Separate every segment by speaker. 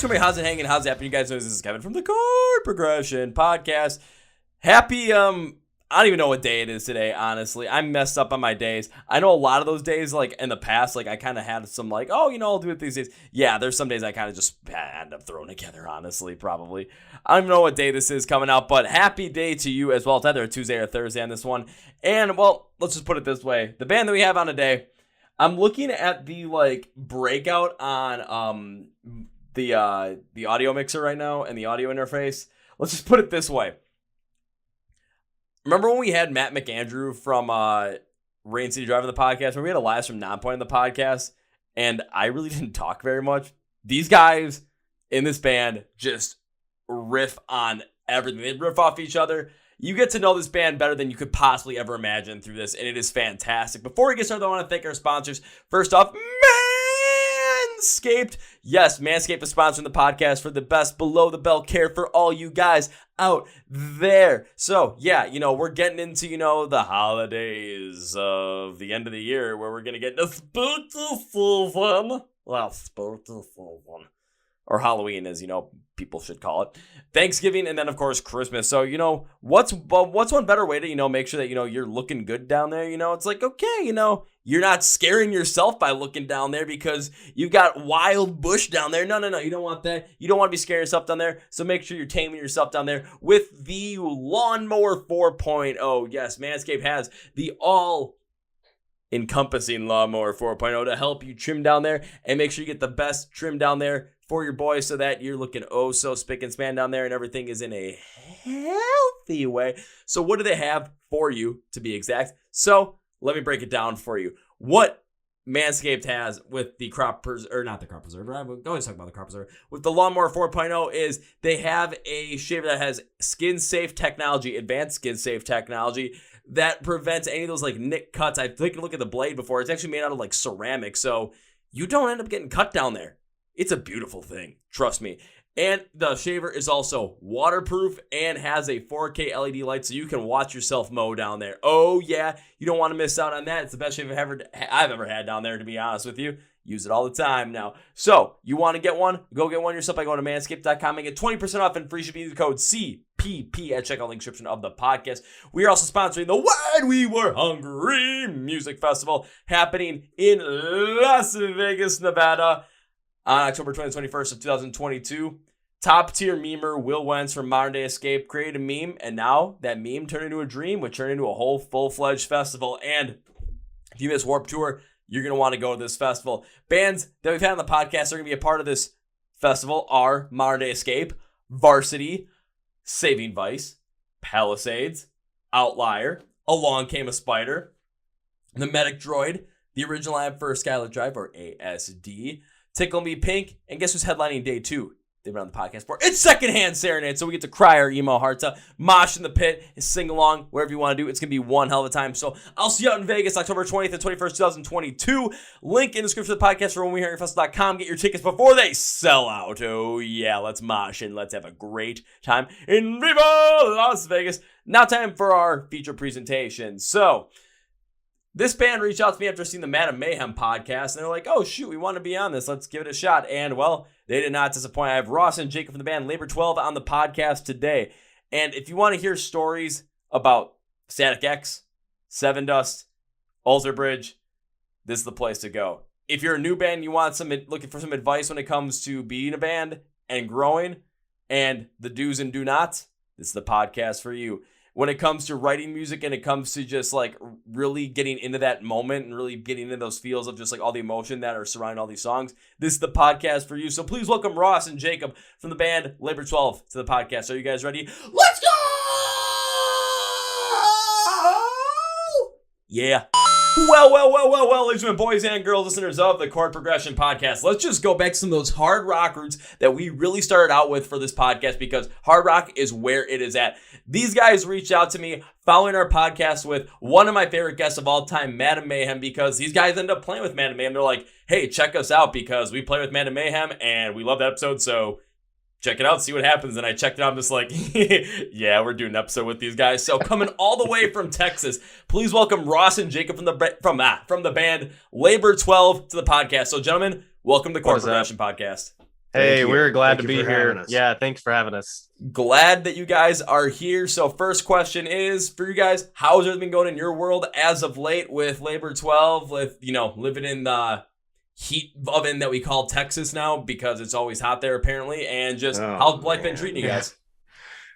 Speaker 1: everybody. How's it hanging? How's it happening? You guys know this is Kevin from the Chord Progression Podcast. Happy, I don't even know what day it is today, honestly. I'm messed up on my days. I know a lot of those days, like, in the past, like, I kind of had some, like, oh, you know, I'll do it these days. Yeah, there's some days I kind of just end up throwing together, honestly, probably. I don't even know what day this is coming out, but happy day to you as well. It's either a Tuesday or a Thursday on this one. And, well, let's just put it this way. The band that we have on today, I'm looking at the, like, breakout on the audio mixer right now and the audio interface. Let's just put it this way. Remember when we had Matt McAndrew from Rain City Drive on the podcast? When we had Elias from Nonpoint on the podcast, and I really didn't talk very much? These guys in this band just riff on everything. They riff off each other. You get to know this band better than you could possibly ever imagine through this, and it is fantastic. Before we get started, I want to thank our sponsors. First off, Manscaped. Yes, Manscaped is sponsoring the podcast for the best below-the-belt care for all you guys out there. So, yeah, you know, we're getting into, you know, the holidays of the end of the year where we're going to get into spooky fun. Well, spooky fun. Or Halloween, as, you know, people should call it. Thanksgiving, and then, of course, Christmas. So, you know, what's one better way to, you know, make sure that, you know, you're looking good down there? You know, it's like, okay, you know, you're not scaring yourself by looking down there because you've got wild bush down there. No, you don't want that. You don't want to be scaring yourself down there. So make sure you're taming yourself down there with the Lawnmower 4.0. Yes, Manscaped has the all-encompassing Lawnmower 4.0 to help you trim down there and make sure you get the best trim down there for your boy so that you're looking oh so spick and span down there and everything is in a healthy way. So what do they have for you, to be exact? So let me break it down for you. What Manscaped has with the crop preserver, or not the crop preserver, I would always talk about the crop preserver, with the Lawnmower 4.0 is they have a shaver that has skin-safe technology, advanced skin-safe technology that prevents any of those like nick cuts. I've taken a look at the blade before. It's actually made out of like ceramic, so you don't end up getting cut down there. It's a beautiful thing, trust me. And the shaver is also waterproof and has a 4K LED light so you can watch yourself mow down there. Oh yeah, you don't want to miss out on that. It's the best shave I've ever had down there, to be honest with you. Use it all the time now. So, you want to get one? Go get one yourself by going to manscaped.com and get 20% off and free shipping using the code CPP at checkout link description of the podcast. We are also sponsoring the When We Were Hungry Music Festival happening in Las Vegas, Nevada on October 21st of 2022. Top tier memer Will Wentz from Modern Day Escape created a meme, and now that meme turned into a dream, which turned into a whole full-fledged festival. And if you miss Warped Tour, you're going to want to go to this festival. Bands that we've had on the podcast are going to be a part of this festival are Modern Day Escape, Varsity, Saving Vice, Palisades, Outlier, Along Came a Spider, The Medic Droid, the original Am for Skylit Drive, or ASD, Tickle Me Pink, and guess who's headlining day 2? They've been on the podcast for. It's Secondhand Serenade, so we get to cry our emo hearts out, mosh in the pit, and sing along, wherever you want to do. It's going to be one hell of a time. So I'll see you out in Vegas, October 20th and 21st, 2022. Link in the description of the podcast for whenwehearyourfestival.com. Get your tickets before they sell out. Oh yeah, let's mosh and let's have a great time in Viva Las Vegas. Now time for our feature presentation. So this band reached out to me after seeing the Madam Mayhem podcast, and they're like, oh, shoot, we want to be on this. Let's give it a shot. And, well, they did not disappoint. I have Ross and Jacob from the band Labor XII on the podcast today. And if you want to hear stories about Static X, Sevendust, Alter Bridge, this is the place to go. If you're a new band, you want looking for some advice when it comes to being a band and growing and the do's and do nots, this is the podcast for you. When it comes to writing music and it comes to just like really getting into that moment and really getting into those feels of just like all the emotion that are surrounding all these songs, this is the podcast for you. So please welcome Ross and Jacob from the band Labor XII to the podcast. Are you guys ready? Let's go! Yeah. Well, ladies and boys and girls, listeners of the Chord Progression Podcast, let's just go back to some of those hard rock roots that we really started out with for this podcast because hard rock is where it is at. These guys reached out to me following our podcast with one of my favorite guests of all time, Madam Mayhem, because these guys end up playing with Madam Mayhem. They're like, hey, check us out because we play with Madam Mayhem and we love the episode, so check it out, see what happens. And I checked it out, I'm just like, yeah, we're doing an episode with these guys. So coming all the way from Texas, please welcome Ross and Jacob from the band Labor XII to the podcast. So gentlemen, welcome to the Chord Progression Podcast.
Speaker 2: Hey, we're glad to be here.
Speaker 3: Us.
Speaker 2: Yeah, thanks for having us.
Speaker 1: Glad that you guys are here. So first question is for you guys, how's everything going in your world as of late with Labor 12, with, living in the heat oven that we call Texas now because it's always hot there apparently, and just how's life been treating you guys?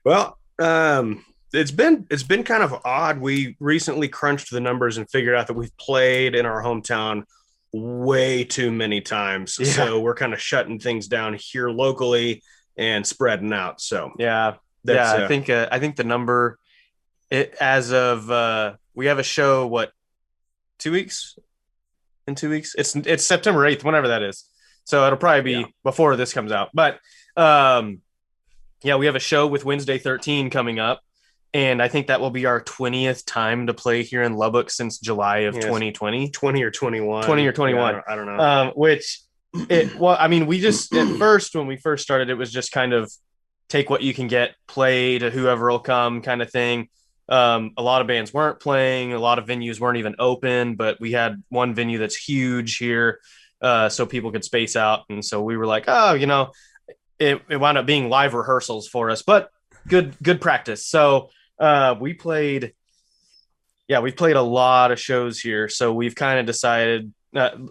Speaker 3: Well, it's been kind of odd. We recently crunched the numbers and figured out that we've played in our hometown way too many times. Yeah. So we're kind of shutting things down here locally and spreading out. So
Speaker 2: I think the number as of we have a show 2 weeks in 2 weeks. It's September 8th, whenever that is. So it'll probably be before this comes out. But we have a show with Wednesday 13 coming up. And I think that will be our 20th time to play here in Lubbock since July of 2020.
Speaker 3: 20 or 21.
Speaker 2: 20 or 21.
Speaker 3: Yeah, I don't know.
Speaker 2: We just, at first, when we first started, it was just kind of take what you can get, play to whoever will come kind of thing. A lot of bands weren't playing. A lot of venues weren't even open, but we had one venue that's huge here so people could space out. And so we were like, it wound up being live rehearsals for us, but good practice. So we've played a lot of shows here. So we've kind of decided,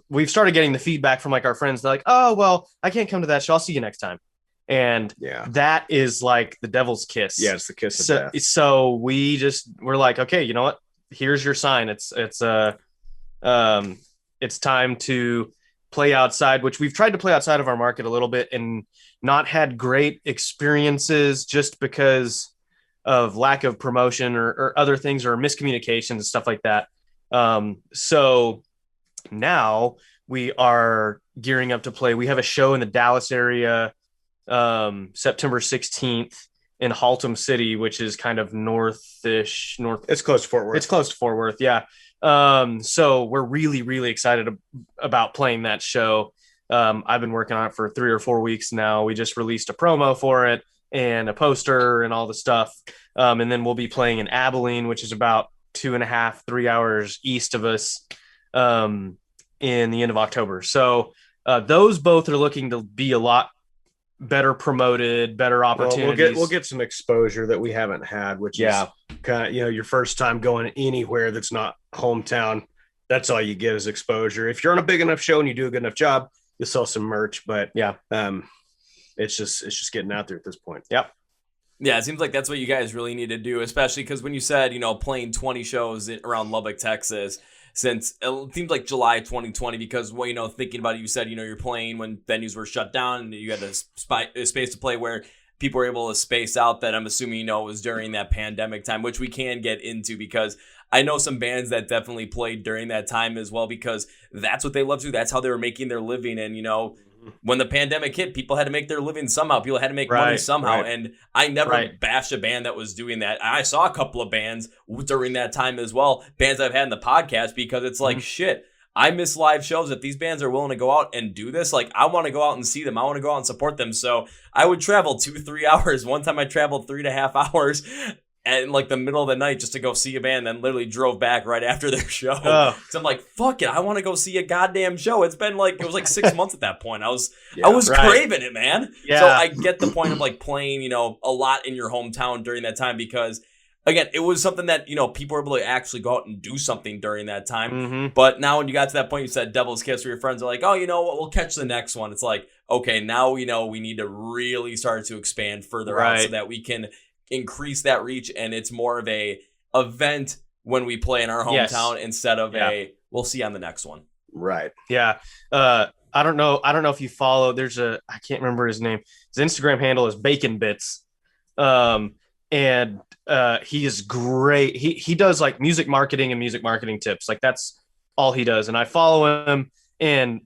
Speaker 2: we've started getting the feedback from like our friends. They're like, oh, well, I can't come to that show. I'll see you next time. And that is like the devil's kiss.
Speaker 3: Yeah, it's the kiss of death.
Speaker 2: So we're like, okay, you know what? Here's your sign. It's time to play outside, which we've tried to play outside of our market a little bit and not had great experiences just because of lack of promotion or other things or miscommunications and stuff like that. So now we are gearing up to play. We have a show in the Dallas area, September 16th in Haltom City, which is kind of north.
Speaker 3: It's close to Fort Worth.
Speaker 2: It's close to Fort Worth. Yeah. So we're really, really excited about playing that show. I've been working on it for 3 or 4 weeks now. We just released a promo for it and a poster and all the stuff. And then we'll be playing in Abilene, which is about 2.5, 3 hours east of us, in the end of October. So those both are looking to be a lot better promoted, better opportunities.
Speaker 3: We'll get some exposure that we haven't had, which is kind of, your first time going anywhere that's not hometown. That's all you get is exposure. If you're on a big enough show and you do a good enough job, you'll sell some merch, but it's just getting out there at this point.
Speaker 2: Yep.
Speaker 1: Yeah, it seems like that's what you guys really need to do, especially because when you said, playing 20 shows around Lubbock, Texas, since it seems like July 2020, because, thinking about it, you said, you're playing when venues were shut down and you had a space to play where people were able to space out. That I'm assuming, it was during that pandemic time, which we can get into because I know some bands that definitely played during that time as well, because that's what they love to do. That's how they were making their living. And, when the pandemic hit, people had to make their living somehow. People had to make money somehow. Right. And I never bashed a band that was doing that. I saw a couple of bands during that time as well, bands I've had in the podcast, because it's like, shit, I miss live shows. If these bands are willing to go out and do this, like, I want to go out and see them. I want to go out and support them. So I would travel 2-3 hours. One time I traveled 3.5 hours in like the middle of the night just to go see a band, then literally drove back right after their show. So I'm like, fuck it, I want to go see a goddamn show. It was like 6 months at that point. I was craving it, man. Yeah. So I get the point of like playing, a lot in your hometown during that time, because again, it was something that, people were able to actually go out and do something during that time. Mm-hmm. But now when you got to that point, you said devil's kiss, where your friends are like, oh, you know what, we'll catch the next one. It's like, okay, now we know we need to really start to expand further out so that we can increase that reach, and it's more of a event when we play in our hometown instead of we'll see on the next one.
Speaker 3: Right.
Speaker 2: Yeah. I don't know if you follow, I can't remember his name. His Instagram handle is Bacon Bits. And he is great. He does like music marketing and music marketing tips. Like that's all he does. And I follow him, and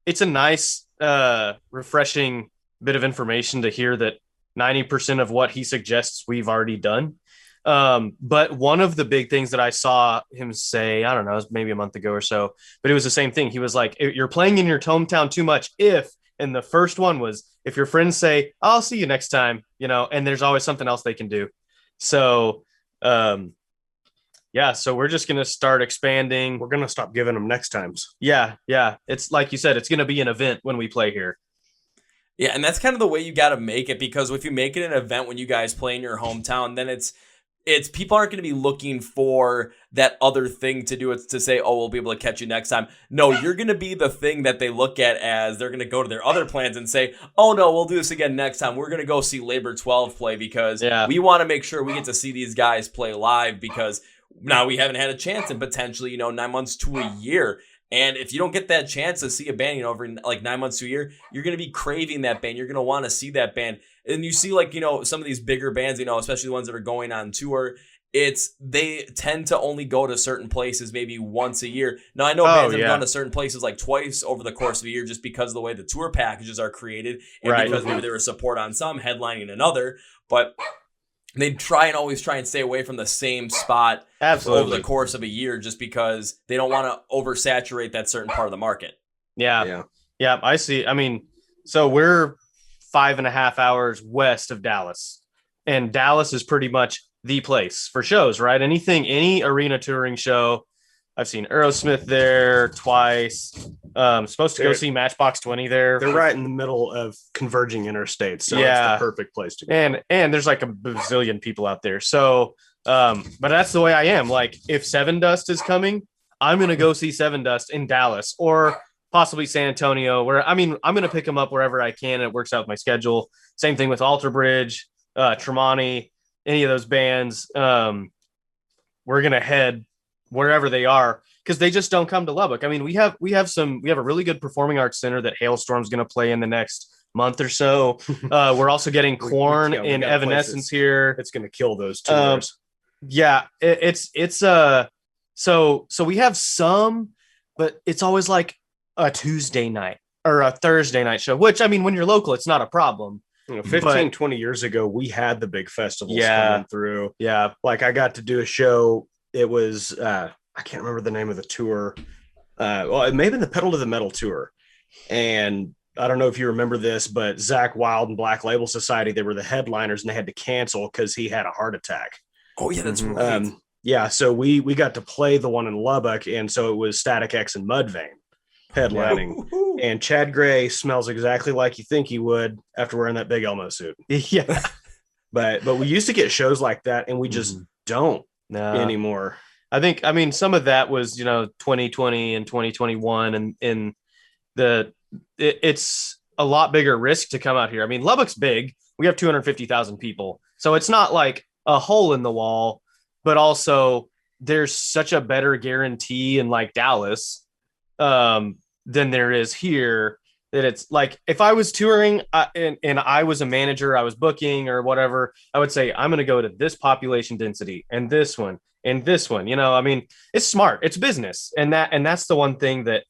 Speaker 2: it's a nice, refreshing bit of information to hear that 90% of what he suggests we've already done. But one of the big things that I saw him say, I don't know, it was maybe a month ago or so, but it was the same thing. He was like, you're playing in your hometown too much and the first one was, if your friends say, I'll see you next time, and there's always something else they can do. So, so we're just going to start expanding.
Speaker 3: We're going to stop giving them next times.
Speaker 2: Yeah. It's like you said, it's going to be an event when we play here.
Speaker 1: Yeah, and that's kind of the way you got to make it, because if you make it an event when you guys play in your hometown, then it's people aren't going to be looking for that other thing to do. It's to say, oh, we'll be able to catch you next time. No, you're going to be the thing that they look at as they're going to go to their other plans and say, oh, no, we'll do this again next time. We're going to go see Labor 12 play because we want to make sure we get to see these guys play live, because now we haven't had a chance in potentially, 9 months to a year. And if you don't get that chance to see a band, over like 9 months to a year, you're going to be craving that band. You're going to want to see that band. And you see some of these bigger bands, especially the ones that are going on tour, they tend to only go to certain places maybe once a year. Now, I know bands have gone to certain places like twice over the course of a year just because of the way the tour packages are created and because maybe there was support on some, headlining another. But they always try and stay away from the same spot over the course of a year just because they don't want to oversaturate that certain part of the market.
Speaker 2: Yeah, I see. I mean, so we're 5.5 hours west of Dallas, and Dallas is pretty much the place for shows, right? Any arena touring show. I've seen Aerosmith there twice. Supposed to go see Matchbox 20 there.
Speaker 3: They're right in the middle of converging interstates, so it's the perfect place to go.
Speaker 2: And there's like a bazillion people out there. So, but that's the way I am. Like, if Sevendust is coming, I'm gonna go see Sevendust in Dallas or possibly San Antonio. I'm gonna pick them up wherever I can. It works out with my schedule. Same thing with Alter Bridge, Tremonti, any of those bands. We're gonna head wherever they are, because they just don't come to Lubbock. I mean, we have a really good performing arts center that Hailstorm's going to play in the next month or so. We're also getting Korn and Evanescence here.
Speaker 3: It's going to kill those tours.
Speaker 2: So we have some, but it's always like a Tuesday night or a Thursday night show, which, I mean, when you're local, it's not a problem.
Speaker 3: 20 years ago, we had the big festivals coming through. Yeah. Like, I got to do a show. It was, I can't remember the name of the tour. It may have been the Pedal to the Metal tour. And I don't know if you remember this, but Zakk Wylde and Black Label Society, they were the headliners and they had to cancel because he had a heart attack.
Speaker 1: Oh, yeah, that's right.
Speaker 3: So we got to play the one in Lubbock. And so it was Static X and Mudvayne headlining. And Chad Gray smells exactly like you think he would after wearing that big Elmo suit.
Speaker 2: Yeah.
Speaker 3: But we used to get shows like that, and we just don't. Anymore.
Speaker 2: I mean, some of that was 2020 and 2021, and it's a lot bigger risk to come out here. I mean, Lubbock's big. We have 250,000 people, so it's not like a hole in the wall, but also there's such a better guarantee in like Dallas than there is here, that it's like, if I was touring and I was a manager, I was booking or whatever, I would say, I'm going to go to this population density and this one and this one. I mean, it's smart, it's business. And that's the one thing that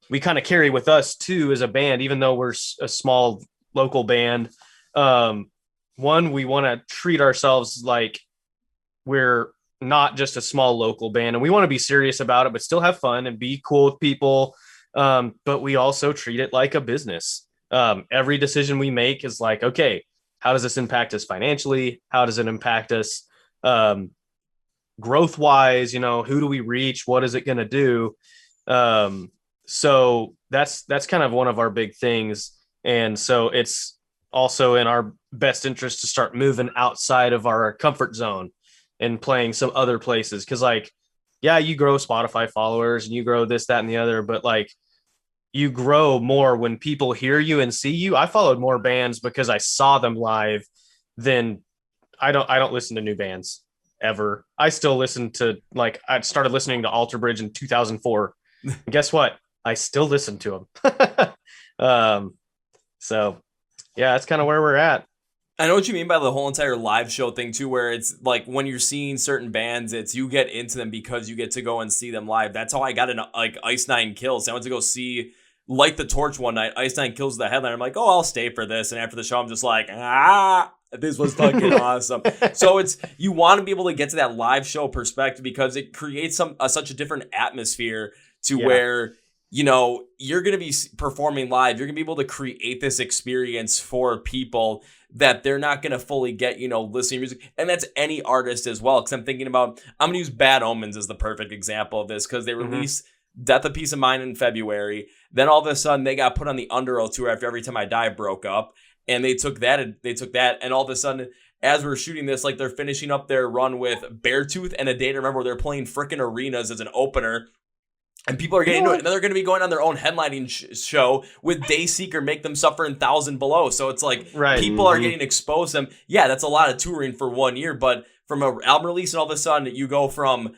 Speaker 2: we kind of carry with us too, as a band, even though we're a small local band. One, we want to treat ourselves like we're not just a small local band, and we want to be serious about it, but still have fun and be cool with people. But we also treat it like a business. Every decision we make is like, okay, how does this impact us financially? How does it impact us growth wise? Who do we reach? What is it going to do? So that's kind of one of our big things. And so it's also in our best interest to start moving outside of our comfort zone and playing some other places. Cause you grow Spotify followers and you grow this, that, and the other, but like, you grow more when people hear you and see you. I followed more bands because I saw them live than I don't listen to new bands ever. I still listen to, like, I started listening to Alter Bridge in 2004. Guess what? I still listen to them. So yeah, that's kind of where we're at.
Speaker 1: I know what you mean by the whole entire live show thing too, where it's like when you're seeing certain bands, it's you get into them because you get to go and see them live. That's how I got into like Ice Nine Kills. I went to go see Light the Torch one night. Ice Nine Kills the headliner. I'm like, oh, I'll stay for this. And after the show, I'm just like, this was fucking awesome. So you want to be able to get to that live show perspective because it creates such a different atmosphere to where, you're going to be performing live. You're going to be able to create this experience for people that they're not going to fully get, listening to music. And that's any artist as well. Because I'm thinking about, I'm going to use Bad Omens as the perfect example of this because they released Death of Peace of Mind in February. Then all of a sudden they got put on the Underoath tour after Every Time I Die broke up. And they took that, and all of a sudden, as we're shooting this, like they're finishing up their run with Beartooth and A Day to Remember. They're playing frickin' arenas as an opener. And people are getting into it. And then they're going to be going on their own headlining show with Dayseeker, Make Them Suffer, and 1,000 Below. So it's like people are getting exposed to them. Yeah, that's a lot of touring for 1 year. But from an album release, and all of a sudden you go from,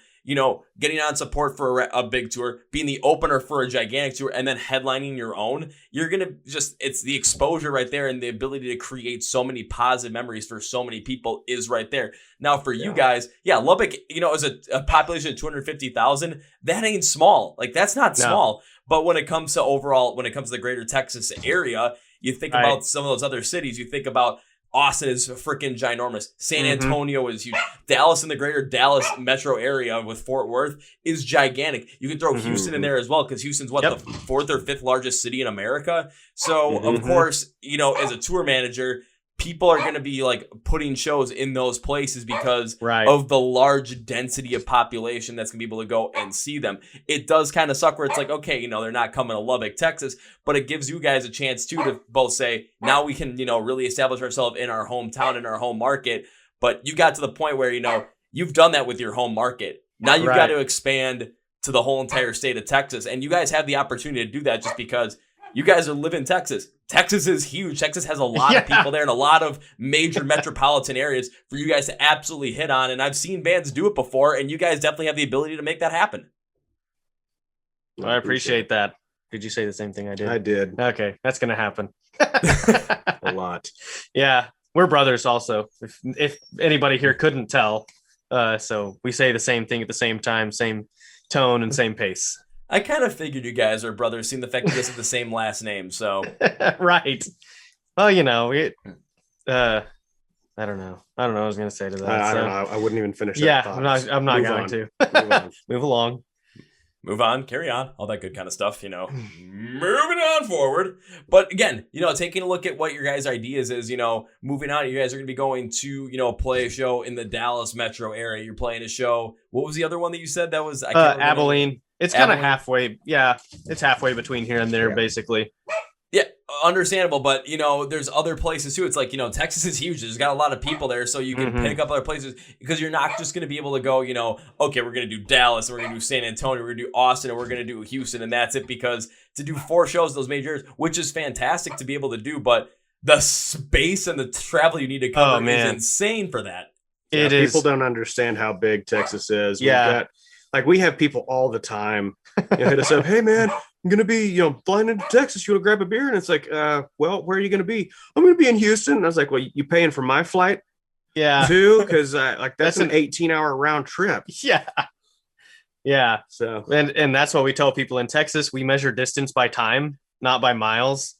Speaker 1: getting on support for a big tour, being the opener for a gigantic tour, and then headlining your own, you're going to it's the exposure right there, and the ability to create so many positive memories for so many people is right there. Now for you guys, Lubbock, is a population of 250,000. That ain't small. Like that's not small. But when it comes to the greater Texas area, you think about some of those other cities, you think about Austin is freaking ginormous. San Antonio is huge. Dallas in the greater Dallas metro area with Fort Worth is gigantic. You can throw Houston in there as well, because Houston's the fourth or fifth largest city in America. So of course, as a tour manager, people are going to be like putting shows in those places because of the large density of population that's going to be able to go and see them. It does kind of suck where it's like, okay, they're not coming to Lubbock, Texas, but it gives you guys a chance too to both say, now we can, really establish ourselves in our hometown, in our home market. But you got to the point where, you've done that with your home market. Now you've got to expand to the whole entire state of Texas. And you guys have the opportunity to do that just because you guys live in Texas. Texas is huge. Texas has a lot of people there and a lot of major metropolitan areas for you guys to absolutely hit on. And I've seen bands do it before, and you guys definitely have the ability to make that happen.
Speaker 2: Well, I appreciate that. Did you say the same thing I did?
Speaker 3: I did.
Speaker 2: Okay, that's going to happen.
Speaker 3: A lot.
Speaker 2: Yeah, we're brothers also, if anybody here couldn't tell. So we say the same thing at the same time, same tone and same pace.
Speaker 1: I kind of figured you guys are brothers, seeing the fact that you guys have the same last name. So
Speaker 2: right. Well, I don't know. I don't know what I was going to say to that.
Speaker 3: I don't know. I wouldn't even finish that thought.
Speaker 2: I'm not going to. Move along.
Speaker 1: Move on, carry on, all that good kind of stuff, moving on forward. But again, taking a look at what your guys' ideas is, moving on, you guys are going to be going to, play a show in the Dallas metro area. You're playing a show. What was the other one that you said that was? I can't
Speaker 2: Abilene. It's kind of halfway. Yeah, it's halfway between here and there, basically.
Speaker 1: Yeah, understandable. But, there's other places too. It's like, Texas is huge. There's got a lot of people there. So you can pick up other places because you're not just going to be able to go, okay, we're going to do Dallas, and we're going to do San Antonio, we're going to do Austin, and we're going to do Houston. And that's it, because to do 4 shows, those major areas, which is fantastic to be able to do. But the space and the travel you need to cover is insane for that.
Speaker 3: People don't understand how big Texas is. We have people all the time hit us up. Hey man, I'm going to be, flying into Texas. You want to grab a beer? And it's like, well, where are you going to be? I'm going to be in Houston. And I was like, well, you paying for my flight?
Speaker 2: Yeah.
Speaker 3: Too? Because that's an 18-hour round trip.
Speaker 2: Yeah. Yeah.
Speaker 3: So,
Speaker 2: and that's what we tell people in Texas. We measure distance by time, not by miles.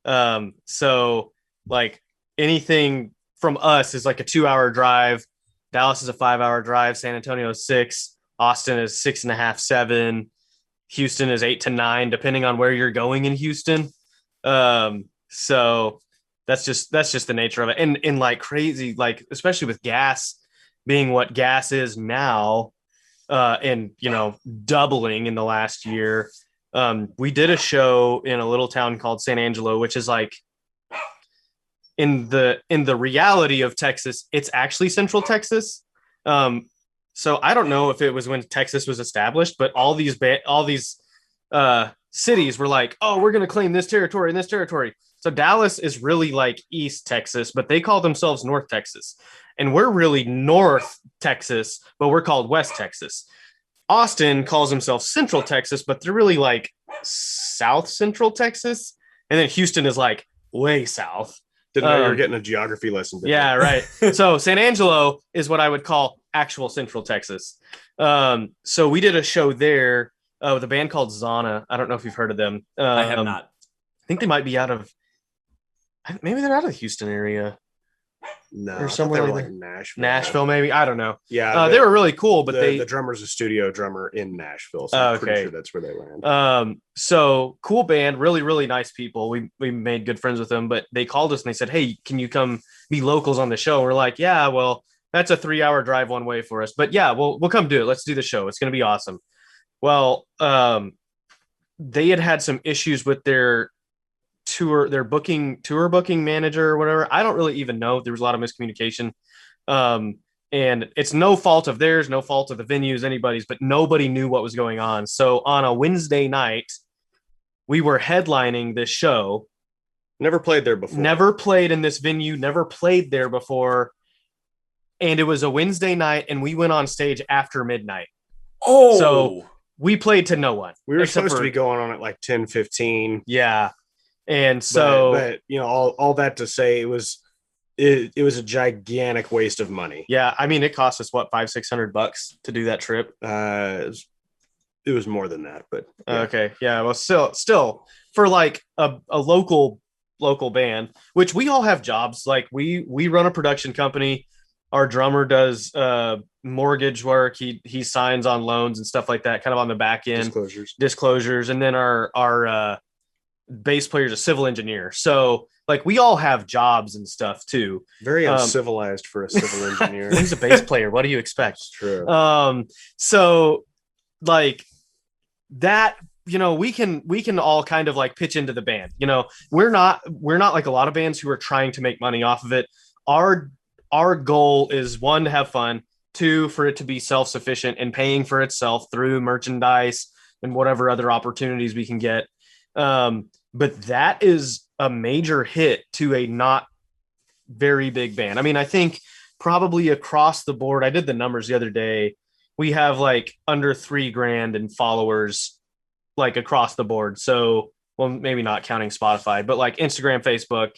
Speaker 2: So like anything from us is like a 2-hour drive. Dallas is a 5-hour drive. San Antonio is 6. Austin is 6.5, 7. Houston is 8 to 9, depending on where you're going in Houston. So that's just the nature of it. And like crazy, like especially with gas being what gas is now, and doubling in the last year. We did a show in a little town called San Angelo, which is like in the reality of Texas, it's actually Central Texas. So I don't know if it was when Texas was established, but all these cities were like, oh, we're going to claim this territory and this territory. So Dallas is really like East Texas, but they call themselves North Texas. And we're really North Texas, but we're called West Texas. Austin calls himself Central Texas, but they're really like South Central Texas. And then Houston is like way south.
Speaker 3: Didn't know you were getting a geography lesson.
Speaker 2: Yeah, right. So San Angelo is what I would call actual Central Texas. So we did a show there with a band called Zana. I don't know if you've heard of them.
Speaker 1: I have not.
Speaker 2: I think they might be maybe they're out of the Houston area.
Speaker 3: No,
Speaker 2: or somewhere
Speaker 3: like Nashville.
Speaker 2: Nashville, maybe. I don't know.
Speaker 3: Yeah,
Speaker 2: they were really cool, but
Speaker 3: the drummer's a studio drummer in Nashville, so I'm pretty sure that's where they land.
Speaker 2: So cool band, really, really nice people. We made good friends with them, but they called us and they said, "Hey, can you come be locals on the show?" And we're like, "Yeah, well, that's a 3-hour drive one way for us, but yeah, we'll come do it. Let's do the show. It's gonna be awesome." Well, they had some issues with their tour booking manager or whatever. I don't really even know. There was a lot of miscommunication. And it's no fault of theirs, no fault of the venues, anybody's, but nobody knew what was going on. So on a Wednesday night, we were headlining this show.
Speaker 3: Never played there before.
Speaker 2: Never played in this venue, never played there before. And it was a Wednesday night, and we went on stage after midnight.
Speaker 1: Oh,
Speaker 2: so we played to no one.
Speaker 3: We were supposed to be going on at like 10:15.
Speaker 2: Yeah. And so,
Speaker 3: but all that to say, it was a gigantic waste of money.
Speaker 2: Yeah, I mean, it cost us what, $500-600 to do that trip.
Speaker 3: It was more than that, but
Speaker 2: yeah. Okay, yeah. Well, still for like a local band, which we all have jobs. Like we run a production company. Our drummer does mortgage work. He signs on loans and stuff like that, kind of on the back end. Disclosures, and then our bass player is a civil engineer. So like we all have jobs and stuff too.
Speaker 3: Very uncivilized for a civil engineer.
Speaker 2: He's a bass player. What do you expect?
Speaker 3: It's true.
Speaker 2: So like that, we can all kind of like pitch into the band. We're not like a lot of bands who are trying to make money off of it. Our goal is, 1, to have fun, 2, for it to be self-sufficient and paying for itself through merchandise and whatever other opportunities we can get. But that is a major hit to a not very big band. I mean, I think probably across the board, I did the numbers the other day. We have like under $3,000 in followers, like across the board. So, well, maybe not counting Spotify, but like Instagram, Facebook,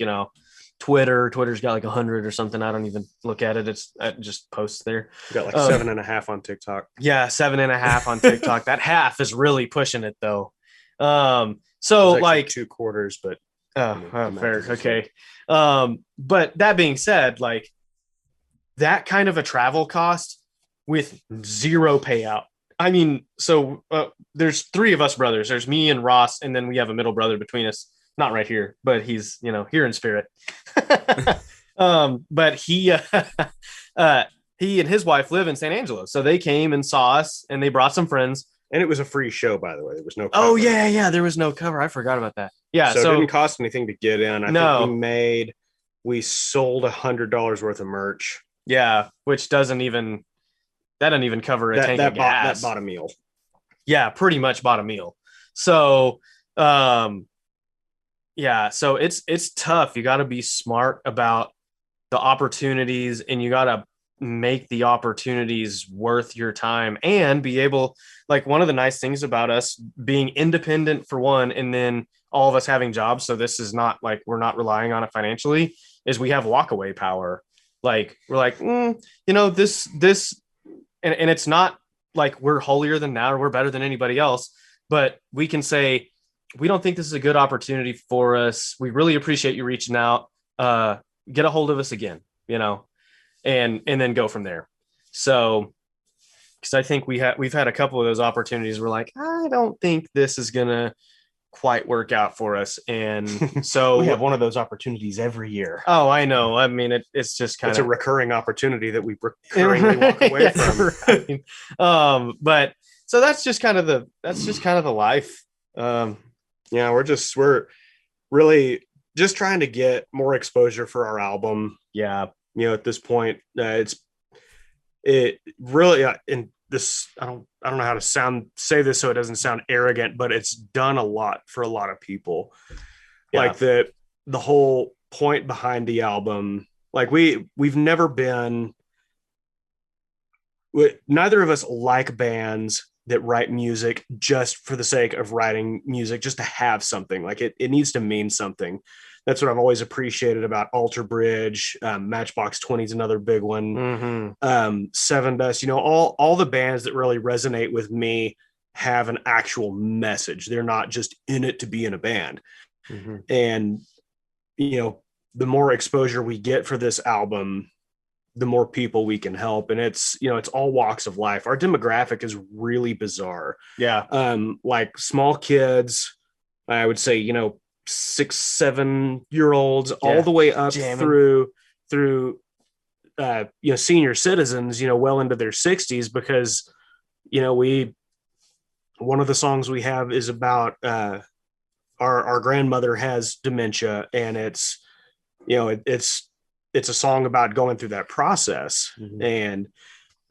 Speaker 2: Twitter's got like 100 or something. I don't even look at it. It just posts there.
Speaker 3: You got like 7.5 on TikTok.
Speaker 2: Yeah. 7.5 on TikTok. That half is really pushing it though. So like
Speaker 3: 2 quarters, but
Speaker 2: fair. Okay. But that being said, like that kind of a travel cost with zero payout. I mean, so there's 3 of us brothers. There's me and Ross, and then we have a middle brother between us. Not right here, but he's, here in spirit. But he and his wife live in San Angelo. So they came and saw us, and they brought some friends.
Speaker 3: And it was a free show, by the way. There was no cover.
Speaker 2: Oh, yeah. There was no cover. I forgot about that. Yeah.
Speaker 3: So it didn't cost anything to get in.
Speaker 2: I
Speaker 3: think we sold $100 worth of merch.
Speaker 2: Yeah. Which doesn't even cover a tank of gas.
Speaker 3: That bought a meal.
Speaker 2: Yeah. Pretty much bought a meal. So, yeah. So it's tough. You got to be smart about the opportunities, and you got to make the opportunities worth your time and be able, like, one of the nice things about us being independent for one, and then all of us having jobs, so this is not like we're not relying on it financially, is we have walkaway power. Like we're like, this, and it's not like we're holier than thou or we're better than anybody else, but we can say, we don't think this is a good opportunity for us. We really appreciate you reaching out. Get a hold of us again, and then go from there. So, because I think we've had a couple of those opportunities. We're like, I don't think this is gonna quite work out for us, and so
Speaker 3: we have one of those opportunities every year.
Speaker 2: Oh, I know. I mean, it's just kind
Speaker 3: of a recurring opportunity that we recurringly walk away from.
Speaker 2: Right. But so that's just kind of the life.
Speaker 3: Yeah, we're really just trying to get more exposure for our album.
Speaker 2: Yeah.
Speaker 3: At this point, it really, in this, I don't know how to say this so it doesn't sound arrogant, but it's done a lot for a lot of people. Yeah. Like the whole point behind the album, like we've never been, neither of us like bands that write music just for the sake of writing music, just to have something. Like it needs to mean something. That's what I've always appreciated about Alter Bridge. Matchbox 20 is another big one.
Speaker 2: Mm-hmm.
Speaker 3: Sevendust, all the bands that really resonate with me have an actual message. They're not just in it to be in a band.
Speaker 2: Mm-hmm.
Speaker 3: And, the more exposure we get for this album, the more people we can help. And it's all walks of life. Our demographic is really bizarre.
Speaker 2: Yeah.
Speaker 3: Like small kids, I would say, 6-7 year olds, all the way up through senior citizens, well into their 60s, because, we one of the songs we have is about our grandmother has dementia, and it's it's a song about going through that process. And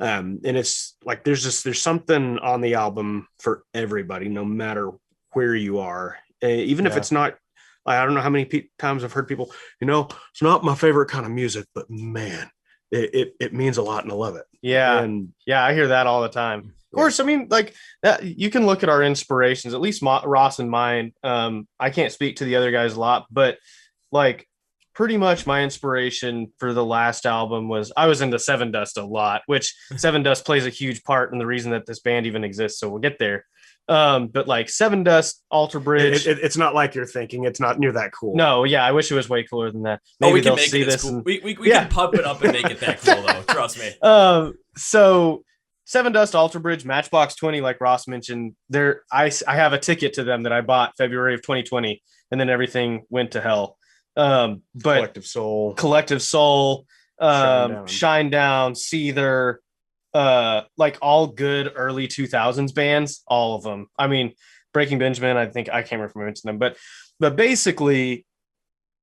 Speaker 3: it's like there's something on the album for everybody, no matter where you are, even if it's not. I don't know how many times I've heard people, it's not my favorite kind of music, but man, it means a lot and I love it.
Speaker 2: And I hear that all the time. Of course, I mean, like that, you can look at our inspirations, at least Ross and mine. I can't speak to the other guys a lot, but like pretty much my inspiration for the last album was I was into Sevendust a lot, which Sevendust plays a huge part in the reason that this band even exists. So we'll get there. But like Sevendust, Alter Bridge,
Speaker 3: it's not like you're thinking. It's not near that cool.
Speaker 2: No, yeah, I wish it was way cooler than that. Maybe
Speaker 1: we can
Speaker 2: they'll
Speaker 1: make
Speaker 2: see
Speaker 1: it
Speaker 2: this.
Speaker 1: cool. We can pump it up and make it that cool though. Trust me.
Speaker 2: So Sevendust, Alter Bridge, Matchbox 20, like Ross mentioned, I have a ticket to them that I bought February of 2020, and then everything went to hell. But
Speaker 3: Collective Soul,
Speaker 2: Shine Down, Seether, like all good early 2000s bands, all of them. I mean, Breaking Benjamin, I think I can't remember if I mentioned them, but basically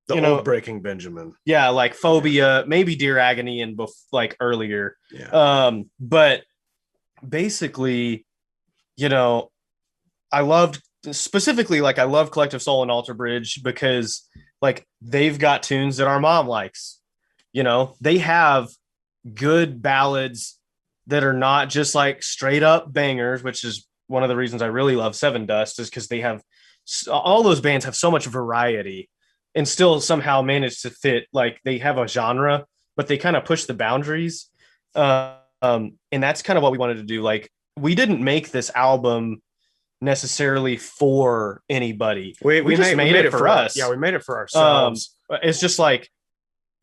Speaker 3: the old Breaking Benjamin.
Speaker 2: Yeah, like Phobia, maybe Dear Agony and like earlier.
Speaker 3: Yeah.
Speaker 2: But basically, I loved specifically, like I love Collective Soul and Alter Bridge because like they've got tunes that our mom likes. They have good ballads that are not just like straight up bangers, which is one of the reasons I really love Sevendust, is because they have all those bands have so much variety and still somehow manage to fit. Like they have a genre, but they kind of push the boundaries. And that's kind of what we wanted to do. Like we didn't make this album necessarily for anybody.
Speaker 3: We
Speaker 2: just made it for us.
Speaker 3: Yeah, we made it for ourselves.
Speaker 2: It's just like,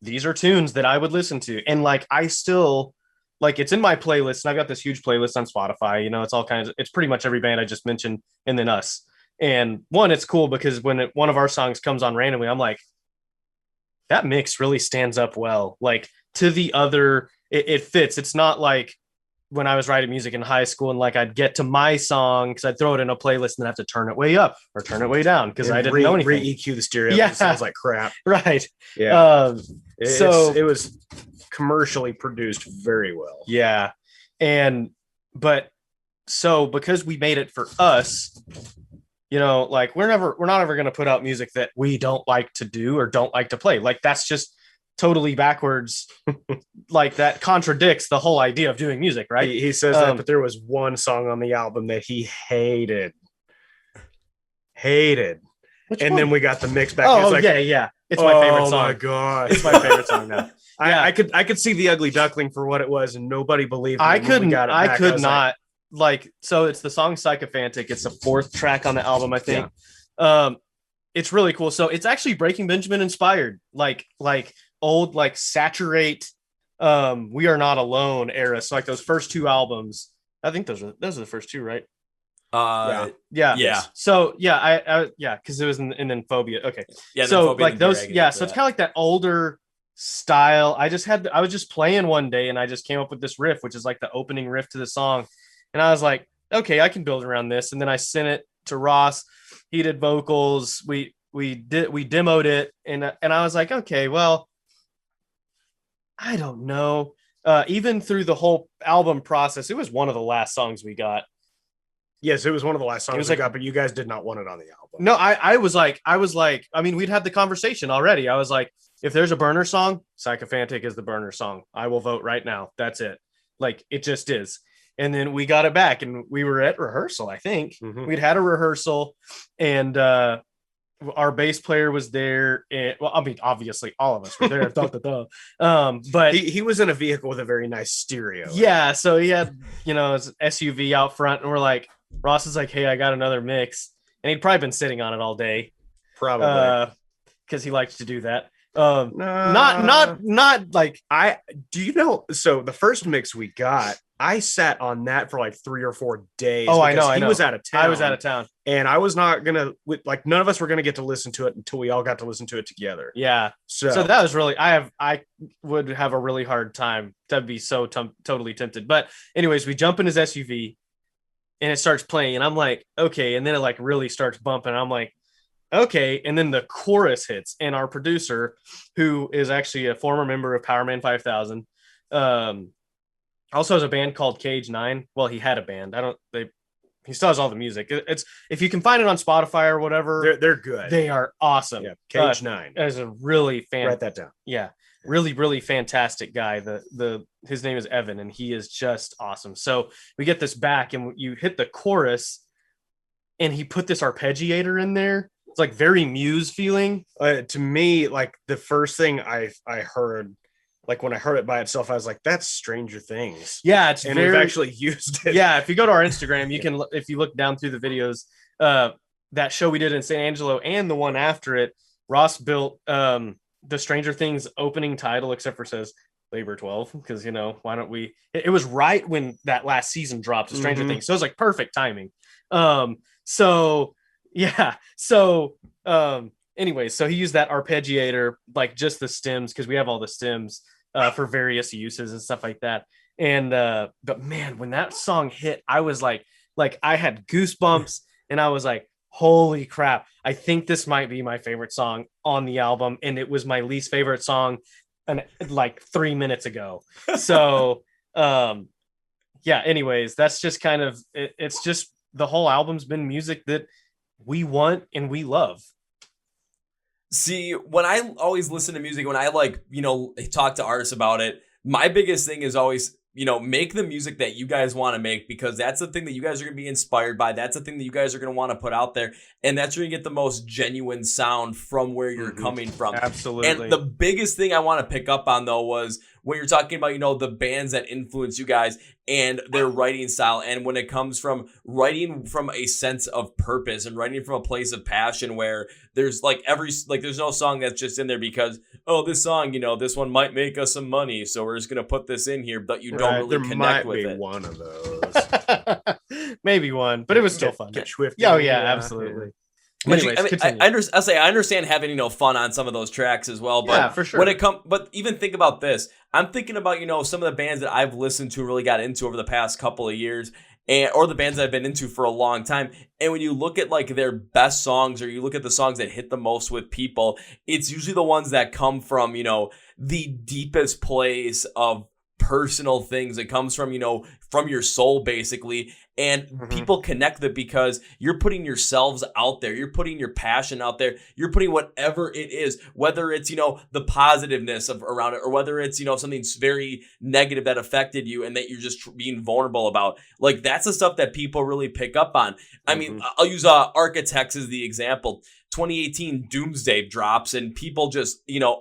Speaker 2: these are tunes that I would listen to. And like, I still like, it's in my playlist, and I've got this huge playlist on Spotify, it's all kinds of, it's pretty much every band I just mentioned and then us. And one, it's cool because when one of our songs comes on randomly, I'm like, that mix really stands up well. Like to the other, it fits. It's not like when I was writing music in high school and like I'd get to my song because I'd throw it in a playlist and then have to turn it way up or turn it way down because I didn't know anything.
Speaker 3: Re-EQ the stereo.
Speaker 2: Yeah.
Speaker 3: It sounds like crap.
Speaker 2: Right.
Speaker 3: Yeah. It was commercially produced very well.
Speaker 2: Yeah. So because we made it for us, like we're not ever going to put out music that we don't like to do or don't like to play. Like that's just totally backwards. Like that contradicts the whole idea of doing music, right?
Speaker 3: He says that, but there was one song on the album that he hated.
Speaker 2: Which
Speaker 3: and
Speaker 2: one?
Speaker 3: Then we got the mix back.
Speaker 2: Oh, like, yeah. It's my favorite song.
Speaker 3: Oh my god,
Speaker 2: it's my favorite song now.
Speaker 3: Yeah. I could see the Ugly Duckling for what it was, and nobody believed.
Speaker 2: I could not. Like, so it's the song Sycophantic. It's the 4th track on the album, I think. Yeah. It's really cool. So it's actually Breaking Benjamin inspired, like old, like Saturate, We Are Not Alone era. So like those first 2 albums, I think those are the first 2, right? Yeah. So because it was and then Phobia. Okay. Yeah. So like those, so it's kind of like that older style. I was just playing one day and I just came up with this riff, which is like the opening riff to the song. And I was like, okay, I can build around this. And then I sent it to Ross. He did vocals. We demoed it. And I was like, okay, well, I don't know. Even through the whole album process, it was one of the last songs we got.
Speaker 3: Yes, it was one of the last songs we got, but you guys did not want it on the album.
Speaker 2: No, I was like, I mean, we'd had the conversation already. I was like, if there's a burner song, Sycophantic is the burner song. I will vote right now. That's it. Like, it just is. And then we got it back and we were at rehearsal, I think. Mm-hmm. We'd had a rehearsal and our bass player was there. And, well, I mean, obviously all of us were there. But
Speaker 3: he was in a vehicle with a very nice stereo.
Speaker 2: Yeah. So he had, his SUV out front and we're like, Ross is like, hey, I got another mix. And he'd probably been sitting on it all day.
Speaker 3: Probably.
Speaker 2: Because he likes to do that. Not like
Speaker 3: so the first mix we got, I sat on that for like 3 or 4 days.
Speaker 2: Oh, I know.
Speaker 3: He was out of town.
Speaker 2: I was out of town.
Speaker 3: And I was not gonna none of us were gonna get to listen to it until we all got to listen to it together.
Speaker 2: Yeah. So that was really I would have a really hard time to be so totally tempted. But anyways, we jump in his SUV and it starts playing, and I'm like, okay, and then it like really starts bumping. I'm like, okay, and then the chorus hits, and our producer, who is actually a former member of Powerman 5000, also has a band called Cage 9. Well, he had a band. He still has all the music. It's if you can find it on Spotify or whatever,
Speaker 3: they're good.
Speaker 2: They are awesome.
Speaker 3: Yeah, Cage 9
Speaker 2: is a really
Speaker 3: write that down.
Speaker 2: Yeah, really fantastic guy. His name is Evan, and he is just awesome. So we get this back, and you hit the chorus, and he put this arpeggiator in there. It's like very Muse feeling.
Speaker 3: To me, like the first thing I heard, like when I heard it by itself, I was like, "That's Stranger Things."
Speaker 2: Yeah,
Speaker 3: we've actually used it.
Speaker 2: Yeah, if you go to our Instagram, you can. If you look down through the videos, that show we did in San Angelo and the one after it, Ross built the Stranger Things opening title, except for says Labor 12, because why don't we? It was right when that last season dropped, Stranger Things, so it was like perfect timing. Anyway, so he used that arpeggiator, like just the stems, because we have all the stems for various uses and stuff like that. And but man, when that song hit, I was like I had goosebumps, and I was like, holy crap, I think this might be my favorite song on the album, and it was my least favorite song like 3 minutes ago. So yeah, anyways, that's just kind of it's just the whole album's been music that we want and we love.
Speaker 1: See, when I always listen to music, when I talk to artists about it, my biggest thing is always, make the music that you guys want to make, because that's the thing that you guys are going to be inspired by. That's the thing that you guys are going to want to put out there. And that's where you get the most genuine sound from where you're coming from.
Speaker 2: Absolutely.
Speaker 1: And the biggest thing I want to pick up on, though, was when you're talking about, the bands that influence you guys and their writing style. And when it comes from writing from a sense of purpose and writing from a place of passion, where there's there's no song that's just in there because, oh, this song, this one might make us some money, so we're just going to put this in here, but you don't really connect with it.
Speaker 3: There might be one of those.
Speaker 2: Maybe one, but it was still fun.
Speaker 3: Get Schwifty.
Speaker 2: Oh, yeah, absolutely.
Speaker 1: Anyways, I understand having fun on some of those tracks as well, but
Speaker 2: yeah, for sure.
Speaker 1: But even think about this. I'm thinking about some of the bands that I've listened to and really got into over the past couple of years, or the bands that I've been into for a long time. And when you look at their best songs, or you look at the songs that hit the most with people, it's usually the ones that come from the deepest place of personal things. It comes from from your soul, basically. And people connect with it because you're putting yourselves out there. You're putting your passion out there. You're putting whatever it is, whether it's, the positiveness around it, or whether it's, something very negative that affected you and that you're just being vulnerable about. Like, that's the stuff that people really pick up on. I mean, I'll use Architects as the example. 2018 Doomsday drops, and people just,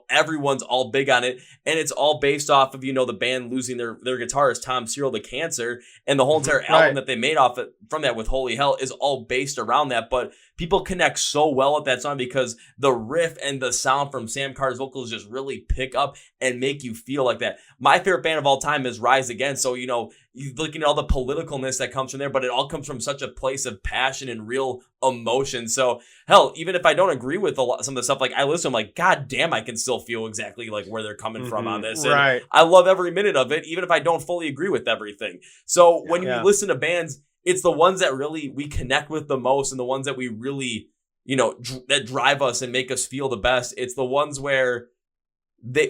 Speaker 1: everyone's all big on it. And it's all based off of, the band losing their guitarist, Tom Cyril, to cancer. And the whole entire album that they made off it from that with Holy Hell is all based around that. But people connect so well with that song because the riff and the sound from Sam Carr's vocals just really pick up and make you feel like that. My favorite band of all time is Rise Against. So, you're looking at all the politicalness that comes from there, but it all comes from such a place of passion and real emotion. So, hell, even if I don't agree with some of the stuff, I listen, I'm like, God damn, I can still feel exactly where they're coming from on this. And I love every minute of it, even if I don't fully agree with everything. So when you listen to bands, it's the ones that really we connect with the most, and the ones that we really, that drive us and make us feel the best. It's the ones where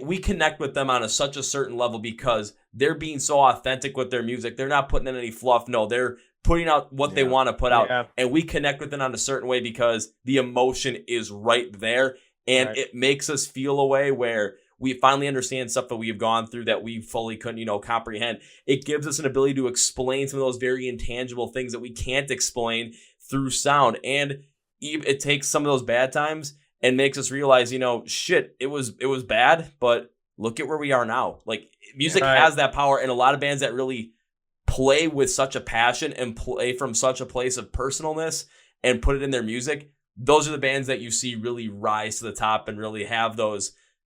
Speaker 1: we connect with them on such a certain level because they're being so authentic with their music. They're not putting in any fluff. No, they're putting out what they want to put out. And we connect with them in a certain way because the emotion is right there. And it makes us feel a way where we finally understand stuff that we've gone through that we fully couldn't, comprehend. It gives us an ability to explain some of those very intangible things that we can't explain through sound. And it takes some of those bad times and makes us realize, shit, it was bad, but look at where we are now. Music has that power, and a lot of bands that really play with such a passion and play from such a place of personalness and put it in their music, those are the bands that you see really rise to the top and really have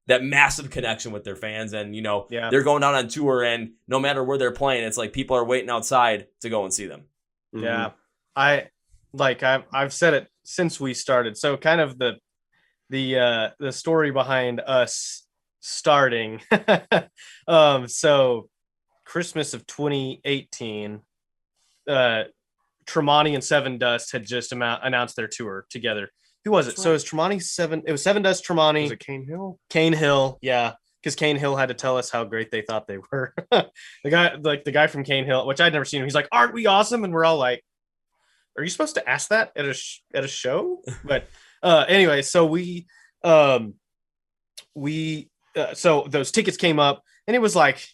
Speaker 1: that massive connection with their fans. And, they're going out on tour, and no matter where they're playing, it's like people are waiting outside to go and see them.
Speaker 2: Yeah. I've said it since we started. So kind of the story behind us starting. So Christmas of 2018, Tremonti and Sevendust had just announced their tour together. Who was it? So it was Tremonti it was Sevendust, Tremonti.
Speaker 3: Was it Cane Hill?
Speaker 2: Cane Hill, yeah. Because Cane Hill had to tell us how great they thought they were. the guy from Cane Hill, which I'd never seen him, he's like, "Aren't we awesome?" And we're all like, "Are you supposed to ask that at a show?" But anyway, so so those tickets came up, and it was like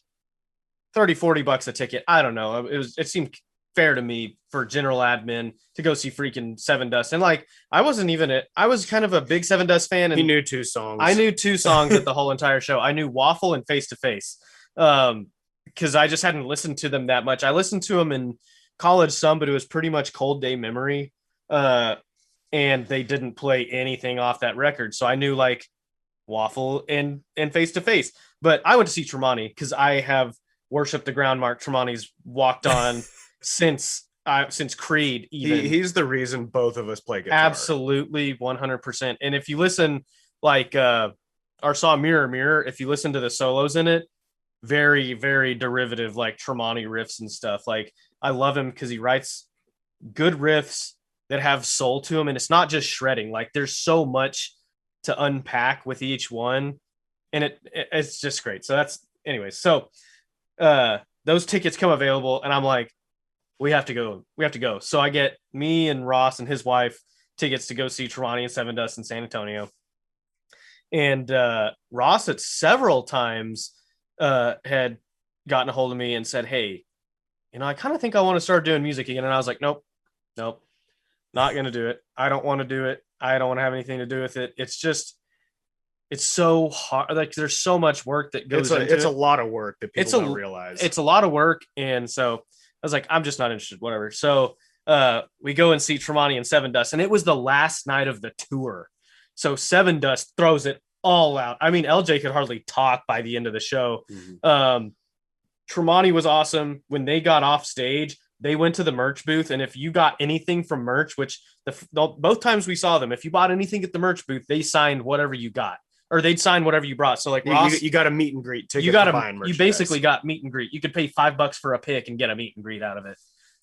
Speaker 2: $30-$40 a ticket. I don't know. It seemed fair to me for general admin to go see freaking Sevendust. And like, I was kind of a big Sevendust fan. And
Speaker 3: he knew 2 songs.
Speaker 2: I knew 2 songs at the whole entire show. I knew Waffle and Face to Face. Because I just hadn't listened to them that much. I listened to them in college some, but it was pretty much Cold Day Memory. And they didn't play anything off that record. So I knew like Waffle and Face to Face. But I went to see Tremonti because I have worshipped the ground Mark Tremonti's walked on since Creed. Even
Speaker 3: he's the reason both of us play guitar.
Speaker 2: Absolutely, 100%. And if you listen, like our song Mirror Mirror, if you listen to the solos in it, very, very derivative, like Tremonti riffs and stuff. Like, I love him because he writes good riffs that have soul to them, and it's not just shredding. Like, there's so much to unpack with each one, and it's just great. So that's, anyways. So those tickets come available, and I'm like, we have to go. So I get me and Ross and his wife tickets to go see Tremonti and Sevendust in San Antonio. And Ross at several times had gotten a hold of me and said, "Hey, I kind of think I want to start doing music again." And I was like, nope, not going to do it. I don't want to do it. I don't want to have anything to do with it. It's so hard. Like, there's so much work that goes into it.
Speaker 3: It's a lot of work that people don't realize.
Speaker 2: It's a lot of work. And so I was like, I'm just not interested, whatever. So we go and see Tremonti and Sevendust, and it was the last night of the tour. So Sevendust throws it all out. I mean, LJ could hardly talk by the end of the show. Mm-hmm. Tremonti was awesome. When they got off stage, they went to the merch booth, and if you got anything from merch, which both times we saw them, if you bought anything at the merch booth, they signed whatever you got, or they'd sign whatever you brought. So like Ross,
Speaker 3: you got a meet and greet ticket.
Speaker 2: You basically got meet and greet. You could pay $5 for a pick and get a meet and greet out of it.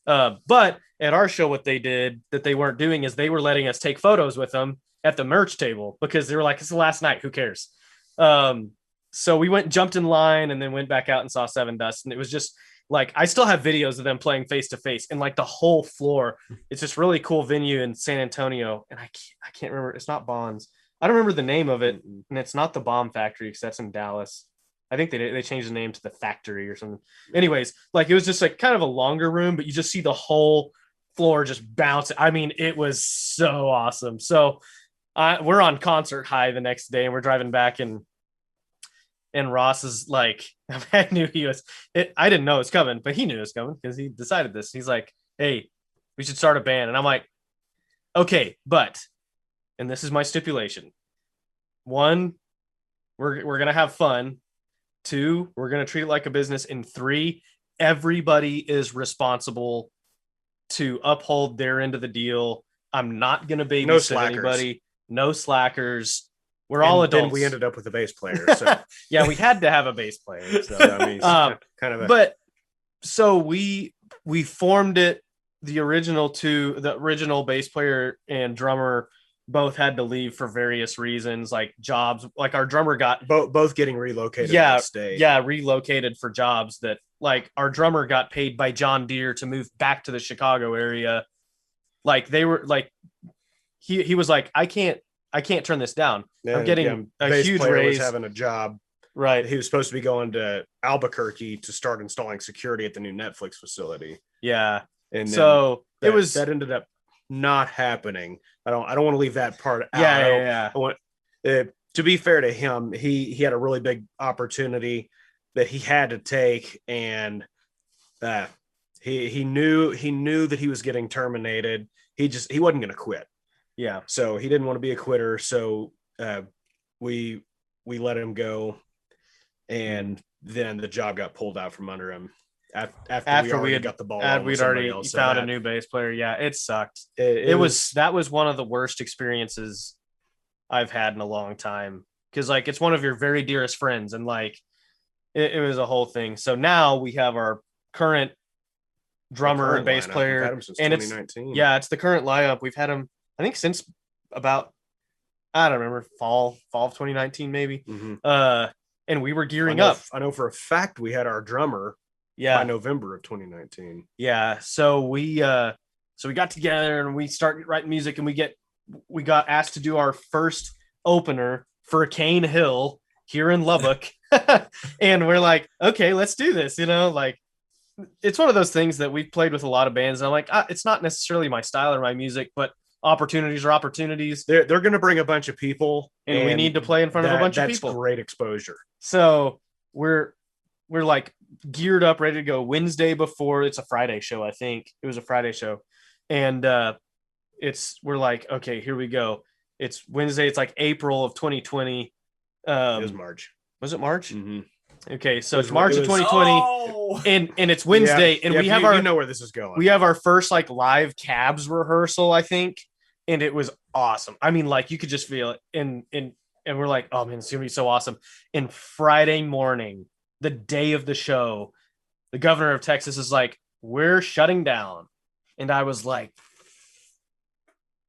Speaker 2: But at our show, what they did that they weren't doing is they were letting us take photos with them at the merch table, because they were like, it's the last night, who cares? So we went and jumped in line, and then went back out and saw Sevendust, and it was just like, I still have videos of them playing Face to Face, and like the whole floor. It's this really cool venue in San Antonio, and I can't remember. It's not Bonds. I don't remember the name of it, and it's not the Bomb Factory, because that's in Dallas. I think they changed the name to the Factory or something. Anyways, like, it was just like kind of a longer room, but you just see the whole floor just bounce. I mean, it was so awesome. So we're on concert high the next day, and we're driving back, and Ross is like, I knew I didn't know it was coming, but he knew it was coming because he decided this. He's like, "Hey, we should start a band." And I'm like, "Okay, but," and this is my stipulation: 1, we're going to have fun. 2, we're going to treat it like a business. And 3, everybody is responsible to uphold their end of the deal. I'm not going to babysit anybody. No slackers. We're all adults.
Speaker 3: Then we ended up with a bass player. So
Speaker 2: yeah, we had to have a bass player. So
Speaker 3: I mean, kind of.
Speaker 2: But so we formed it. The original bass player and drummer both had to leave for various reasons, like jobs. Like, our drummer got
Speaker 3: both getting relocated.
Speaker 2: Relocated for jobs that, like, our drummer got paid by John Deere to move back to the Chicago area. Like, they were like, he was like, I can't turn this down. I'm getting a huge raise.
Speaker 3: Was having a job.
Speaker 2: Right.
Speaker 3: He was supposed to be going to Albuquerque to start installing security at the new Netflix facility.
Speaker 2: Yeah.
Speaker 3: And
Speaker 2: so
Speaker 3: that ended up not happening. I don't want to leave that part out.
Speaker 2: Yeah.
Speaker 3: I want, to be fair to him, he had a really big opportunity that he had to take, and he knew that he was getting terminated. He wasn't going to quit.
Speaker 2: Yeah.
Speaker 3: So he didn't want to be a quitter. So we let him go, and then the job got pulled out from under him after we had got the ball.
Speaker 2: We'd already found a new bass player. Yeah, it sucked. That was one of the worst experiences I've had in a long time, because like, it's one of your very dearest friends, and like it was a whole thing. So now we have our current drummer and bass
Speaker 3: lineup.
Speaker 2: player.
Speaker 3: We've had him since
Speaker 2: And
Speaker 3: 2019.
Speaker 2: it's the current lineup. We've had him, I think, since about, I don't remember, fall of 2019 maybe.
Speaker 3: Mm-hmm.
Speaker 2: And we were gearing up.
Speaker 3: I know for a fact we had our drummer by November of 2019.
Speaker 2: Yeah. So we got together and we started writing music, and we got asked to do our first opener for Cane Hill here in Lubbock. And we're like, okay, let's do this. Like, it's one of those things that we've played with a lot of bands. And I'm like, it's not necessarily my style or my music, but opportunities are opportunities.
Speaker 3: They're going to bring a bunch of people,
Speaker 2: and we need to play in front of a bunch of people.
Speaker 3: That's great exposure.
Speaker 2: So we're like geared up, ready to go. Wednesday before, it's a Friday show. I think it was a Friday show. And we're like, okay, here we go. It's Wednesday. It's like April of 2020.
Speaker 3: It was March.
Speaker 2: Was it March?
Speaker 3: Mm-hmm.
Speaker 2: Okay, so it's March of 2020, and it's Wednesday, and we have
Speaker 3: you know where this is going.
Speaker 2: We have our first like live cabs rehearsal, I think, and it was awesome. I mean, like, you could just feel it, and we're like, oh man, it's gonna be so awesome. And Friday morning, the day of the show, the governor of Texas is like, we're shutting down, and I was like,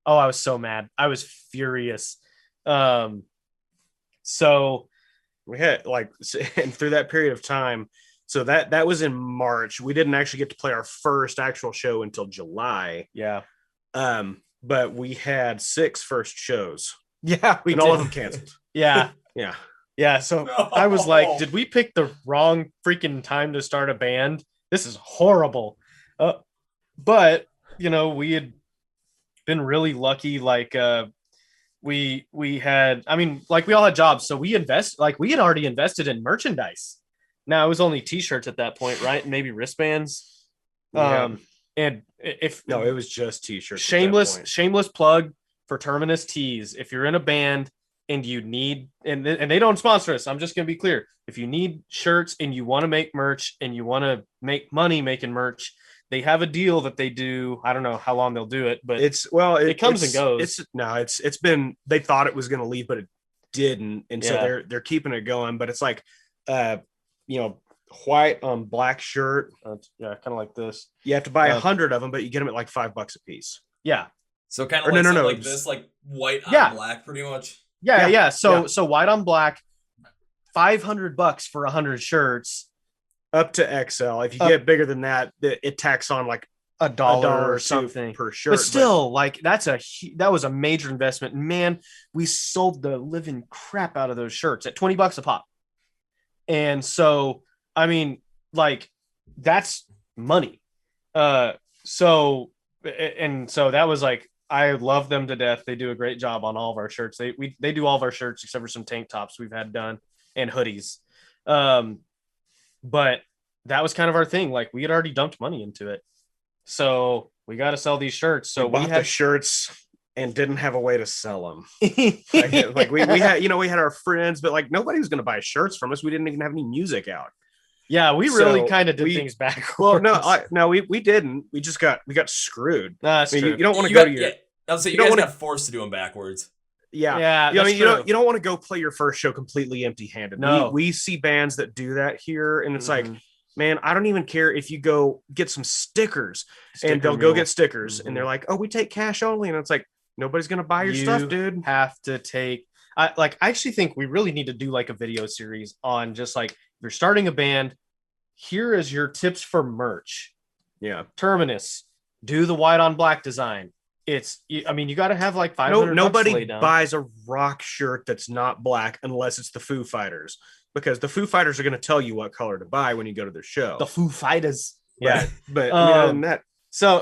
Speaker 2: oh, I was so mad, I was furious. So
Speaker 3: we had and through that period of time, so that was in March. We didn't actually get to play our first actual show until July.
Speaker 2: Yeah.
Speaker 3: But we had 6 first shows.
Speaker 2: Yeah,
Speaker 3: and all of them canceled.
Speaker 2: Yeah.
Speaker 3: Yeah.
Speaker 2: So I was like, did we pick the wrong freaking time to start a band? This is horrible. But we had been really lucky. Like, we had, I mean, like, we all had jobs, so we had already invested in merchandise. Now it was only t-shirts at that point, right? And maybe wristbands.
Speaker 3: Yeah.
Speaker 2: And it
Speaker 3: was just t-shirts.
Speaker 2: Shameless plug for Terminus Tees. If you're in a band and you need, and they don't sponsor us, I'm just going to be clear. If you need shirts and you want to make merch and you want to make money making merch, they have a deal that they do. I don't know how long they'll do it, but it comes and goes.
Speaker 3: It's been, they thought it was going to leave, but it didn't. And so they're keeping it going, but it's like, white on black shirt.
Speaker 2: Kind of like this.
Speaker 3: You have to buy 100 of them, but you get them at like $5 a piece.
Speaker 2: Yeah.
Speaker 1: So kind of like like this, like white on black, pretty much.
Speaker 2: Yeah. So white on black, $500 for 100 shirts.
Speaker 3: Up to XL. If you get bigger than that, it tacks on like
Speaker 2: $1 or something
Speaker 3: per shirt.
Speaker 2: But still, like, that was a major investment. Man, we sold the living crap out of those shirts at $20 a pop. And so, I mean, like, that's money. So that was like, I love them to death. They do a great job on all of our shirts. They do all of our shirts except for some tank tops we've had done and hoodies. But that was kind of our thing. Like, we had already dumped money into it, so we got to sell these shirts. So
Speaker 3: we had the shirts and didn't have a way to sell them. like we had, we had our friends, but like nobody was going to buy shirts from us. We didn't even have any music out.
Speaker 2: Yeah, we really kind of did things backwards.
Speaker 3: Well, no, we didn't. We got screwed.
Speaker 2: That's true.
Speaker 3: You don't want to go to your.
Speaker 1: I'll say you guys got forced to do them backwards.
Speaker 3: Yeah. I mean, you don't want to go play your first show completely empty-handed.
Speaker 2: No.
Speaker 3: We see bands that do that here, and it's like, man, I don't even care if you go get some stickers, and they'll go get stickers, and they're like, oh, we take cash only, and it's like, nobody's gonna buy your stuff, dude.
Speaker 2: Have to take. I actually think we really need to do like a video series on just like, if you're starting a band, here is your tips for merch.
Speaker 3: Yeah.
Speaker 2: Terminus, do the white on black design. You got to have like 500.
Speaker 3: Nobody buys a rock shirt that's not black unless it's the Foo Fighters, because the Foo Fighters are going to tell you what color to buy when you go to their show.
Speaker 2: The Foo Fighters.
Speaker 3: Yeah. But that.
Speaker 2: So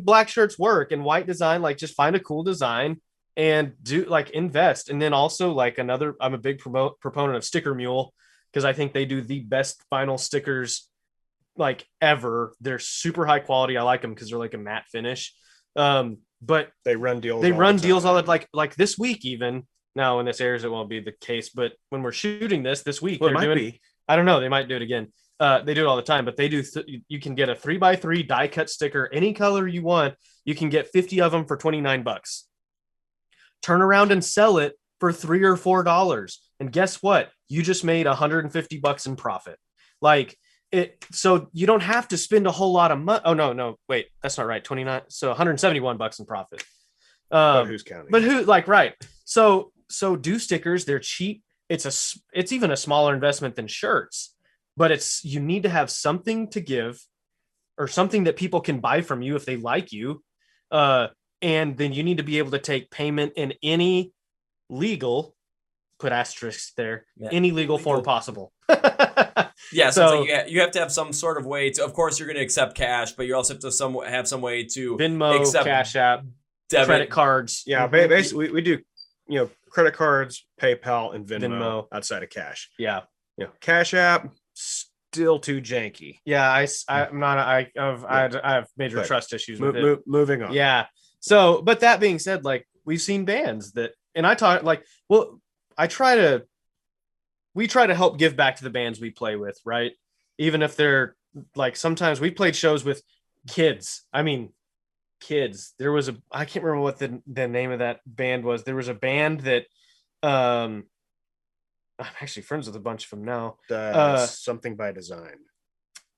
Speaker 2: black shirts work, and white design, like, just find a cool design and do like invest. And then also like I'm a big proponent of Sticker Mule, because I think they do the best vinyl stickers like ever. They're super high quality. I like them because they're like a matte finish. But
Speaker 3: they run deals.
Speaker 2: All like this week, even now when this airs, it won't be the case. But when we're shooting this week, they're doing. I don't know. They might do it again. They do it all the time, but they do. You can get a 3x3 die cut sticker, any color you want. You can get 50 of them for $29. Turn around and sell it for $3 or $4, and guess what? You just made $150 in profit. Like, so you don't have to spend a whole lot of money. Oh no, wait, that's not right. 29, so $171 in profit.
Speaker 3: But who's counting?
Speaker 2: But who, like, right? So do stickers. They're cheap. It's even a smaller investment than shirts, but you need to have something to give, or something that people can buy from you if they like you, and then you need to be able to take payment in any legal, put asterisks there, any legal form possible.
Speaker 1: Yeah, so it's like you have to have some sort of way to. Of course, you're going to accept cash, but you also have to have some way to
Speaker 2: Venmo,
Speaker 1: accept
Speaker 2: Cash App,
Speaker 1: debit,
Speaker 2: credit cards.
Speaker 3: Yeah, basically we do, credit cards, PayPal, and Venmo outside of cash.
Speaker 2: Yeah,
Speaker 3: Cash App still too janky.
Speaker 2: Yeah, I'm not. I have major trust issues with it.
Speaker 3: Moving on.
Speaker 2: Yeah. So, but that being said, like, we've seen bands that, and I talk like, well, we try to help give back to the bands we play with, right? Even if they're like, sometimes we played shows with kids. I mean, kids. There was I can't remember what the name of that band was. There was a band that, I'm actually friends with a bunch of them now.
Speaker 3: Something by Design.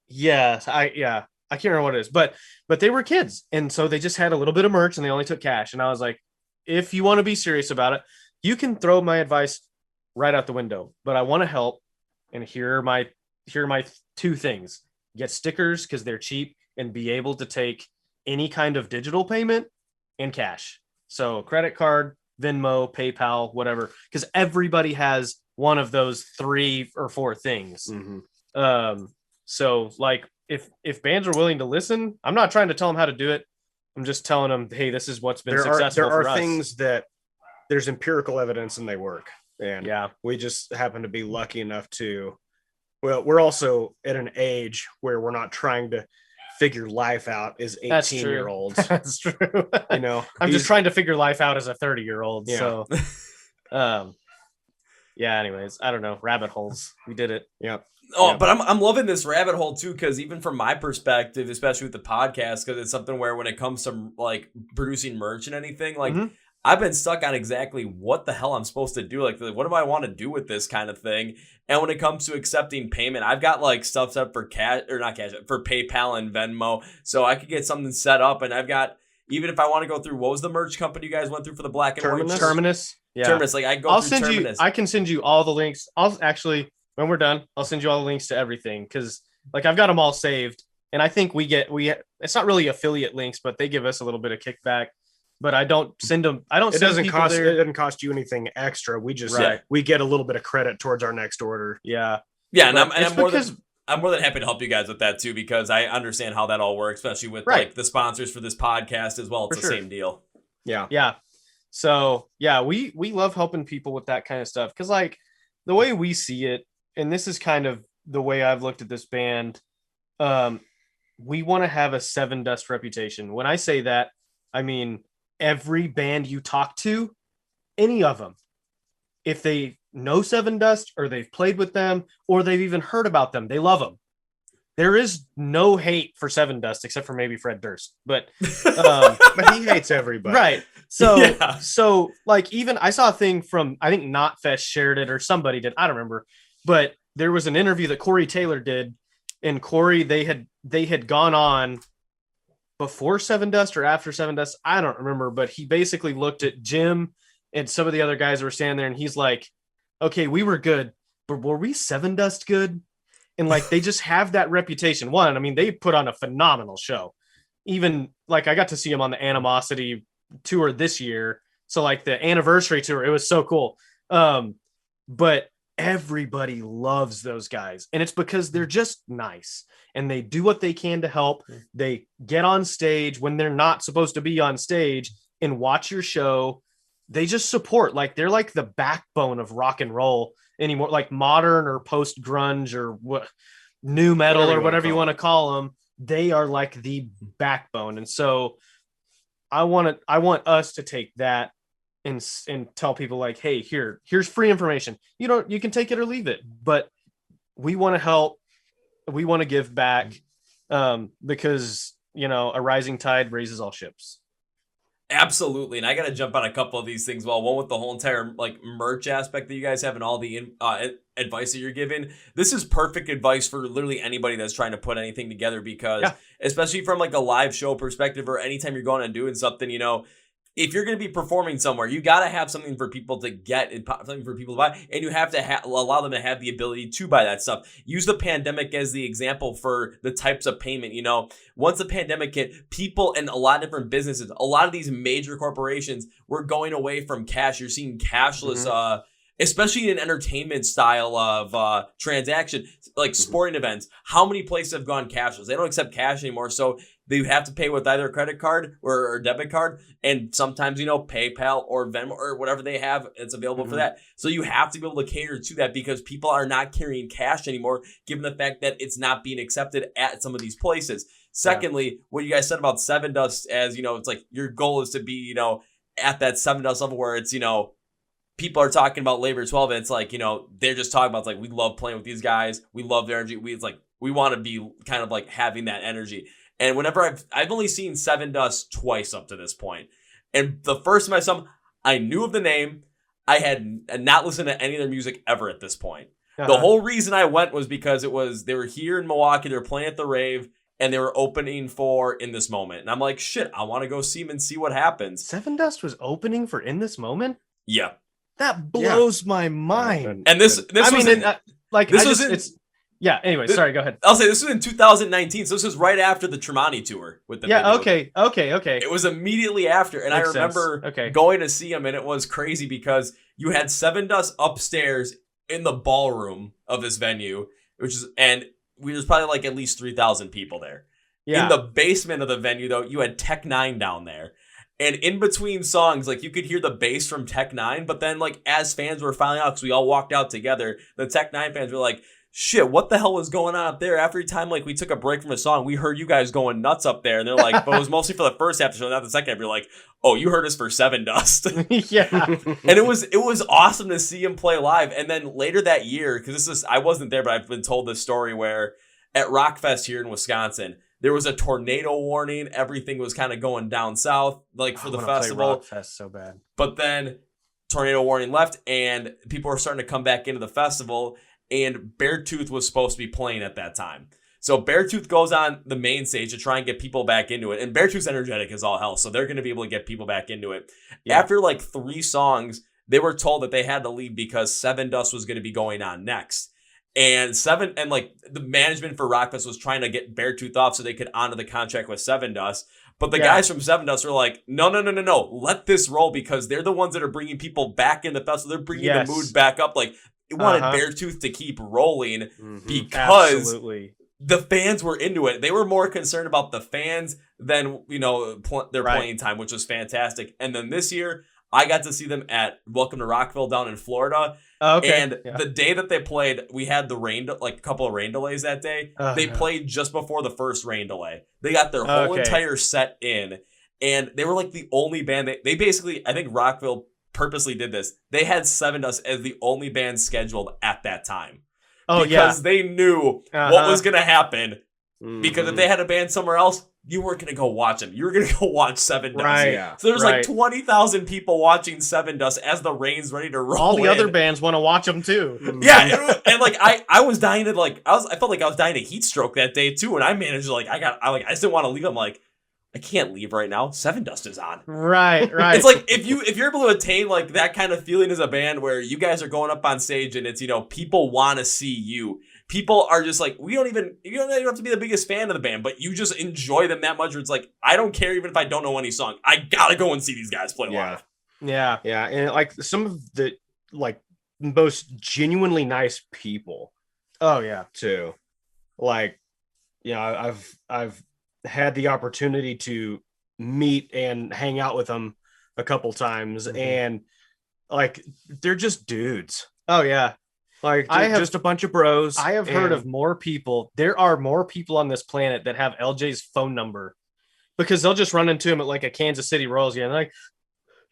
Speaker 2: Yeah, I can't remember what it is, but they were kids, and so they just had a little bit of merch, and they only took cash. And I was like, if you want to be serious about it, you can throw my advice right out the window, but I want to help. And here are my two things: get stickers because they're cheap, and be able to take any kind of digital payment and cash. So credit card, Venmo, PayPal, whatever, because everybody has one of those 3 or 4 things.
Speaker 3: Mm-hmm.
Speaker 2: So like, if bands are willing to listen, I'm not trying to tell them how to do it. I'm just telling them, hey, this is what's been successful for us.
Speaker 3: There are things that there's empirical evidence and they work. And we just happen to be lucky enough to, well, we're also at an age where we're not trying to figure life out as 18-year-olds.
Speaker 2: That's true. I'm just trying to figure life out as a 30-year-old. Yeah. So, anyways, I don't know. Rabbit holes. We did it.
Speaker 3: Yeah.
Speaker 1: But I'm loving this rabbit hole too, because even from my perspective, especially with the podcast, because it's something where when it comes to like producing merch and anything, like I've been stuck on exactly what the hell I'm supposed to do. Like, what do I want to do with this kind of thing? And when it comes to accepting payment, I've got like stuff set up for for PayPal and Venmo, so I could get something set up. And I've got, even if I want to go through, what was the merch company you guys went through for the black and white?
Speaker 2: Terminus. Yeah.
Speaker 1: Terminus. Like, I go through Terminus.
Speaker 2: I can send you all the links. I'll actually, when we're done, I'll send you all the links to everything, because like I've got them all saved, and I think it's not really affiliate links, but they give us a little bit of kickback. But I don't send them. It doesn't
Speaker 3: cost you anything extra. We just we get a little bit of credit towards our next order.
Speaker 2: Yeah.
Speaker 1: Yeah, and I'm more than happy to help you guys with that too, because I understand how that all works, especially with like the sponsors for this podcast as well. It's the same deal.
Speaker 3: Yeah.
Speaker 2: Yeah. So we love helping people with that kind of stuff, because like the way we see it, and this is kind of the way I've looked at this band, we want to have a Sevendust reputation. When I say that, I mean every band you talk to, any of them, if they know Sevendust or they've played with them or they've even heard about them, they love them. There is no hate for Sevendust except for maybe Fred Durst, but
Speaker 3: but he hates everybody,
Speaker 2: right? So like, even I saw a thing from, I think Knotfest shared it or somebody did, I don't remember, but there was an interview that Corey Taylor did, and Corey, they had gone on before Sevendust or after Sevendust, I don't remember, but he basically looked at Jim and some of the other guys that were standing there, and he's like, okay, we were good, but were we Sevendust good? And like, they just have that reputation. One, I mean, they put on a phenomenal show. Even like, I got to see them on the Animosity tour this year, so like the anniversary tour, it was so cool. But everybody loves those guys, and it's because they're just nice and they do what they can to help. They get on stage when they're not supposed to be on stage and watch your show. They just support, like they're like the backbone of rock and roll anymore, like modern or post grunge or what, new metal or whatever you want to call them. They are like the backbone. And so I want us to take that and tell people like, hey, here's free information. You can take it or leave it, but we want to help. We want to give back, because, a rising tide raises all ships.
Speaker 1: Absolutely, and I gotta jump on a couple of these things. Well, one with the whole entire like merch aspect that you guys have and all the advice that you're giving. This is perfect advice for literally anybody that's trying to put anything together because, especially from like a live show perspective or anytime you're going and doing something, if you're going to be performing somewhere, you got to have something for people to get and something for people to buy, and you have to allow them to have the ability to buy that stuff. Use the pandemic as the example for the types of payment. Once the pandemic hit, people and a lot of different businesses, a lot of these major corporations were going away from cash. You're seeing cashless, especially in entertainment style of transaction, like sporting events. How many places have gone cashless? They don't accept cash anymore, so they have to pay with either a credit card or debit card, and sometimes, PayPal or Venmo or whatever they have, it's available for that. So you have to be able to cater to that because people are not carrying cash anymore, given the fact that it's not being accepted at some of these places. Secondly, what you guys said about Sevendust, as, it's like your goal is to be, at that Sevendust level where it's, people are talking about Labor 12, and it's like, they're just talking about, it's like, we love playing with these guys. We love their energy. We want to be kind of like having that energy. And whenever I've only seen Sevendust twice up to this point. And the first time I saw them, I knew of the name. I had not listened to any of their music ever at this point. The whole reason I went was because they were here in Milwaukee, they were playing at the rave, and they were opening for In This Moment. And I'm like, shit, I want to go see them and see what happens.
Speaker 2: Sevendust was opening for In This Moment?
Speaker 1: Yeah.
Speaker 2: That blows my mind.
Speaker 1: And this
Speaker 2: anyway, sorry, go ahead.
Speaker 1: I'll say this was in 2019, so this was right after the Tremonti tour with the video.
Speaker 2: Okay.
Speaker 1: It was immediately after, and
Speaker 2: Makes
Speaker 1: I remember
Speaker 2: sense.
Speaker 1: going to see him, and it was crazy because you had Sevendust upstairs in the ballroom of this venue, and there's probably like at least 3,000 people there. Yeah. In the basement of the venue, though, you had Tech Nine down there. And in between songs, like, you could hear the bass from Tech Nine, but then, like, as fans were filing out, because we all walked out together, the Tech Nine fans were like, shit, what the hell was going on up there? Every time, like, we took a break from a song, we heard you guys going nuts up there. And they're like, but it was mostly for the first half of the show, not the second half. You're like, oh, you heard us for Sevendust.
Speaker 2: Yeah.
Speaker 1: And it was awesome to see him play live. And then later that year, because I wasn't there, but I've been told this story where at Rockfest here in Wisconsin, there was a tornado warning. Everything was kind of going down south, like, for the festival.
Speaker 2: Play Rockfest so bad.
Speaker 1: But then tornado warning left, and people were starting to come back into the festival, and Beartooth was supposed to be playing at that time. So Beartooth goes on the main stage to try and get people back into it. And Beartooth's energetic as all hell, so they're going to be able to get people back into it. Yeah. After like 3 songs, they were told that they had to leave because Sevendust was going to be going on next. And the management for Rockfest was trying to get Beartooth off so they could honor the contract with Sevendust. But the guys from Sevendust were like, no, let this roll, because they're the ones that are bringing people back in the festival. They're bringing the mood back up. Like, they wanted Beartooth to keep rolling because the fans were into it. They were more concerned about the fans than, their playing time, which was fantastic. And then this year, I got to see them at Welcome to Rockville down in Florida. And the day that they played, we had a couple of rain delays that day. They played just before the first rain delay. They got their whole entire set in, and they were like the only band. They basically, I think Rockville purposely did this. They had Sevendust as the only band scheduled at that time. Because they knew what was going to happen. Because if they had a band somewhere else, you weren't going to go watch them. You were going to go watch Sevendust.
Speaker 2: Right. Yeah.
Speaker 1: So there's like 20,000 people watching Sevendust as the rain's ready to roll.
Speaker 2: All the other bands want to watch them too.
Speaker 1: Yeah, and like I was dying to I felt like I was dying to heat stroke that day too, and I managed to I just didn't want to leave. I'm like, I can't leave right now. Sevendust is on.
Speaker 2: Right.
Speaker 1: It's like if you're able to attain like that kind of feeling as a band where you guys are going up on stage and it's people want to see you. People are just like, you don't even have to be the biggest fan of the band, but you just enjoy them that much where it's like, I don't care even if I don't know any song. I gotta go and see these guys play live.
Speaker 2: Yeah.
Speaker 3: Yeah. And like some of the like most genuinely nice people.
Speaker 2: Oh yeah.
Speaker 3: Too. Like, I've had the opportunity to meet and hang out with them a couple times, and like they're just dudes.
Speaker 2: Oh yeah.
Speaker 3: Like, just a bunch of bros.
Speaker 2: I have heard of more people. There are more people on this planet that have LJ's phone number, because they'll just run into him at like a Kansas City Royals game. They're like,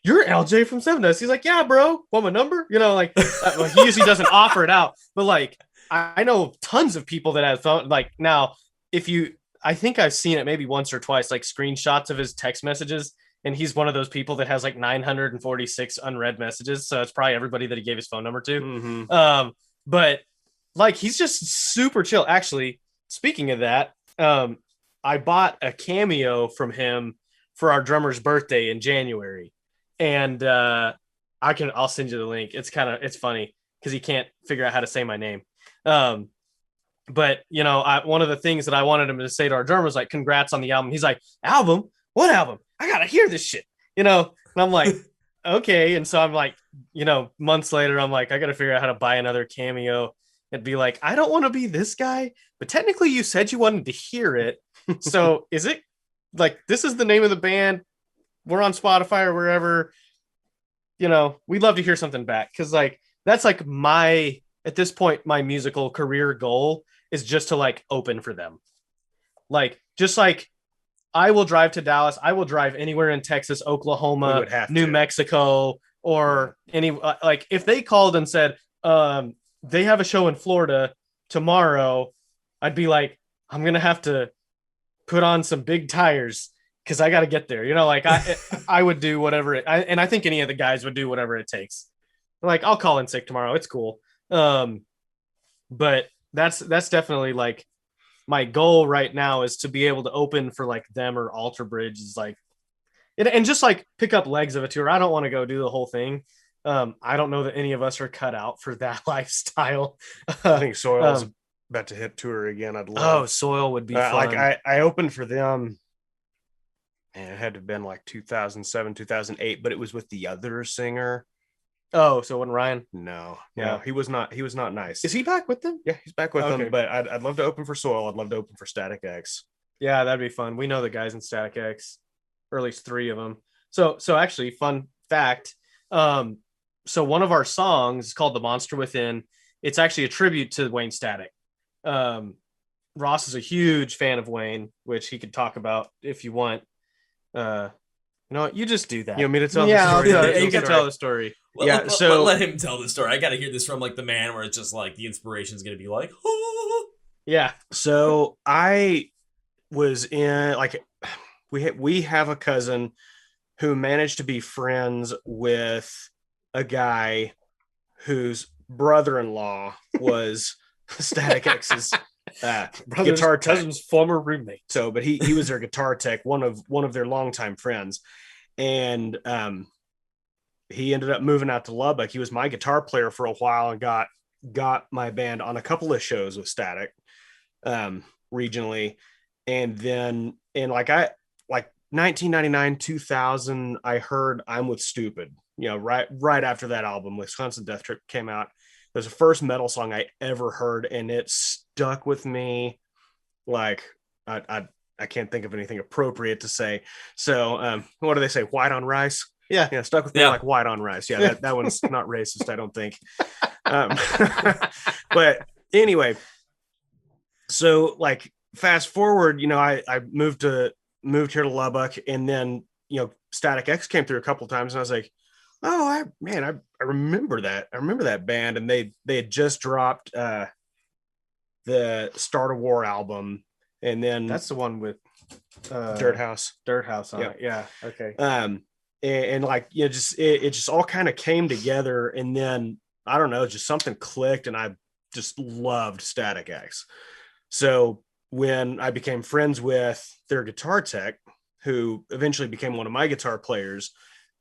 Speaker 2: "You're LJ from Sevendust." He's like, "Yeah, bro. Want my number?" He usually doesn't offer it out, but like I know tons of people that have phone. Like, now, I think I've seen it maybe once or twice, like screenshots of his text messages, and he's one of those people that has like 946 unread messages. So it's probably everybody that he gave his phone number to.
Speaker 3: Mm-hmm.
Speaker 2: But like, he's just super chill. Actually, speaking of that, I bought a cameo from him for our drummer's birthday in January, and I'll send you the link. It's funny because he can't figure out how to say my name. But one of the things that I wanted him to say to our drummer was like, "Congrats on the album." He's like, "Album? What album? I gotta hear this shit." And I'm like, okay. And so I'm like, months later, I'm like, I gotta figure out how to buy another cameo and be like, I don't want to be this guy, but technically you said you wanted to hear it. So is it like, this is the name of the band? We're on Spotify or wherever. We'd love to hear something back. Cause like, that's like at this point, my musical career goal is just to like open for them. Like, just like I will drive to Dallas. I will drive anywhere in Texas, Oklahoma, New Mexico, or any, like if they called and said, they have a show in Florida tomorrow, I'd be like, I'm going to have to put on some big tires because I got to get there. Like I would do whatever and I think any of the guys would do whatever it takes. Like, I'll call in sick tomorrow. It's cool. But that's definitely like my goal right now, is to be able to open for like them or Alter Bridge, is like, and just like pick up legs of a tour. I don't want to go do the whole thing. I don't know that any of us are cut out for that lifestyle.
Speaker 3: I think Soil's about to hit tour again. I'd love.
Speaker 2: Oh, Soil would be fun.
Speaker 3: Like I opened for them, and it had to have been like 2007, 2008, but it was with the other singer.
Speaker 2: Oh, so when Ryan?
Speaker 3: No,
Speaker 2: Yeah,
Speaker 3: he was not nice.
Speaker 2: Is he back with them?
Speaker 3: Yeah, he's back with them. But I'd love to open for Soil. I'd love to open for Static X.
Speaker 2: Yeah, that'd be fun. We know the guys in Static X, or at least 3 of them. So actually, fun fact. So one of our songs is called "The Monster Within." It's actually a tribute to Wayne Static. Ross is a huge fan of Wayne, which he could talk about if you want. No, you just do that.
Speaker 3: You want me to tell
Speaker 2: the story?
Speaker 3: I'll tell
Speaker 2: You can tell the story.
Speaker 1: Let him tell the story. I got to hear this from like the man, where it's just like the inspiration is going to be like, oh.
Speaker 2: Yeah.
Speaker 3: So I was in like, we have a cousin who managed to be friends with a guy whose brother-in-law was Static X's guitar
Speaker 2: cousin's former roommate.
Speaker 3: So, but he was their guitar tech, one of their longtime friends, and he ended up moving out to Lubbock. He was my guitar player for a while and got my band on a couple of shows with Static, regionally, and then in like 1999, 2000, I heard "I'm with Stupid." Right after that album, Wisconsin Death Trip came out. It was the first metal song I ever heard, and it stuck with me. Like I can't think of anything appropriate to say. So what do they say? White on rice? Yeah, stuck with me like white on rice. Yeah, that one's not racist, I don't think. But anyway, so like fast forward, I moved here to Lubbock, and then Static X came through a couple of times, and I was like, oh, I remember that. I remember that band, and they had just dropped the Start a War album, and then
Speaker 2: that's the one with
Speaker 3: Dirt House
Speaker 2: on it. Yeah. Okay.
Speaker 3: And like it just all kind of came together, and then I don't know, just something clicked, and I just loved Static X. So when I became friends with their guitar tech, who eventually became one of my guitar players,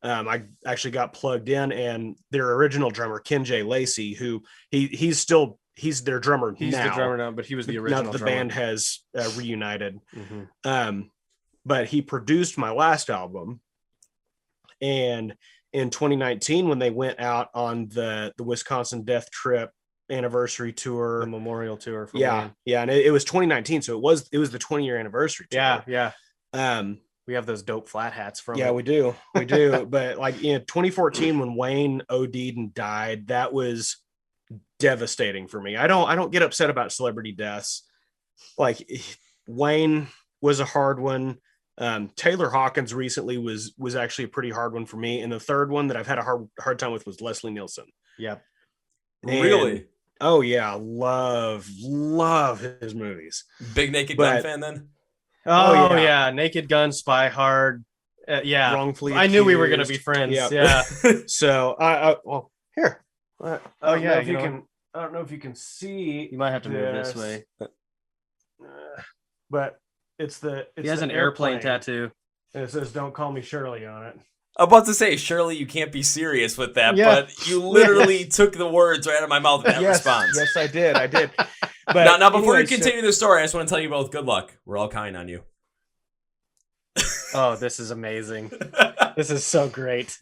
Speaker 3: I actually got plugged in, and their original drummer, Ken J. Lacey, who he's their drummer. He's the
Speaker 2: drummer now, but he was the original.
Speaker 3: Now the
Speaker 2: drummer.
Speaker 3: band has reunited.
Speaker 2: Mm-hmm.
Speaker 3: But he produced my last album, and in 2019, when they went out on the Wisconsin Death Trip anniversary tour,
Speaker 2: the memorial tour for
Speaker 3: Wayne. And it was 2019, so it was the 20-year anniversary tour.
Speaker 2: We have those dope flat hats from
Speaker 3: it. We do but like in 2014, when Wayne OD'd and died, that was devastating for me. I don't get upset about celebrity deaths. Like, Wayne was a hard one. Taylor Hawkins recently was actually a pretty hard one for me, and the third one that I've had a hard time with was Leslie Nielsen.
Speaker 2: Yep.
Speaker 1: Really?
Speaker 3: Oh yeah, love his movies.
Speaker 1: Big Naked Gun fan then?
Speaker 2: Oh yeah, Naked Gun, Spy Hard, Yeah,
Speaker 3: wrongfully
Speaker 2: I knew we were gonna
Speaker 3: accused.
Speaker 2: be friends.
Speaker 3: Yep.
Speaker 2: Yeah.
Speaker 3: So well, here. I
Speaker 2: Oh,
Speaker 3: don't
Speaker 2: yeah,
Speaker 3: know if
Speaker 2: you
Speaker 3: you
Speaker 2: know
Speaker 3: can. I don't know if you can see.
Speaker 2: You might have to move this way.
Speaker 3: But it's the. It's
Speaker 2: He has
Speaker 3: the
Speaker 2: an airplane tattoo.
Speaker 3: And it says "Don't call me Shirley" on it.
Speaker 1: I'm about to say, surely you can't be serious with that,
Speaker 2: Yeah.
Speaker 1: but you literally took the words right out of my mouth in that response.
Speaker 3: Yes, I did. I did. But
Speaker 1: Now, before
Speaker 3: anyway,
Speaker 1: you continue the story, I just want to tell you both good luck. We're all kind on you.
Speaker 2: Oh, this is amazing. This is so great.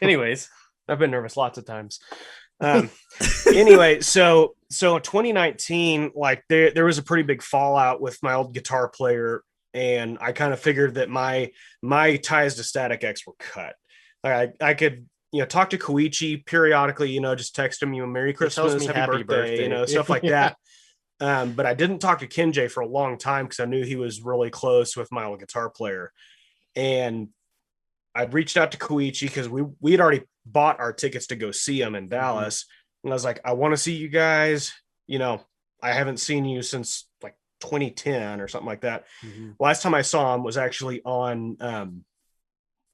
Speaker 2: Anyways,
Speaker 3: I've been nervous lots of times. Anyway, so in 2019, like there was a pretty big fallout with my old guitar player, and I kind of figured that my ties to Static X were cut. Like I could talk to Koichi periodically, just text him, Merry Christmas, happy birthday, stuff like that. But I didn't talk to Kenjay for a long time because I knew he was really close with my old guitar player, and I'd reached out to Koichi because we had already bought our tickets to go see him in Dallas. And I was like, I want to see you guys. I haven't seen you since like 2010 or something like that. Last time I saw him was actually on,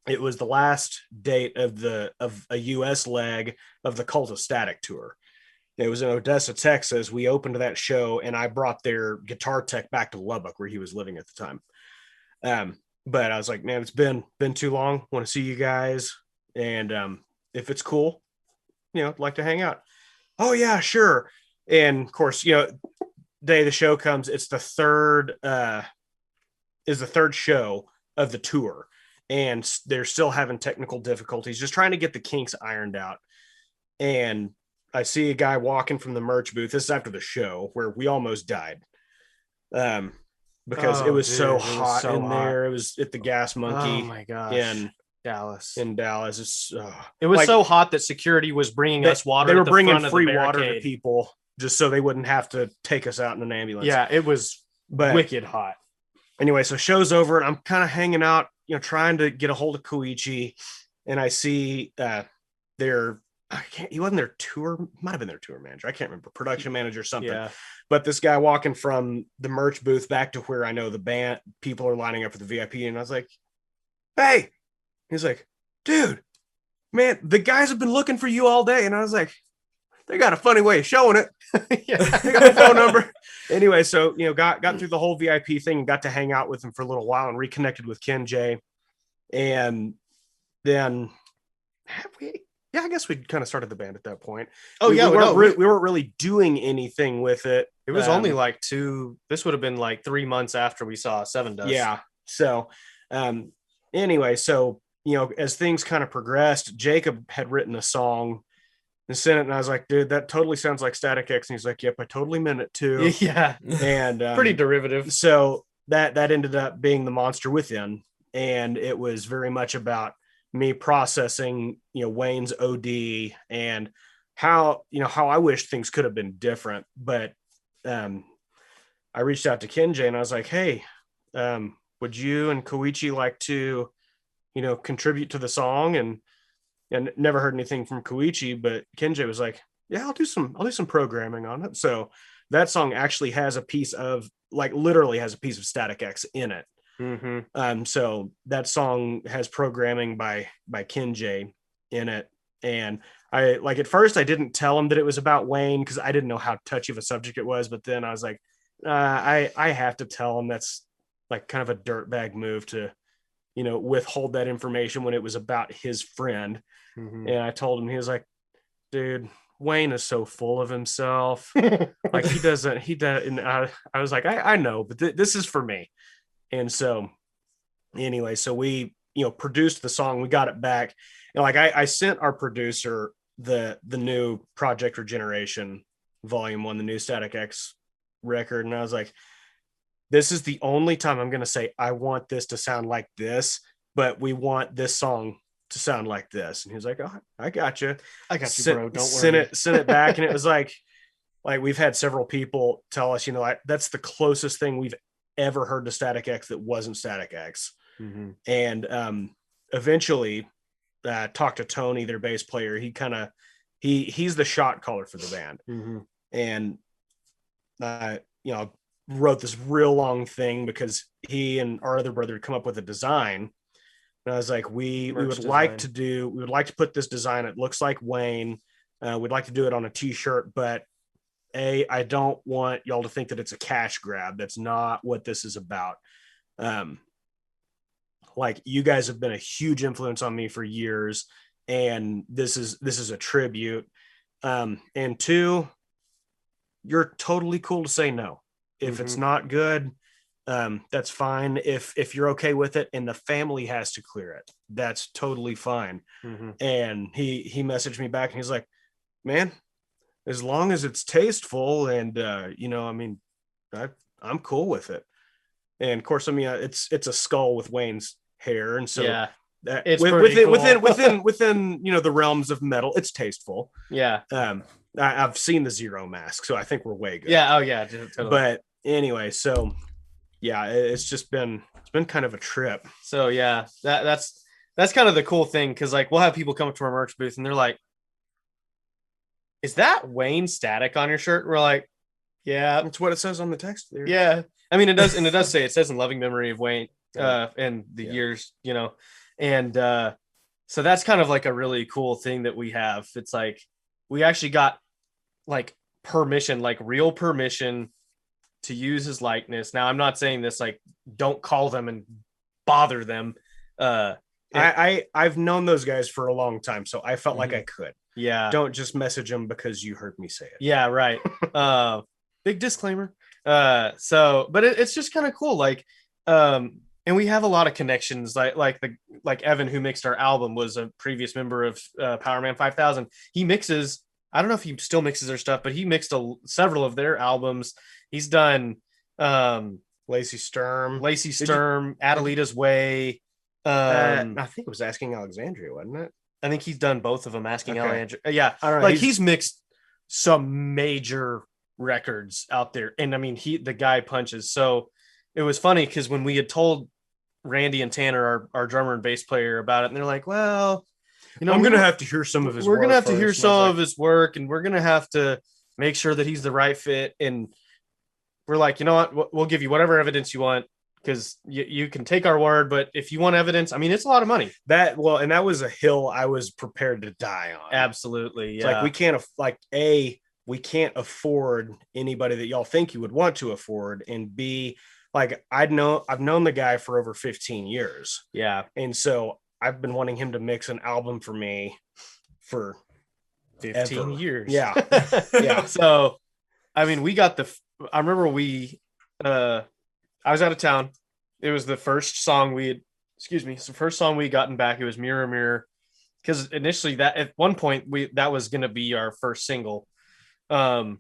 Speaker 3: it was the last date of a US leg of the Cult of Static tour. It was in Odessa, Texas. We opened that show and I brought their guitar tech back to Lubbock where he was living at the time. But I was like, man, it's been too long. Want to see you guys. And if it's cool, I'd like to hang out. Oh yeah, sure. And of course, day the show comes, it's the third show of the tour. And they're still having technical difficulties, just trying to get the kinks ironed out. And I see a guy walking from the merch booth. This is after the show where we almost died. Because it was so hot in there. It was at the Gas Monkey.
Speaker 2: Oh my gosh.
Speaker 3: In
Speaker 2: Dallas.
Speaker 3: It was
Speaker 2: so hot that security was bringing us water.
Speaker 3: They were bringing free water to people just so they wouldn't have to take us out in an ambulance.
Speaker 2: Yeah, it was wicked hot.
Speaker 3: Anyway, so show's over and I'm kind of hanging out, trying to get a hold of Koichi, and I see he wasn't their tour, might have been their tour manager. I can't remember, production manager or something.
Speaker 2: Yeah.
Speaker 3: But this guy walking from the merch booth back to where I know the band people are lining up for the VIP. And I was like, hey, he's like, dude, man, the guys have been looking for you all day. And I was like, they got a funny way of showing it. Yeah, they got my phone number. Anyway, so, got through the whole VIP thing and got to hang out with him for a little while and reconnected with Kenjay. And then I guess we kind of started the band at that point.
Speaker 2: Oh,
Speaker 3: we weren't really doing anything with it.
Speaker 2: It was only like this would have been like 3 months after we saw Sevendust.
Speaker 3: Yeah. So, anyway, so, as things kind of progressed, Jacob had written a song and sent it. And I was like, dude, that totally sounds like Static X. And he's like, yep, I totally meant it too.
Speaker 2: Yeah.
Speaker 3: And
Speaker 2: pretty derivative.
Speaker 3: So that ended up being The Monster Within. And it was very much about me processing, Wayne's OD and how I wish things could have been different. But I reached out to Kenjay and I was like, hey, would you and Koichi like to, contribute to the song? And never heard anything from Koichi, but Kenjay was like, yeah, I'll do some programming on it. So that song actually has a piece of literally has a piece of Static X in it. So that song has programming by Kenjay in it. And I at first I didn't tell him that it was about Wayne because I didn't know how touchy of a subject it was. But then I was like, I have to tell him that's kind of a dirtbag move to, withhold that information when it was about his friend. And I told him, he was like, dude, Wayne is so full of himself. He doesn't. And I was like, I know, but this is for me. And so anyway, so we, produced the song, we got it back. And I sent our producer the new Project Regeneration Volume 1, the new Static X record. And I was like, this is the only time I'm going to say, I want this to sound like this, but we want this song to sound like this. And he was like, oh, I got you.
Speaker 2: I got you, bro. Don't worry.
Speaker 3: Send it back. And it was like we've had several people tell us, that's the closest thing we've ever heard to Static X that wasn't Static X. And eventually talked to Tony, their bass player. He's the shot caller for the band. And wrote this real long thing because he and our other brother had come up with a design. And I was like, we would like to put this design. It looks like Wayne. We'd like to do it on a t-shirt, but I don't want y'all to think that it's a cash grab. That's not what this is about. Like, you guys have been a huge influence on me for years, and this is a tribute. And two, you're totally cool to say no. If it's not good, that's fine. If you're okay with it and the family has to clear it, that's totally fine. And he messaged me back and he's like, man, as long as it's tasteful and I mean, I'm cool with it. And of course, I mean, it's a skull with Wayne's hair, and so
Speaker 2: yeah,
Speaker 3: it's within the realms of metal, it's tasteful.
Speaker 2: Yeah.
Speaker 3: I've seen the Zero mask, so I think we're way good.
Speaker 2: Yeah. Oh yeah. Totally.
Speaker 3: But anyway, it's been kind of a trip.
Speaker 2: So yeah, that's kind of the cool thing, because like we'll have people come up to our merch booth and they're like, "Is that Wayne Static on your shirt?" We're like, "Yeah,
Speaker 3: that's what it says on the text there."
Speaker 2: Yeah, I mean it does, and it says in loving memory of Wayne, and the years, and so that's kind of like a really cool thing that we have. It's like we actually got like permission, like real permission to use his likeness. Now, I'm not saying this like don't call them and bother them.
Speaker 3: I've known those guys for a long time, so I felt like I could.
Speaker 2: Yeah.
Speaker 3: Don't just message them because you heard me say it.
Speaker 2: Yeah, right. Big disclaimer. But it's just kind of cool. Like, and we have a lot of connections. Like Evan, who mixed our album, was a previous member of Powerman 5000. He mixes. I don't know if he still mixes their stuff, but he mixed several of their albums. He's done
Speaker 3: Lacey Sturm,
Speaker 2: Adelita's Way.
Speaker 3: I think it was Asking Alexandria, wasn't it?
Speaker 2: I think he's done both of them. Asking
Speaker 3: Okay.
Speaker 2: Alexandria. Yeah,
Speaker 3: I don't know.
Speaker 2: like he's mixed some major records out there, and I mean the guy punches. So it was funny because when we had told Randy and Tanner, our drummer and bass player, about it, and they're like, well,
Speaker 3: I'm gonna have to hear some of his work.
Speaker 2: We're gonna have to hear some of his work, and we're gonna have to make sure that he's the right fit. And we're like, you know what, we'll give you whatever evidence you want, because you can take our word, but if you want evidence, I mean, it's a lot of money.
Speaker 3: And that was a hill I was prepared to die on.
Speaker 2: Absolutely.
Speaker 3: It's
Speaker 2: yeah.
Speaker 3: like we can't afford anybody that y'all think you would want to afford, and B, like I've known the guy for over 15 years.
Speaker 2: Yeah.
Speaker 3: And so I've been wanting him to mix an album for me for
Speaker 2: 15
Speaker 3: ever.
Speaker 2: years.
Speaker 3: Yeah.
Speaker 2: Yeah. So, I mean, I remember I was out of town. It was the first song it's the first song we gotten back. It was Mirror Mirror. Because initially that at one point that was going to be our first single. Because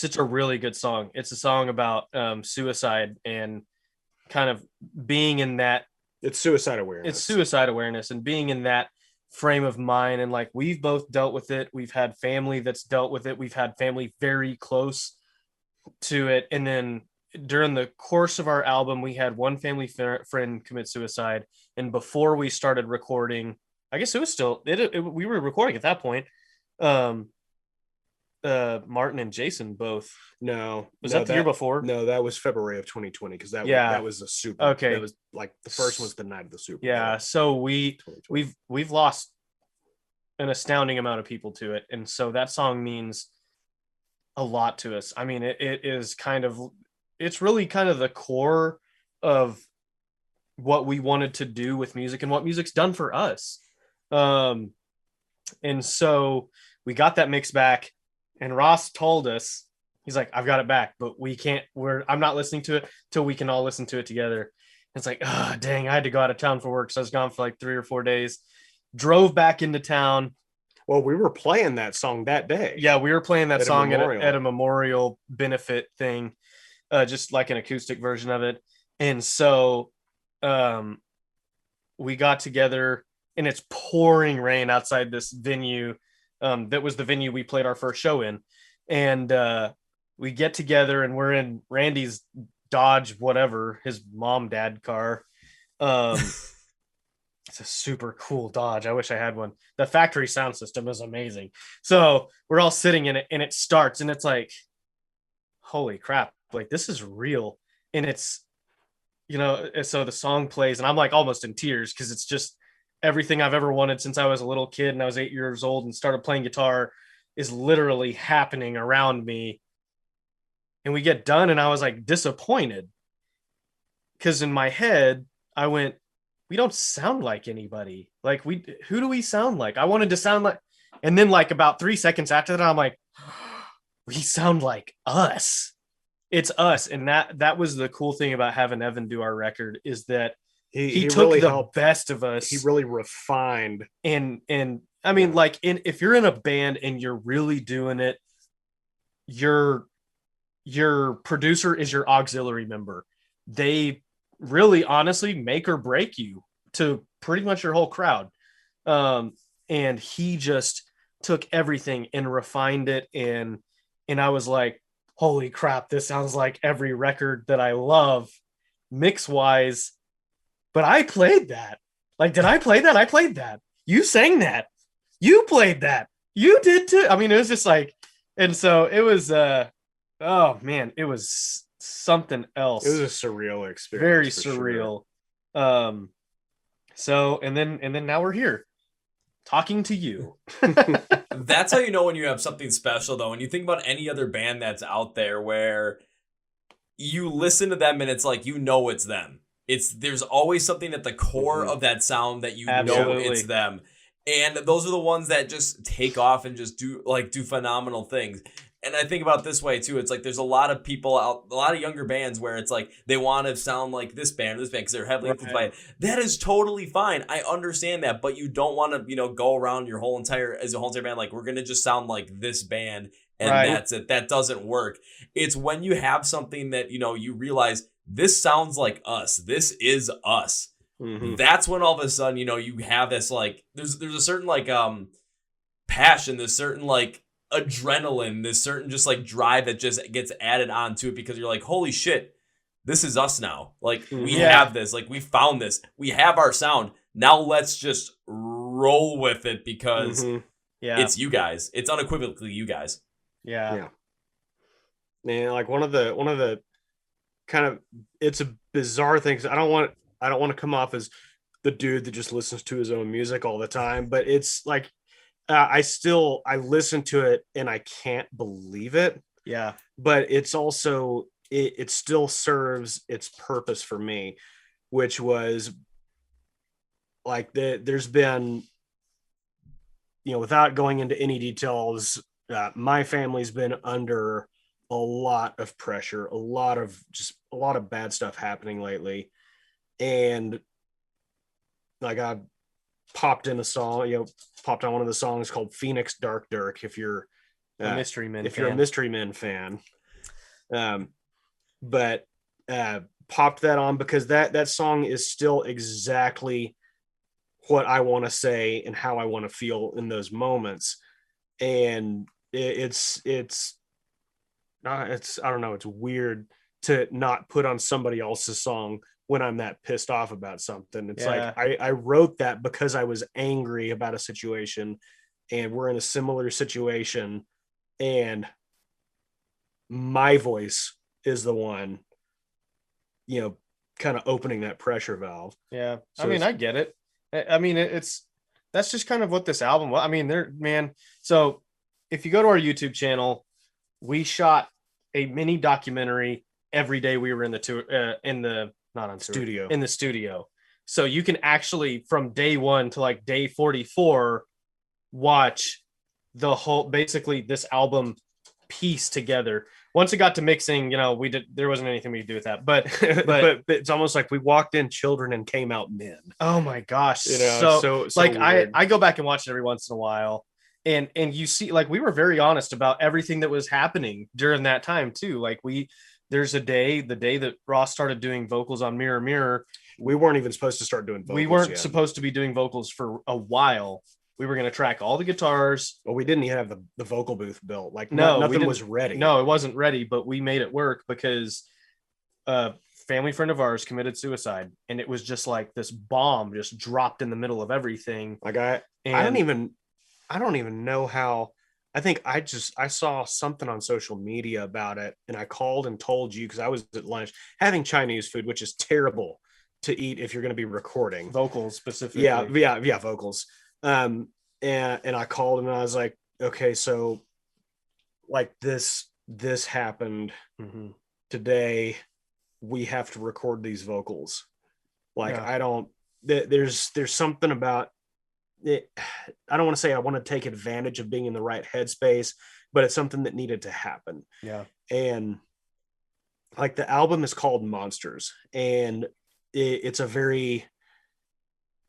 Speaker 2: it's a really good song. It's a song about suicide and kind of being in that.
Speaker 3: It's suicide awareness.
Speaker 2: It's suicide awareness and being in that frame of mind. And like, we've both dealt with it. We've had family that's dealt with it. We've had family very close to it. And then during the course of our album, we had one family friend commit suicide. And before we started recording, I guess it was still, we were recording at that point. Martin and Jason both.
Speaker 3: No,
Speaker 2: was that the year before?
Speaker 3: No, that was February of 2020, because that was a Super.
Speaker 2: Okay,
Speaker 3: that was like the first was the night of the Super Bowl.
Speaker 2: Yeah, so we've lost an astounding amount of people to it, and so that song means a lot to us. I mean, it's really kind of the core of what we wanted to do with music and what music's done for us. And so we got that mix back. And Ross told us, he's like, I've got it back, but I'm not listening to it till we can all listen to it together. And it's like, dang, I had to go out of town for work. So I was gone for like 3 or 4 days, drove back into town.
Speaker 3: Well, we were playing that song that day.
Speaker 2: Yeah, we were playing that song at a memorial benefit thing, just like an acoustic version of it. And so we got together, and it's pouring rain outside this venue. That was the venue we played our first show in. And we get together, and we're in Randy's Dodge, whatever, his dad car. It's a super cool Dodge. I wish I had one. The factory sound system is amazing. So we're all sitting in it, and it starts, and it's like, holy crap. like this is real. And it's, so the song plays and I'm like almost in tears because it's just everything I've ever wanted since I was a little kid and I was 8 years old and started playing guitar is literally happening around me. And we get done and I was like disappointed because in my head I went, we don't sound like anybody. Like who do we sound like? I wanted to sound like, and then like about 3 seconds after that, I'm like, we sound like us. It's us. And that was the cool thing about having Evan do our record is that he took
Speaker 3: really
Speaker 2: the
Speaker 3: helped.
Speaker 2: best of us.
Speaker 3: He really refined.
Speaker 2: And I mean, like if you're in a band and you're really doing it, your producer is your auxiliary member. They really honestly make or break you to pretty much your whole crowd. And he just took everything and refined it. And I was like, holy crap, this sounds like every record that I love mix wise. But I played that. Like, did I play that? I played that. You sang that. You played that. You did too. I mean, it was just like, and so it was, oh man, it was something else.
Speaker 3: It was a surreal experience.
Speaker 2: Very surreal. Sure. So, and then now we're here talking to you.
Speaker 1: That's how you know when you have something special, though. When you think about any other band that's out there where you listen to them and it's like, it's them. There's always something at the core of that sound that know it's them. And those are the ones that just take off and just do phenomenal things. And I think about it this way too. It's like there's a lot of people out, a lot of younger bands where it's like they want to sound like this band because they're heavily influenced by it. That is totally fine. I understand that, but you don't want to, go around your whole entire band like we're gonna just sound like this band and that's it. That doesn't work. It's when you have something that you realize this sounds like us. This is us. Mm-hmm. That's when all of a sudden you have this like there's a certain like passion, this certain like adrenaline, this certain just like drive that just gets added onto it because you're like, holy shit, this is us now. Like we have this, like we found this, we have our sound. Now let's just roll with it because it's you guys. It's unequivocally you guys.
Speaker 2: Yeah.
Speaker 3: Man, like one of the kind of, it's a bizarre thing because I don't want to come off as the dude that just listens to his own music all the time, but it's like I listen to it and I can't believe it.
Speaker 2: Yeah.
Speaker 3: But it's also, it still serves its purpose for me, which was like there's been, without going into any details, my family's been under a lot of pressure, a lot of bad stuff happening lately. And like I popped in a song, popped on one of the songs called Phoenix Dark Dirk. If you're
Speaker 2: a Mystery Men
Speaker 3: fan, but popped that on because that song is still exactly what I want to say and how I want to feel in those moments. And it's I don't know. It's weird to not put on somebody else's song when I'm that pissed off about something. It's like I wrote that because I was angry about a situation and we're in a similar situation and my voice is the one, kind of opening that pressure valve.
Speaker 2: Yeah. So I mean, I get it. I mean, that's just kind of what this album was. I mean, so if you go to our YouTube channel, we shot a mini documentary every day we were in the tour, in the studio. So you can actually from day 1 to like day 44 watch the whole, basically this album piece together. Once it got to mixing, there wasn't anything we could do with that, but
Speaker 3: it's almost like we walked in children and came out men.
Speaker 2: Oh my gosh.
Speaker 3: So
Speaker 2: like
Speaker 3: weird.
Speaker 2: I go back and watch it every once in a while. And you see, like, we were very honest about everything that was happening during that time too. Like there's the day that Ross started doing vocals on Mirror Mirror.
Speaker 3: We weren't even supposed to start doing vocals.
Speaker 2: We weren't supposed to be doing vocals for a while. We were going to track all the guitars.
Speaker 3: Well, we didn't even have the vocal booth built. Like
Speaker 2: nothing
Speaker 3: was ready.
Speaker 2: No, it wasn't ready, but we made it work because a family friend of ours committed suicide. And it was just like this bomb just dropped in the middle of everything.
Speaker 3: Like I don't even know how I think I saw something on social media about it, and I called and told you because I was at lunch having Chinese food, which is terrible to eat if you're going to be recording
Speaker 2: vocals specifically.
Speaker 3: Yeah, vocals. And I called and I was like, okay, so like this happened today. We have to record these vocals. Like there's something about it. I don't want to say I want to take advantage of being in the right headspace, but it's something that needed to happen.
Speaker 2: Yeah.
Speaker 3: And like the album is called Monsters, and it's a very,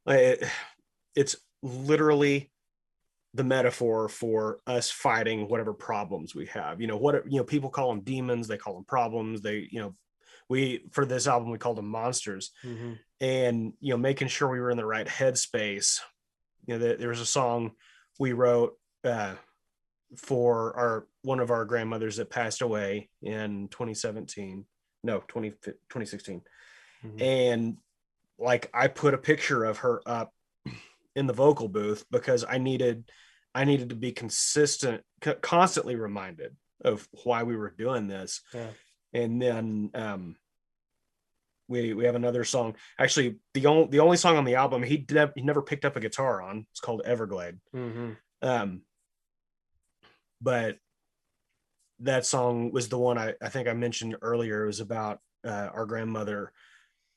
Speaker 3: it's literally the metaphor for us fighting whatever problems we have. People call them demons, they call them problems. For this album, we called them monsters. And, making sure we were in the right headspace. There was a song we wrote for one of our grandmothers that passed away in 2016. And like, I put a picture of her up in the vocal booth because I needed to be constantly reminded of why we were doing this.
Speaker 2: Yeah.
Speaker 3: And then we have another song. Actually, the only song on the album he never picked up a guitar on. It's called Everglade. But that song was the one I think I mentioned earlier. It was about our grandmother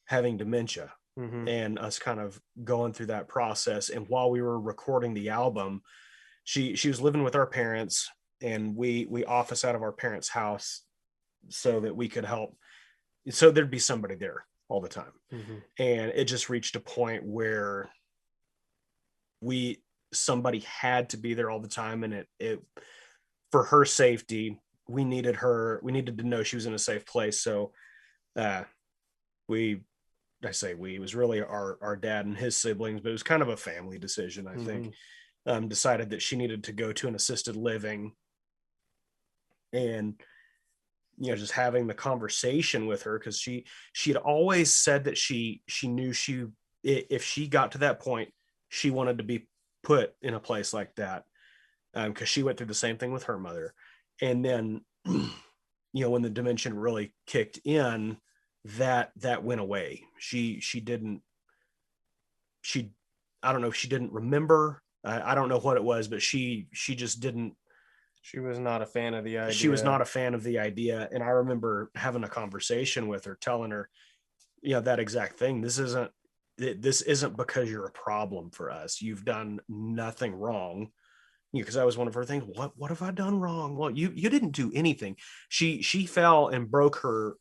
Speaker 3: having dementia. And us kind of going through that process. And while we were recording the album, she was living with our parents, and we office out of our parents' house so that we could help. So there'd be somebody there all the time. And it just reached a point where somebody had to be there all the time. And it for her safety, we needed to know she was in a safe place. So it was really our dad and his siblings, but it was kind of a family decision, I think. Decided that she needed to go to an assisted living. And just having the conversation with her, because she had always said that she knew if she got to that point, she wanted to be put in a place like that, because she went through the same thing with her mother. And then when the dementia really kicked in, that went away. She didn't remember. I don't know what it was, but she just didn't.
Speaker 2: She was not a fan of the idea.
Speaker 3: She was not a fan of the idea. And I remember having a conversation with her, telling her, that exact thing. This isn't because you're a problem for us. You've done nothing wrong. Because that was one of her things. What have I done wrong? Well, you didn't do anything. She fell and broke her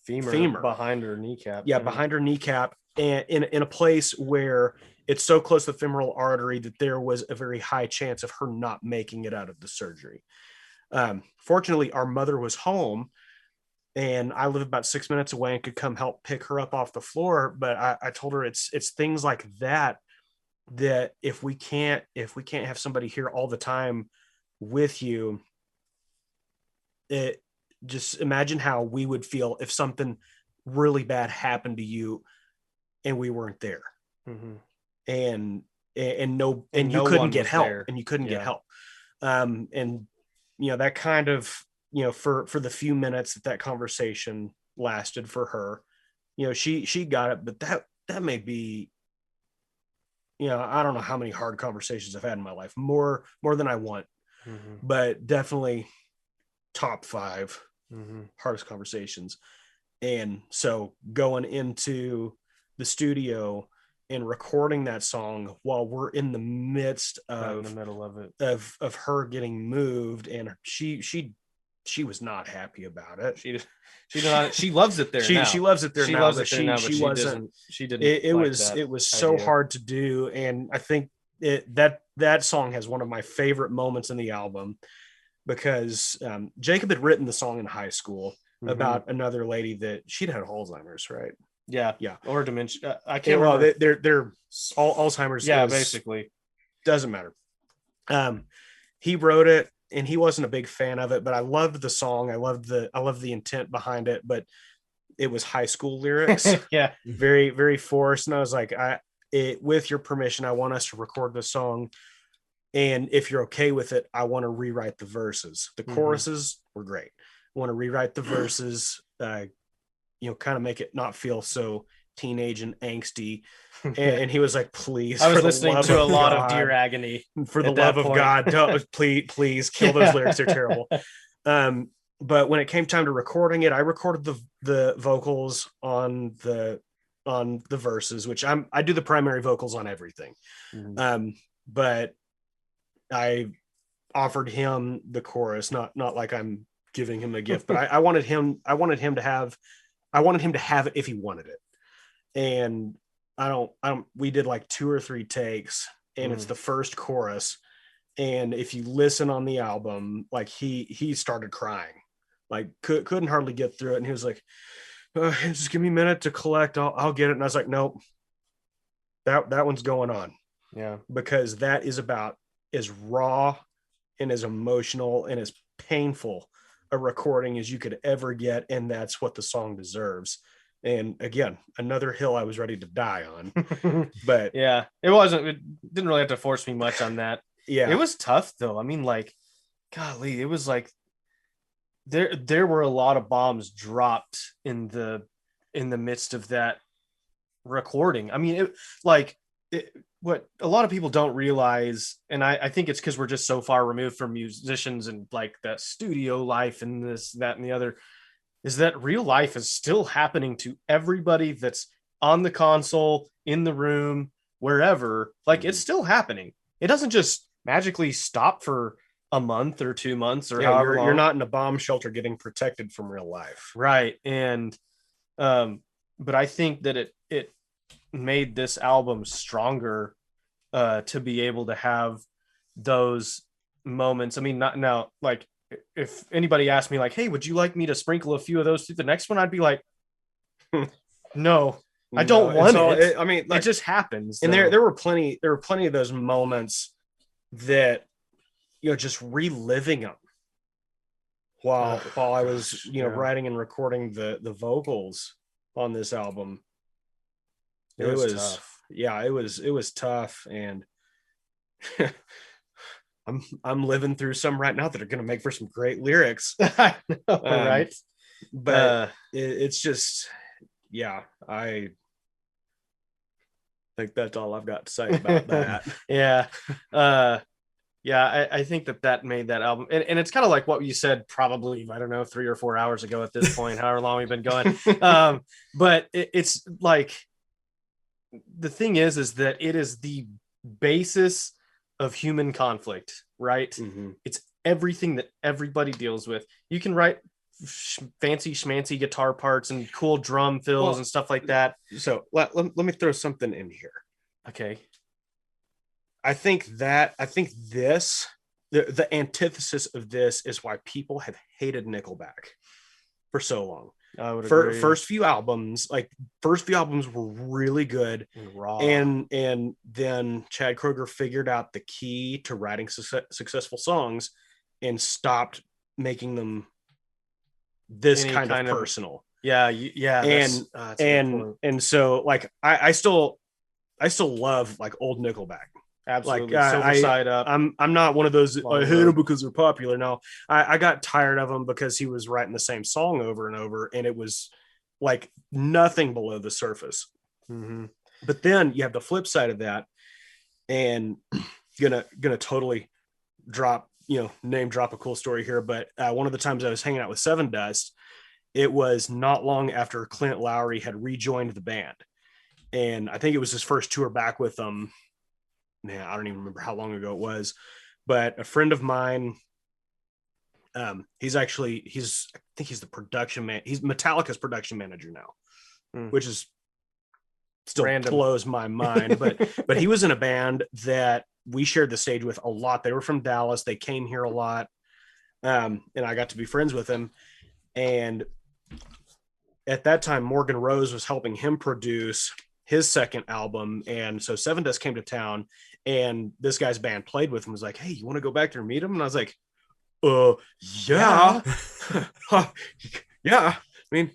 Speaker 3: femur
Speaker 2: behind her kneecap.
Speaker 3: Yeah, behind her kneecap, and in a place where it's so close to the femoral artery that there was a very high chance of her not making it out of the surgery. Fortunately, our mother was home, and I live about 6 minutes away and could come help pick her up off the floor. But I told her it's things like that if we can't have somebody here all the time with you, just imagine how we would feel if something really bad happened to you and we weren't there. And you couldn't get help there. And you couldn't get help. And that kind of, for the few minutes that conversation lasted for her, she got it, but that may be, I don't know how many hard conversations I've had in my life, more than I want, but definitely top 5 hardest conversations. And so going into the studio and recording that song while we're in the midst of
Speaker 2: in the middle of it,
Speaker 3: of her getting moved, and she was not happy about it.
Speaker 2: She loves it there.
Speaker 3: She loves it there now.
Speaker 2: Loves it there now, but she wasn't. She didn't.
Speaker 3: It was so hard to do, and I think that song has one of my favorite moments in the album, because Jacob had written the song in high school about another lady that she'd had Alzheimer's, right?
Speaker 2: Yeah, or dementia. I can't
Speaker 3: remember.
Speaker 2: Well,
Speaker 3: they're all Alzheimer's.
Speaker 2: Yeah, basically,
Speaker 3: doesn't matter. He wrote it, and he wasn't a big fan of it, but I loved the song. I loved the intent behind it, but it was high school lyrics.
Speaker 2: Yeah,
Speaker 3: very, very forced. And I was like, with your permission, I want us to record the song And if you're okay with it, I want to rewrite the verses. The
Speaker 2: Mhm.
Speaker 3: choruses were great. I want to rewrite the verses, kind of make it not feel so teenage and angsty. And he was like, please,
Speaker 2: I was
Speaker 3: for the
Speaker 2: listening
Speaker 3: love
Speaker 2: to a
Speaker 3: of
Speaker 2: lot
Speaker 3: God,
Speaker 2: of Dear Agony.
Speaker 3: for the
Speaker 2: at that
Speaker 3: love of
Speaker 2: point.
Speaker 3: God, don't, please kill those lyrics. They're terrible. But when it came time to recording it, I recorded the vocals on the verses, which I do the primary vocals on everything.
Speaker 2: Mhm.
Speaker 3: But I offered him the chorus, not like I'm giving him a gift, but I wanted him to have it if he wanted it. And we did like 2 or 3 takes, and it's the first chorus. And if you listen on the album, like he started crying, like couldn't hardly get through it. And he was like, just give me a minute to collect. I'll get it. And I was like, nope, that one's going on.
Speaker 2: Yeah.
Speaker 3: Because that is about as raw and as emotional and as painful a recording as you could ever get. And that's what the song deserves. And again, another hill I was ready to die on. But
Speaker 2: yeah, it didn't really have to force me much on that.
Speaker 3: Yeah,
Speaker 2: it was tough though. I mean, like, golly, it was like there were a lot of bombs dropped in the midst of that recording. I mean, what a lot of people don't realize, and I think it's because we're just so far removed from musicians and like that studio life and this, that, and the other, is that real life is still happening to everybody that's on the console, in the room, wherever. Like, it's still happening. It doesn't just magically stop for a month or 2 months or however long.
Speaker 3: You're not in a bomb shelter getting protected from real life.
Speaker 2: Right. And but I think that it made this album stronger to be able to have those moments. I mean, not now, like, if anybody asked me like, hey, would you like me to sprinkle a few of those through the next one? I'd be like, no, I don't want it.
Speaker 3: I mean, like,
Speaker 2: it just happens.
Speaker 3: And there were plenty of those moments that, just reliving them while I was, writing and recording the vocals on this album. It was tough. Yeah, it was tough. And I'm living through some right now that are going to make for some great lyrics.
Speaker 2: I know, right?
Speaker 3: But it's just, yeah, I think that's all I've got to say about that.
Speaker 2: Yeah. I think that made that album. And it's kind of like what you said, probably, I don't know, 3 or 4 hours ago at this point, however long we've been going. But it's like, the thing is that it is the basis of human conflict, right?
Speaker 3: Mm-hmm.
Speaker 2: It's everything that everybody deals with. You can write fancy schmancy guitar parts and cool drum fills and stuff like that.
Speaker 3: So let me throw something in here.
Speaker 2: Okay.
Speaker 3: I think this, the antithesis of this is why people have hated Nickelback for so long.
Speaker 2: I would agree.
Speaker 3: First few albums were really good
Speaker 2: and raw,
Speaker 3: and then Chad Kroeger figured out the key to writing successful songs and stopped making them this kind of personal.
Speaker 2: Yeah.
Speaker 3: And so, like, I still love, like, old Nickelback.
Speaker 2: Absolutely.
Speaker 3: Like,
Speaker 2: Silver Side Up.
Speaker 3: I'm not one of those, I hate them because they're popular. No, I got tired of him because he was writing the same song over and over, and it was like nothing below the surface.
Speaker 2: Mm-hmm.
Speaker 3: But then you have the flip side of that, and gonna totally name drop a cool story here. But one of the times I was hanging out with Sevendust, it was not long after Clint Lowry had rejoined the band, and I think it was his first tour back with them. Man, I don't even remember how long ago it was, but a friend of mine, he's I think he's the production man. He's Metallica's production manager now, which is still random. Blows my mind. But he was in a band that we shared the stage with a lot. They were from Dallas. They came here a lot. And I got to be friends with him. And at that time, Morgan Rose was helping him produce his second album. And so Sevendust came to town, and this guy's band played with him, was like, hey, you want to go back there and meet him? And I was like, yeah. Yeah. I mean,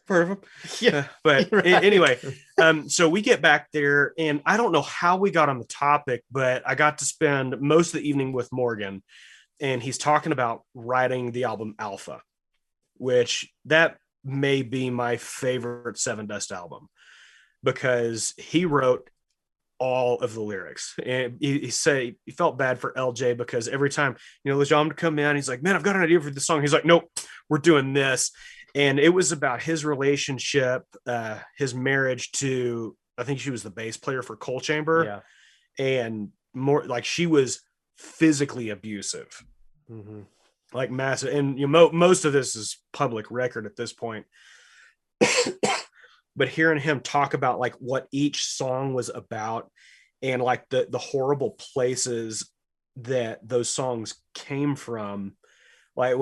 Speaker 3: heard of him.
Speaker 2: Yeah,
Speaker 3: But
Speaker 2: right.
Speaker 3: anyway, so we get back there, and I don't know how we got on the topic, but I got to spend most of the evening with Morgan, and he's talking about writing the album Alpha, which that may be my favorite Sevendust album, because he wrote all of the lyrics. And he said he felt bad for LJ because every time, LeJean would come in, he's like, man, I've got an idea for this song. He's like, nope, we're doing this. And it was about his relationship, his marriage to, I think she was the bass player for Coal Chamber.
Speaker 2: Yeah.
Speaker 3: And more like she was physically abusive, like massive. And most of this is public record at this point. But hearing him talk about like what each song was about, and like the horrible places that those songs came from, like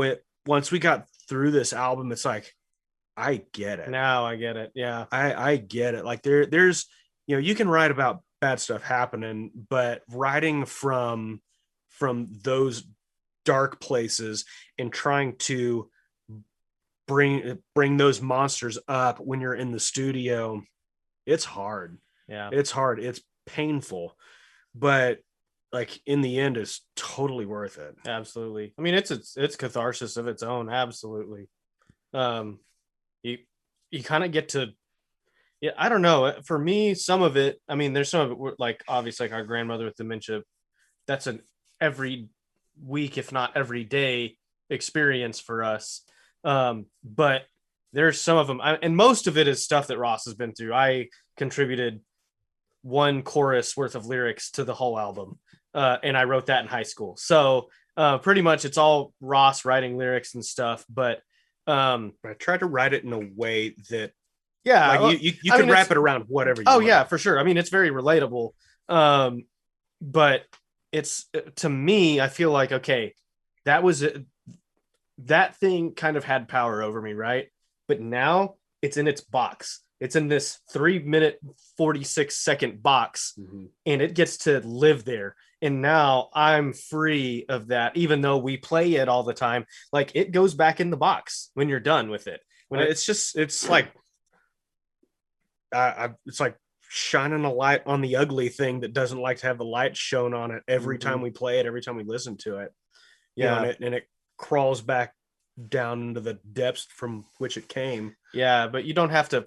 Speaker 3: once we got through this album, it's like, I get it.
Speaker 2: Now I get it. Yeah.
Speaker 3: I get it. Like there's, you can write about bad stuff happening, but writing from those dark places and trying to bring those monsters up when you're in the studio, it's hard.
Speaker 2: Yeah,
Speaker 3: it's hard, it's painful, but like in the end it's totally worth it.
Speaker 2: absolutely. I mean, it's catharsis of its own. Absolutely. You kind of get to, yeah, I don't know, for me, some of it, I mean, there's some of it like obviously like our grandmother with dementia, that's an every week if not every day experience for us. But there's some of them, and most of it is stuff that Ross has been through. I contributed one chorus worth of lyrics to the whole album, and I wrote that in high school. So pretty much it's all Ross writing lyrics and stuff. But
Speaker 3: I tried to write it in a way that,
Speaker 2: yeah,
Speaker 3: like you could wrap it around whatever you want.
Speaker 2: Yeah, for sure. I mean, it's very relatable. But it's, to me, I feel like, okay, that was that thing kind of had power over me, right? But now it's in its box. It's in this 3-minute 46-second box, and it gets to live there. And now I'm free of that, even though we play it all the time. Like, it goes back in the box when you're done with it. When
Speaker 3: it's like it's like shining a light on the ugly thing that doesn't like to have the light shown on it every time we play it, every time we listen to it.
Speaker 2: Yeah,
Speaker 3: and it crawls back down into the depths from which it came.
Speaker 2: Yeah, but you don't have to.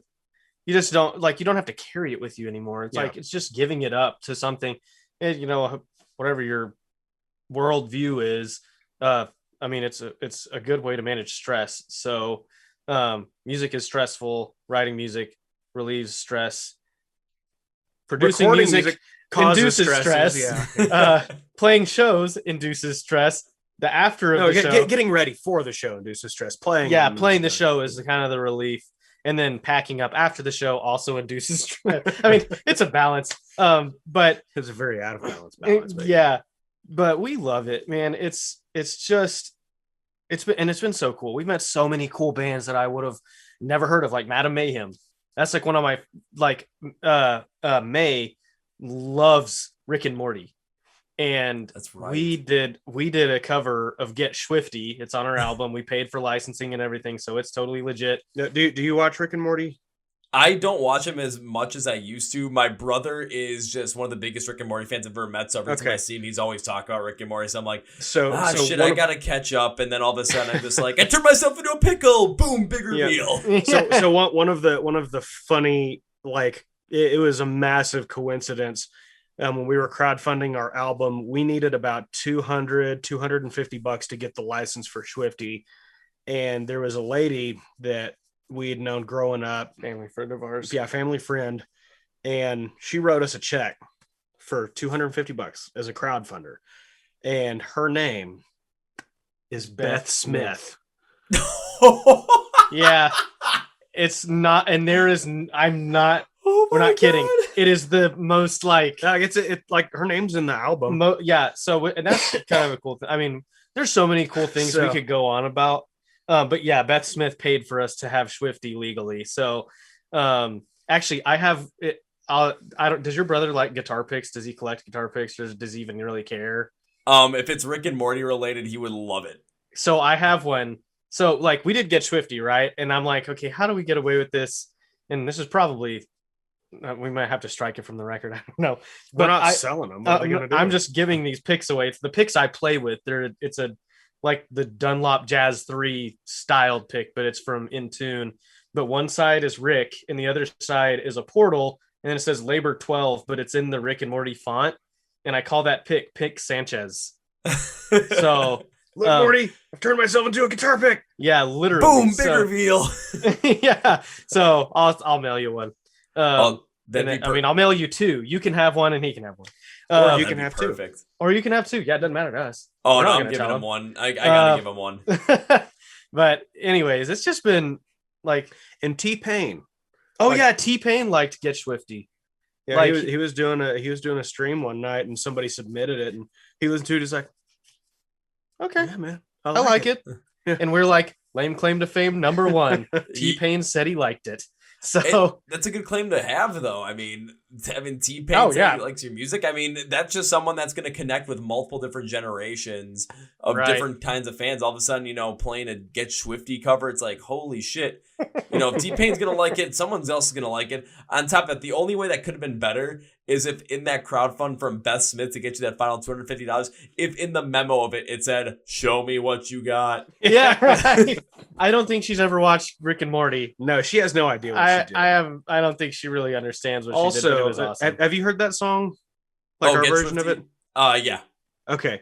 Speaker 2: You just don't, like, you don't have to carry it with you anymore. It's like, it's just giving it up to something, and, whatever your worldview is. I mean, it's a good way to manage stress. So music is stressful. Writing music relieves stress. Producing music induces stress.
Speaker 3: Yeah.
Speaker 2: Playing shows induces stress. The after of the show,
Speaker 3: getting ready for the show induces stress. Playing
Speaker 2: the show is kind of the relief. And then packing up after the show also induces stress. I mean, it's a balance. But
Speaker 3: it's a very out of balance balance.
Speaker 2: Yeah. But we love it, man. It's been so cool. We've met so many cool bands that I would have never heard of, like Madam Mayhem. That's like one of my, like, May loves Rick and Morty. And
Speaker 1: that's right.
Speaker 2: We did a cover of Get Schwifty. It's on our album. We paid for licensing and everything, so it's totally legit.
Speaker 3: Do you watch Rick and Morty?
Speaker 1: I don't watch him as much as I used to. My brother is just one of the biggest Rick and Morty fans I've ever met. So every time I see him, he's always talking about Rick and Morty. So I'm like, shit, I gotta catch up. And then all of a sudden, I'm just like, I turned myself into a pickle. Boom, big reveal.
Speaker 3: Yeah. So one of the funny, like, it was a massive coincidence. When we were crowdfunding our album, we needed about $250 to get the license for Schwifty. And there was a lady that we had known growing up.
Speaker 2: Family friend of ours.
Speaker 3: Yeah, family friend. And she wrote us a check for $250 as a crowdfunder. And her name is Beth Smith.
Speaker 2: Yeah. It's not, and I'm not, we're not kidding. It is the most, like,
Speaker 3: it's like her name's in the album.
Speaker 2: So, and that's kind of a cool thing. I mean, there's so many cool things we could go on about. But yeah, Beth Smith paid for us to have Schwifty legally. So, actually, I have it. Does your brother like guitar picks? Does he collect guitar picks, or does he even really care?
Speaker 1: If it's Rick and Morty related, he would love it.
Speaker 2: So I have one So like we did Get Schwifty, right? And I'm like, okay, how do we get away with this? And this is probably we might have to strike it from the record. I don't know.
Speaker 3: We're
Speaker 2: But
Speaker 3: not selling them. What are they gonna do?
Speaker 2: I'm just giving these picks away. It's the picks I play with. It's a like the Dunlop Jazz 3 styled pick, but it's from In Tune. But one side is Rick, and the other side is a portal, and then it says Labor 12, but it's in the Rick and Morty font. And I call that pick Sanchez. So
Speaker 3: look, Morty, I've turned myself into a guitar pick.
Speaker 2: Yeah, literally.
Speaker 1: Boom, big reveal.
Speaker 2: Yeah. So I'll mail you one.
Speaker 1: I'll
Speaker 2: mail you 2. You can have one, and he can have one.
Speaker 3: Or you can have
Speaker 1: perfect.
Speaker 3: 2.
Speaker 2: Or you can have 2. Yeah, it doesn't matter to us.
Speaker 1: Oh, no, I'm giving him one. I gotta give him one.
Speaker 2: But anyways, it's just been like...
Speaker 3: And T-Pain.
Speaker 2: Oh, yeah, T-Pain liked Get Schwifty.
Speaker 3: Yeah, like, he was doing a stream one night, and somebody submitted it, and he listened to it. He's like,
Speaker 2: okay,
Speaker 3: yeah, man,
Speaker 2: I like it. And we're like, lame claim to fame number 1. T-Pain said he liked it. So
Speaker 1: that's a good claim to have, though. I mean, having T-Pain say he likes your music. I mean, that's just someone that's going to connect with multiple different generations of different kinds of fans. All of a sudden, playing a Get Schwifty cover, it's like, holy shit. If T-Pain's going to like it, someone else is going to like it. On top of that, the only way that could have been better is if in that crowdfund from Beth Smith to get you that final $250, if in the memo of it said, show me what you got.
Speaker 2: Yeah, right. I don't think she's ever watched Rick and Morty.
Speaker 3: No, she has no idea what she did.
Speaker 2: I don't think she really understands what she did, but it was awesome.
Speaker 3: Have you heard that song? Like our version of it?
Speaker 1: Yeah.
Speaker 3: Okay.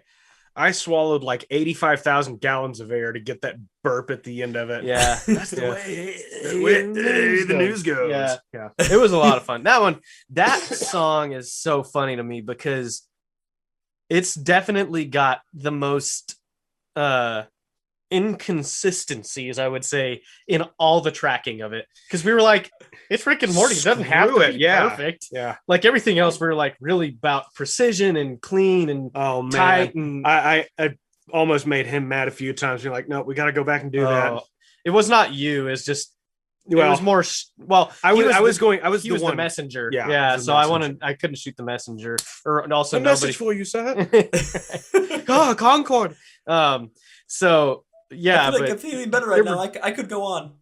Speaker 3: I swallowed like 85,000 gallons of air to get that burp at the end of it.
Speaker 2: Yeah.
Speaker 3: That's the way the news goes.
Speaker 2: Yeah. It was a lot of fun. That song is so funny to me because it's definitely got the most inconsistencies, I would say, in all the tracking of it. Because we were like, it's Rick and Morty. It doesn't have to be perfect.
Speaker 3: Yeah.
Speaker 2: Like everything else, we were like really about precision and clean and tight. And
Speaker 3: I almost made him mad a few times. You're like, no, we got to go back and do that.
Speaker 2: It was not you. It's just, it was more. I was the one messenger.
Speaker 3: Yeah.
Speaker 2: So I couldn't shoot the messenger, or also
Speaker 3: a message for you, sir.
Speaker 2: Concord. So yeah,
Speaker 1: I'm feeling better right now. I could go on.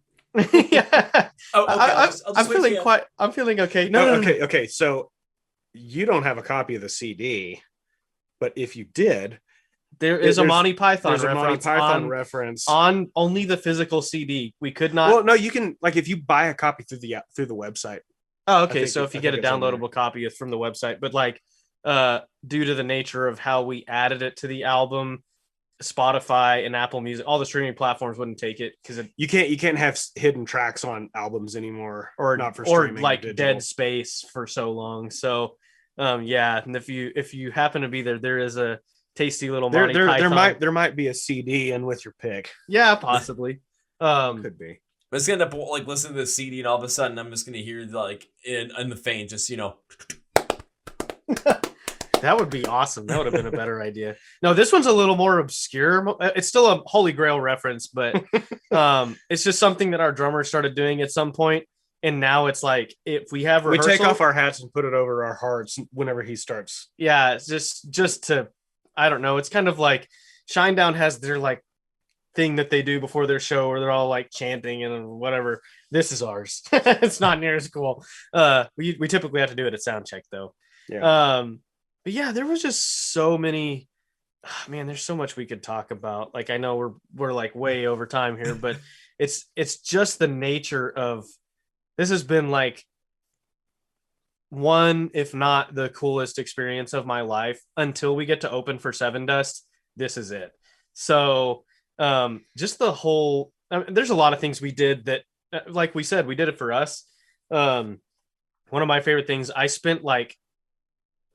Speaker 2: Yeah.
Speaker 1: Okay.
Speaker 2: I'm feeling okay.
Speaker 3: Okay. So you don't have a copy of the CD, but if you did,
Speaker 2: there's a Monty Python
Speaker 3: reference
Speaker 2: on only the physical CD. We could not.
Speaker 3: Well, no, you can, like, if you buy a copy through the website.
Speaker 2: Oh, okay. So if you get a downloadable copy from the website, but like, due to the nature of how we added it to the album, Spotify and Apple Music, all the streaming platforms wouldn't take it because
Speaker 3: you can't have hidden tracks on albums anymore, or not for streaming,
Speaker 2: or like dead space for so long. So, yeah. And if you happen to be there, there is a tasty little Monty Python.
Speaker 3: There might be a CD in with your pick.
Speaker 2: Yeah, possibly.
Speaker 3: Could be.
Speaker 1: But it's gonna end up like listening to the CD, and all of a sudden I'm just gonna hear like in the faint, just
Speaker 2: That would be awesome. That would have been a better idea. No, this one's a little more obscure. It's still a Holy Grail reference, but it's just something that our drummer started doing at some point. And now it's like, if we have rehearsal,
Speaker 3: we take off our hats and put it over our hearts whenever he starts.
Speaker 2: Yeah, it's just to, I don't know. It's kind of like Shinedown has their like thing that they do before their show where they're all like chanting and whatever. This is ours. It's not near as cool. We typically have to do it at sound check though.
Speaker 3: Yeah.
Speaker 2: But yeah, there was just so many, man, there's so much we could talk about. Like, I know we're like way over time here, but it's just the nature of, this has been like one, if not the coolest experience of my life until we get to open for Sevendust. This is it. So, just the whole, there's a lot of things we did that, like we said, we did it for us. One of my favorite things, I spent like,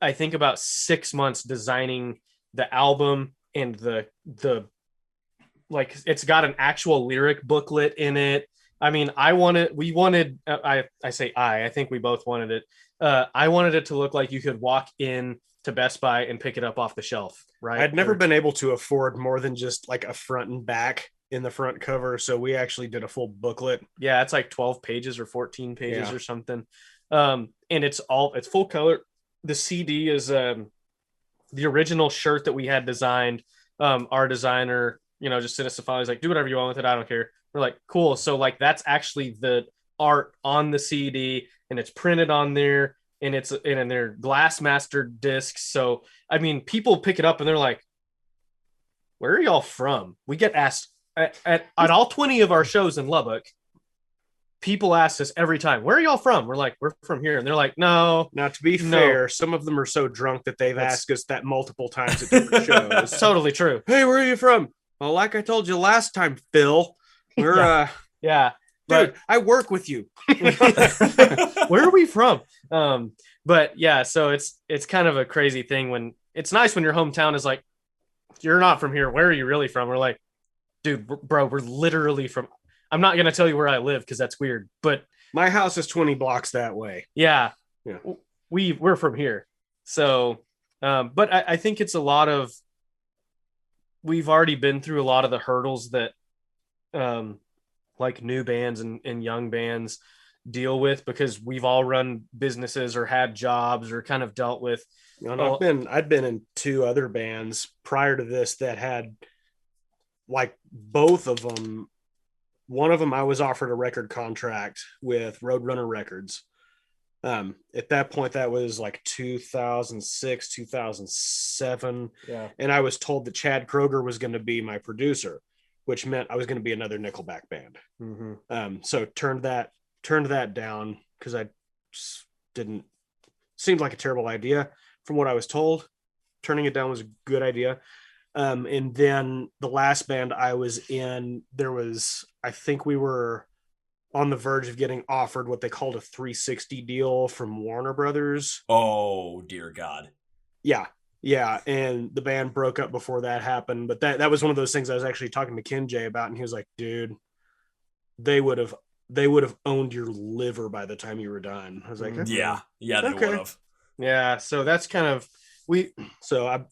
Speaker 2: I think about 6 months designing the album and the like, it's got an actual lyric booklet in it. I mean, I think we both wanted it. I wanted it to look like you could walk in to Best Buy and pick it up off the shelf, right?
Speaker 3: I'd never been able to afford more than just like a front and back in the front cover. So we actually did a full booklet.
Speaker 2: Yeah. It's like 12 pages or 14 pages or something. And it's full color. The CD is the original shirt that we had designed. Our designer, just sent us a file. He's like, do whatever you want with it. I don't care. We're like, cool. So like, that's actually the art on the CD, and it's printed on there, and it's in their glass master discs. So, I mean, people pick it up and they're like, where are y'all from? We get asked at all 20 of our shows in Lubbock. People ask us every time, where are y'all from? We're like, we're from here. And they're like, no.
Speaker 3: Now, to be fair, some of them are so drunk that they've asked us that multiple times at different shows.
Speaker 2: It's totally true.
Speaker 3: Hey, where are you from? Well, like I told you last time, Phil, we're,
Speaker 2: yeah.
Speaker 3: Dude, I work with you.
Speaker 2: Where are we from? But yeah, so it's kind of a crazy thing when it's nice when your hometown is like, you're not from here. Where are you really from? We're like, dude, bro, we're literally from, I'm not going to tell you where I live because that's weird, but
Speaker 3: my house is 20 blocks that way.
Speaker 2: Yeah. We're from here. So, but I think it's a lot of, we've already been through a lot of the hurdles that, like new bands and young bands deal with, because we've all run businesses or had jobs or kind of dealt with.
Speaker 3: I'd been in 2 other bands prior to this that had, like, both of them. One of them I was offered a record contract with Roadrunner Records. At that point, that was like 2006, 2007.
Speaker 2: Yeah.
Speaker 3: And I was told that Chad Kroger was going to be my producer, which meant I was going to be another Nickelback band.
Speaker 2: Mm-hmm.
Speaker 3: So turned that down because I just didn't, seemed like a terrible idea from what I was told. Turning it down was a good idea. And then the last band I was in, I think we were on the verge of getting offered what they called a 360 deal from Warner Brothers.
Speaker 1: Oh, dear God.
Speaker 3: Yeah. And the band broke up before that happened. But that was one of those things I was actually talking to Ken J about. And he was like, dude, they would have owned your liver by the time you were done. I was like,
Speaker 1: yeah, they would have.
Speaker 2: Yeah. So that's kind of,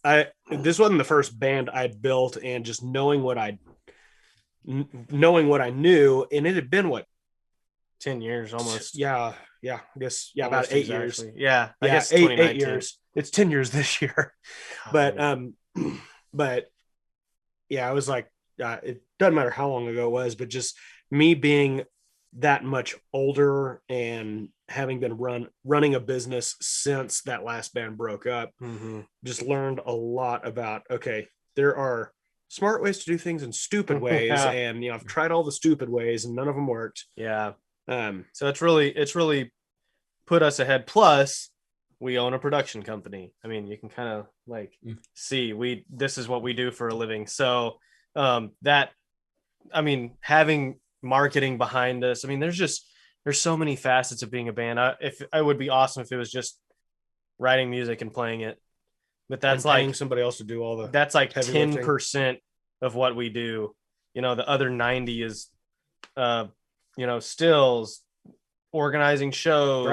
Speaker 3: I this wasn't the first band I'd built, and just knowing what I knew, and it had been
Speaker 2: 10 years almost.
Speaker 3: Yeah. I guess, about 8 years.
Speaker 2: Yeah.
Speaker 3: I guess 8 years. It's 10 years this year. But yeah, I was like, it doesn't matter how long ago it was, but just me being that much older and having been running a business since that last band broke up, just learned a lot about, okay, there are smart ways to do things and stupid ways. And, I've tried all the stupid ways and none of them worked.
Speaker 2: Yeah. So it's really put us ahead. Plus we own a production company. I mean, you can kind of like see, this is what we do for a living. So, having marketing behind us, I mean, there's so many facets of being a band. It would be awesome if it was just writing music and playing it, but that's like
Speaker 3: paying somebody else to do all the.
Speaker 2: That's like 10% of what we do. The other 90 is, stills, organizing shows,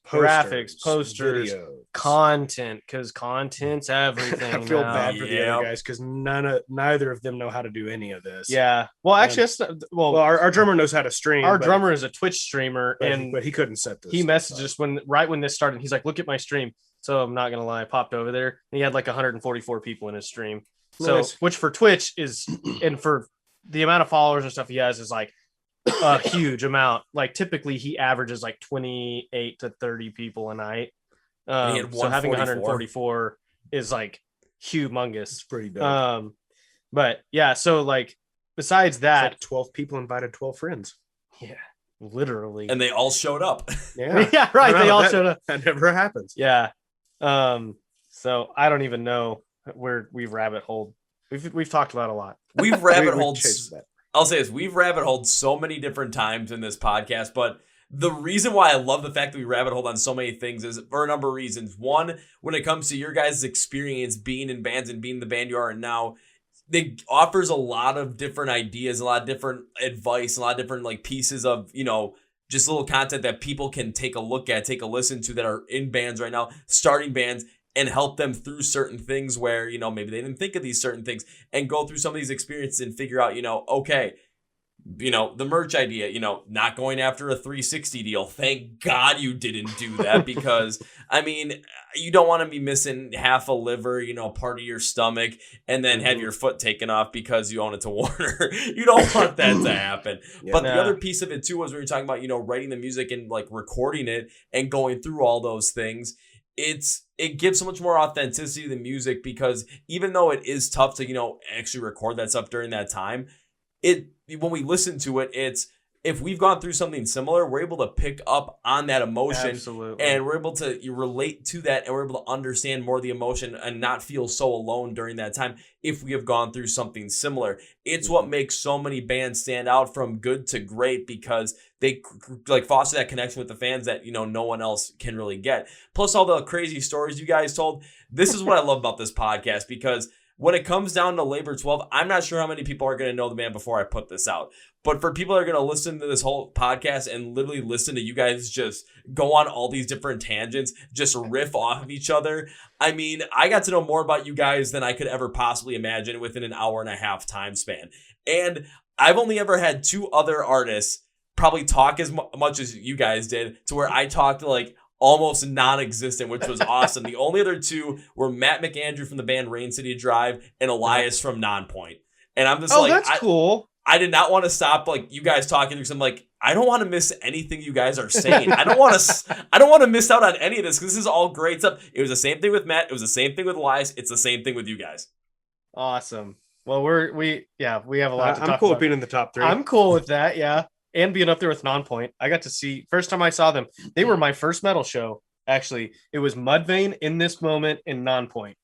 Speaker 3: graphics,
Speaker 2: posters,
Speaker 3: videos,
Speaker 2: content, because content's everything.
Speaker 3: I feel bad for the other guys because neither of them know how to do any of this.
Speaker 2: Yeah. Well, actually,
Speaker 3: our drummer knows how to stream.
Speaker 2: Our drummer is a Twitch streamer,
Speaker 3: but he couldn't set this.
Speaker 2: He messaged us right when this started. He's like, "Look at my stream." So I'm not gonna lie, I popped over there, and he had like 144 people in his stream. So,
Speaker 3: nice.
Speaker 2: Which for Twitch is, and for the amount of followers and stuff he has, is like a huge amount. Like typically he averages like 28 to 30 people a night. So having 144 is like humongous.
Speaker 3: It's pretty big.
Speaker 2: But yeah, so like besides that,
Speaker 3: like 12 people invited 12 friends.
Speaker 2: Yeah, literally.
Speaker 1: And they all showed up.
Speaker 3: Yeah.
Speaker 2: Yeah, right. They all showed up.
Speaker 3: That never happens.
Speaker 2: Yeah. So I don't even know where we've rabbit holed. We've talked about a lot.
Speaker 1: We've rabbit holed. I'll say this: we've rabbit holed so many different times in this podcast, but the reason why I love the fact that we rabbit hold on so many things is for a number of reasons. One, when it comes to your guys' experience being in bands and being the band you are now, it offers a lot of different ideas, a lot of different advice, a lot of different like pieces of, just little content that people can take a look at, take a listen to that are in bands right now, starting bands, and help them through certain things where, maybe they didn't think of these certain things, and go through some of these experiences and figure out, okay, The merch idea, not going after a 360 deal. Thank God you didn't do that because, I mean, you don't want to be missing half a liver, part of your stomach, and then have your foot taken off because you own it to Warner. You don't want that to happen. But the other piece of it too was when you're talking about, writing the music and like recording it and going through all those things. It gives so much more authenticity to the music because even though it is tough to, actually record that stuff during that time, when we listen to it, it's if we've gone through something similar, we're able to pick up on that emotion.
Speaker 2: Absolutely.
Speaker 1: And we're able to relate to that, and we're able to understand more of the emotion and not feel so alone during that time if we have gone through something similar. It's what makes so many bands stand out from good to great because they like foster that connection with the fans that, no one else can really get. Plus all the crazy stories you guys told. This is what I love about this podcast because when it comes down to Labor 12, I'm not sure how many people are going to know the band before I put this out. But for people that are going to listen to this whole podcast and literally listen to you guys just go on all these different tangents, just riff off of each other. I mean, I got to know more about you guys than I could ever possibly imagine within an hour and a half time span. And I've only ever had two other artists probably talk as much as you guys did to where I talked like almost non-existent, which was awesome. The only other two were Matt McAndrew from the band Rain City Drive and Elias from Nonpoint. And I'm just
Speaker 2: that's cool.
Speaker 1: I did not want to stop like you guys talking through some like I don't want to miss anything you guys are saying. I don't want to miss out on any of this because this is all great stuff. It was the same thing with Matt. It was the same thing with Elias. It's the same thing with you guys.
Speaker 2: Awesome. Well, we have a lot to talk about.
Speaker 3: I'm cool with being in the top 3.
Speaker 2: I'm cool with that. Yeah. And being up there with Nonpoint. I got to see first time I saw them. They were my first metal show. Actually, it was Mudvayne, In This Moment, and Nonpoint.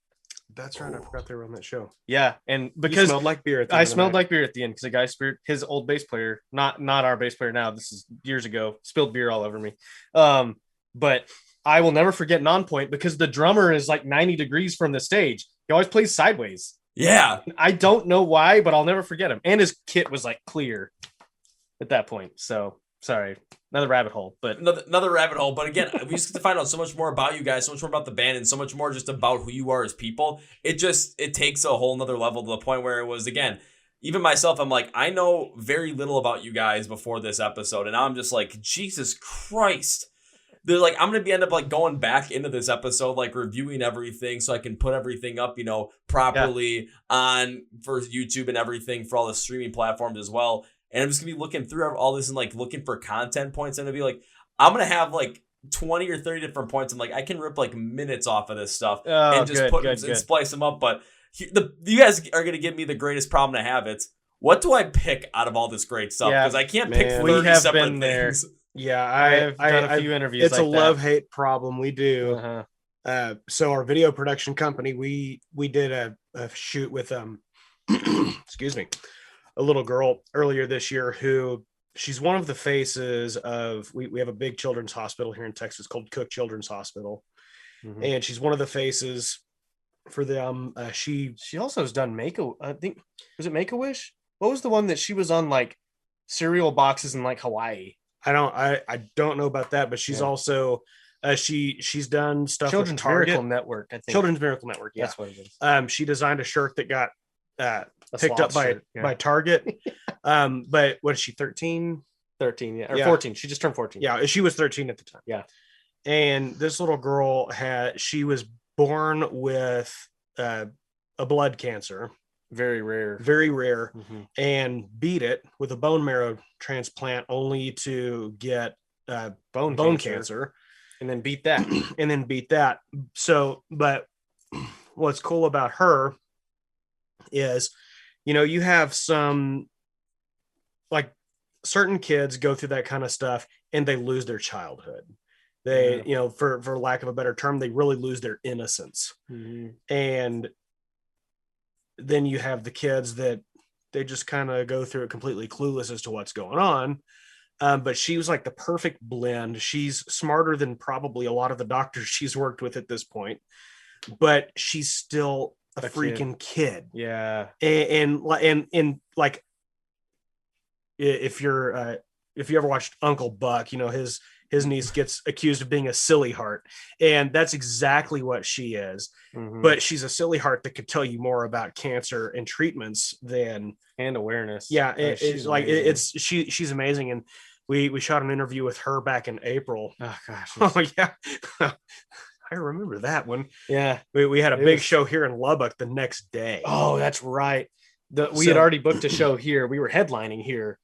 Speaker 3: That's right. I forgot they were on that show.
Speaker 2: Yeah, and because
Speaker 3: you smelled like beer.
Speaker 2: I smelled like beer at the end because a guy spilled his old bass player, not our bass player now. This is years ago. Spilled beer all over me. But I will never forget Nonpoint because the drummer is like 90 degrees from the stage. He always plays sideways.
Speaker 1: Yeah,
Speaker 2: I don't know why, but I'll never forget him. And his kit was like clear at that point. So sorry. Another rabbit hole, but
Speaker 1: another rabbit hole. But again, we just get to find out so much more about you guys, so much more about the band, and so much more just about who you are as people. It takes a whole nother level to the point where it was, again, even myself, I'm like, I know very little about you guys before this episode. And now I'm just like, Jesus Christ. They're like, I'm going to end up like going back into this episode, like reviewing everything so I can put everything up, properly on for YouTube and everything for all the streaming platforms as well. And I'm just going to be looking through all this and like looking for content points. And it'll be like, I'm going to have like 20 or 30 different points. And like, I can rip like minutes off of this stuff and just put and splice them up. But you guys are going to give me the greatest problem to have. It's what do I pick out of all this great stuff? Because I can't pick 30 separate things.
Speaker 3: Yeah,
Speaker 2: I've done a few interviews.
Speaker 3: It's like a love-hate problem. We do. So our video production company, we did a shoot with excuse me, a little girl earlier this year who she's one of the faces of we have a big children's hospital here in Texas called Cook Children's Hospital. And she's one of the faces for them. She
Speaker 2: also has done I think was it Make-A-Wish? What was the one that she was on like cereal boxes in like Hawaii?
Speaker 3: I don't know about that, but she's also she's done stuff
Speaker 2: Children's
Speaker 3: with Target.
Speaker 2: Miracle Network, I think.
Speaker 3: Children's Miracle Network, yeah.
Speaker 2: That's what it is.
Speaker 3: She designed a shirt that got picked up by Target. But what is she, 13?
Speaker 2: 13, yeah. Or 14. She just turned 14.
Speaker 3: Yeah, she was 13 at the time.
Speaker 2: Yeah.
Speaker 3: And this little girl she was born with a blood cancer.
Speaker 2: Very rare.
Speaker 3: Very rare. And beat it with a bone marrow transplant only to get bone cancer.
Speaker 2: And then beat that.
Speaker 3: So, but what's cool about her is, you have some, like, certain kids go through that kind of stuff and they lose their childhood. They, for lack of a better term, they really lose their innocence. And then you have the kids that they just kind of go through it completely clueless as to what's going on. But she was like the perfect blend. She's smarter than probably a lot of the doctors she's worked with at this point, but she's still a freaking kid.
Speaker 2: Yeah.
Speaker 3: And like, if you're if you ever watched Uncle Buck, his niece gets accused of being a silly heart, and that's exactly what she is.
Speaker 2: Mhm.
Speaker 3: But she's a silly heart that could tell you more about cancer and treatments than
Speaker 2: and awareness.
Speaker 3: Yeah,
Speaker 2: She's
Speaker 3: it's
Speaker 2: amazing.
Speaker 3: she's amazing, and we shot an interview with her back in April.
Speaker 2: Oh gosh.
Speaker 3: Oh yeah, I remember that one.
Speaker 2: Yeah.
Speaker 3: We had a
Speaker 2: It
Speaker 3: big
Speaker 2: was-
Speaker 3: show here in Lubbock the next day.
Speaker 2: Oh, that's right. We had already booked a show here. We were headlining here.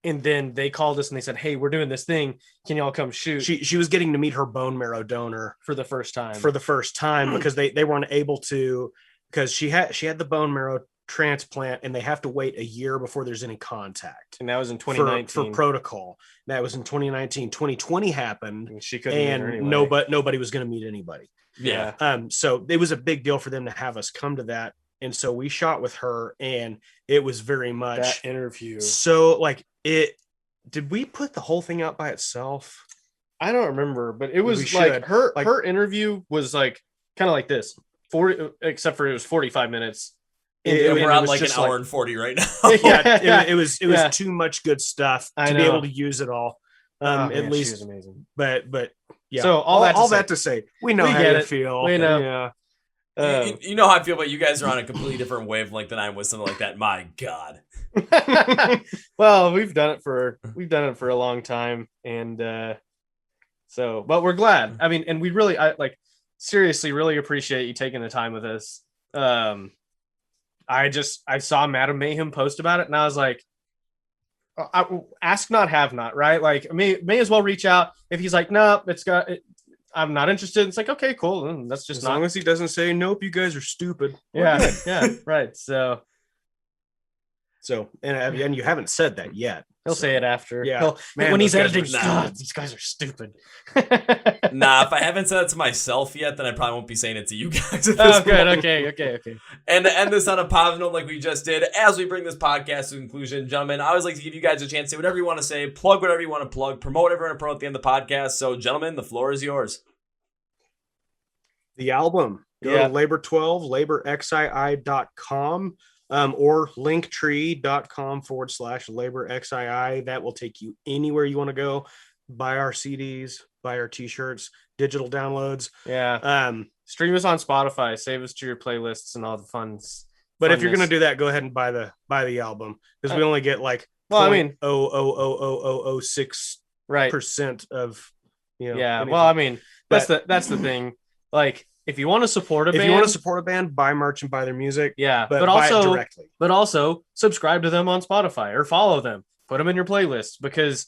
Speaker 2: And then they called us and they said, "Hey, we're doing this thing. Can y'all come shoot?"
Speaker 3: She was getting to meet her bone marrow donor
Speaker 2: for the first time.
Speaker 3: Because they weren't able to, because she had the bone marrow transplant and they have to wait a year before there's any contact.
Speaker 2: And that was in 2019
Speaker 3: for protocol. That was in 2019. 2020 happened
Speaker 2: and she couldn't meet her anyway.
Speaker 3: nobody was going to meet anybody.
Speaker 2: Yeah.
Speaker 3: So it was a big deal for them to have us come to that. And so we shot with her, and it was very much
Speaker 2: that interview.
Speaker 3: So like did we put the whole thing out by itself?
Speaker 2: I don't remember, but it was
Speaker 3: We
Speaker 2: like
Speaker 3: should.
Speaker 2: her interview was like kind of like this 40, except for it was 45 minutes.
Speaker 1: We're on
Speaker 3: was
Speaker 1: like an
Speaker 3: just
Speaker 1: hour and 40 right now.
Speaker 3: Yeah, it was
Speaker 2: Yeah.
Speaker 3: too much good stuff
Speaker 2: I
Speaker 3: to be
Speaker 2: know.
Speaker 3: able to use it all.
Speaker 2: Man,
Speaker 3: At
Speaker 2: she
Speaker 3: least,
Speaker 2: was amazing.
Speaker 3: but yeah.
Speaker 2: So all that
Speaker 3: to say, we know
Speaker 2: we
Speaker 3: how
Speaker 2: get
Speaker 3: you
Speaker 2: it.
Speaker 3: feel.
Speaker 2: We know.
Speaker 3: Yeah.
Speaker 1: You know how I feel, but you guys are on a completely different wavelength than I am with something like that. My God.
Speaker 2: Well, we've done it for a long time, and but we're glad. I mean, and we really, seriously, really appreciate you taking the time with us. I saw Madam Mayhem post about it, and I was like, ask not, have not, right? Like, may as well reach out. If he's like, no, I'm not interested. It's like, okay, cool. That's just
Speaker 3: As long as he doesn't say, nope, you guys are stupid.
Speaker 2: Yeah, yeah, right. So
Speaker 3: and you haven't said that yet.
Speaker 2: he'll say it after.
Speaker 3: Yeah.
Speaker 2: When he's
Speaker 3: those guys
Speaker 2: editing,
Speaker 3: are
Speaker 2: God,
Speaker 3: stupid.
Speaker 2: these guys are stupid.
Speaker 1: Nah, if I haven't said it to myself yet, then I probably won't be saying it to you guys. At this
Speaker 2: Oh, good.
Speaker 1: point.
Speaker 2: Okay.
Speaker 1: And to end this on a positive note, like we just did, as we bring this podcast to conclusion, gentlemen, I always like to give you guys a chance to say whatever you want to say, plug whatever you want to plug, promote whatever you want to promote at the end of the podcast. So, gentlemen, the floor is yours.
Speaker 3: The album. Go
Speaker 2: Yeah.
Speaker 3: to Labor 12, laborxii.com, or linktree.com/laborxii. That will take you anywhere you want to go. Buy our CDs, buy our t-shirts, digital downloads.
Speaker 2: Yeah. Stream us on Spotify. Save us to your playlists and all the funs.
Speaker 3: But if you're going to do that, go ahead and buy the album, because we only get like
Speaker 2: Well, I mean,
Speaker 3: 0.00006%
Speaker 2: right.
Speaker 3: of
Speaker 2: Yeah.
Speaker 3: anything.
Speaker 2: Well, I mean, that's the thing. Like, if you want to support a band,
Speaker 3: buy merch and buy their music.
Speaker 2: yeah,
Speaker 3: But
Speaker 2: but
Speaker 3: buy it
Speaker 2: also
Speaker 3: directly.
Speaker 2: subscribe to them on Spotify or follow them. Put them in your playlist, because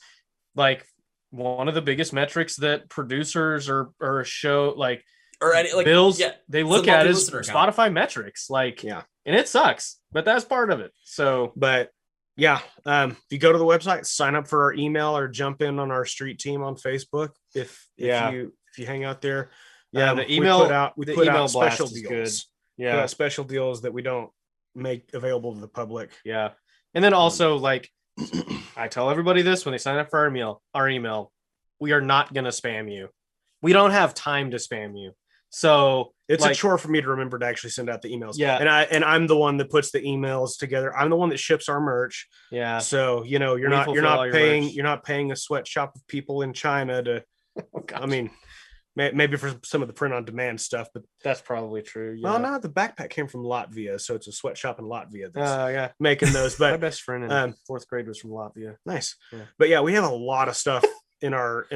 Speaker 2: like one of the biggest metrics that producers or a show like
Speaker 1: Or any like
Speaker 2: bills
Speaker 1: yeah,
Speaker 2: they
Speaker 1: it's
Speaker 2: look
Speaker 1: a
Speaker 2: at is
Speaker 1: multi-listener account.
Speaker 2: Spotify metrics. Like,
Speaker 3: Yeah.
Speaker 2: and it sucks, but that's part of it. So
Speaker 3: But yeah, if you go to the website, sign up for our email or jump in on our street team on Facebook. If you hang out there,
Speaker 2: yeah, the
Speaker 3: we
Speaker 2: email
Speaker 3: put out
Speaker 2: email
Speaker 3: special
Speaker 2: blast is
Speaker 3: deals.
Speaker 2: good.
Speaker 3: Put
Speaker 2: Yeah,
Speaker 3: out special deals that we don't make available to the public.
Speaker 2: yeah, and then also like I tell everybody this when they sign up for our email, we are not gonna spam you. We don't have time to spam you. So
Speaker 3: It's
Speaker 2: like,
Speaker 3: a chore for me to remember to actually send out the emails.
Speaker 2: Yeah.
Speaker 3: and I'm the one that puts the emails together. I'm the one that ships our merch.
Speaker 2: yeah,
Speaker 3: So you're
Speaker 2: We
Speaker 3: not
Speaker 2: fulfill all your
Speaker 3: paying
Speaker 2: merch.
Speaker 3: you're not paying a sweatshop of people in China to.
Speaker 2: Oh, gosh.
Speaker 3: I mean, maybe for some of the print on demand stuff, but
Speaker 2: that's probably true. Yeah.
Speaker 3: well, no, the backpack came from Latvia, so it's a sweatshop in Latvia that's
Speaker 2: Yeah.
Speaker 3: making those.
Speaker 2: My
Speaker 3: But
Speaker 2: best friend in fourth grade was from Latvia.
Speaker 3: nice.
Speaker 2: Yeah.
Speaker 3: But yeah, we have a lot of stuff in our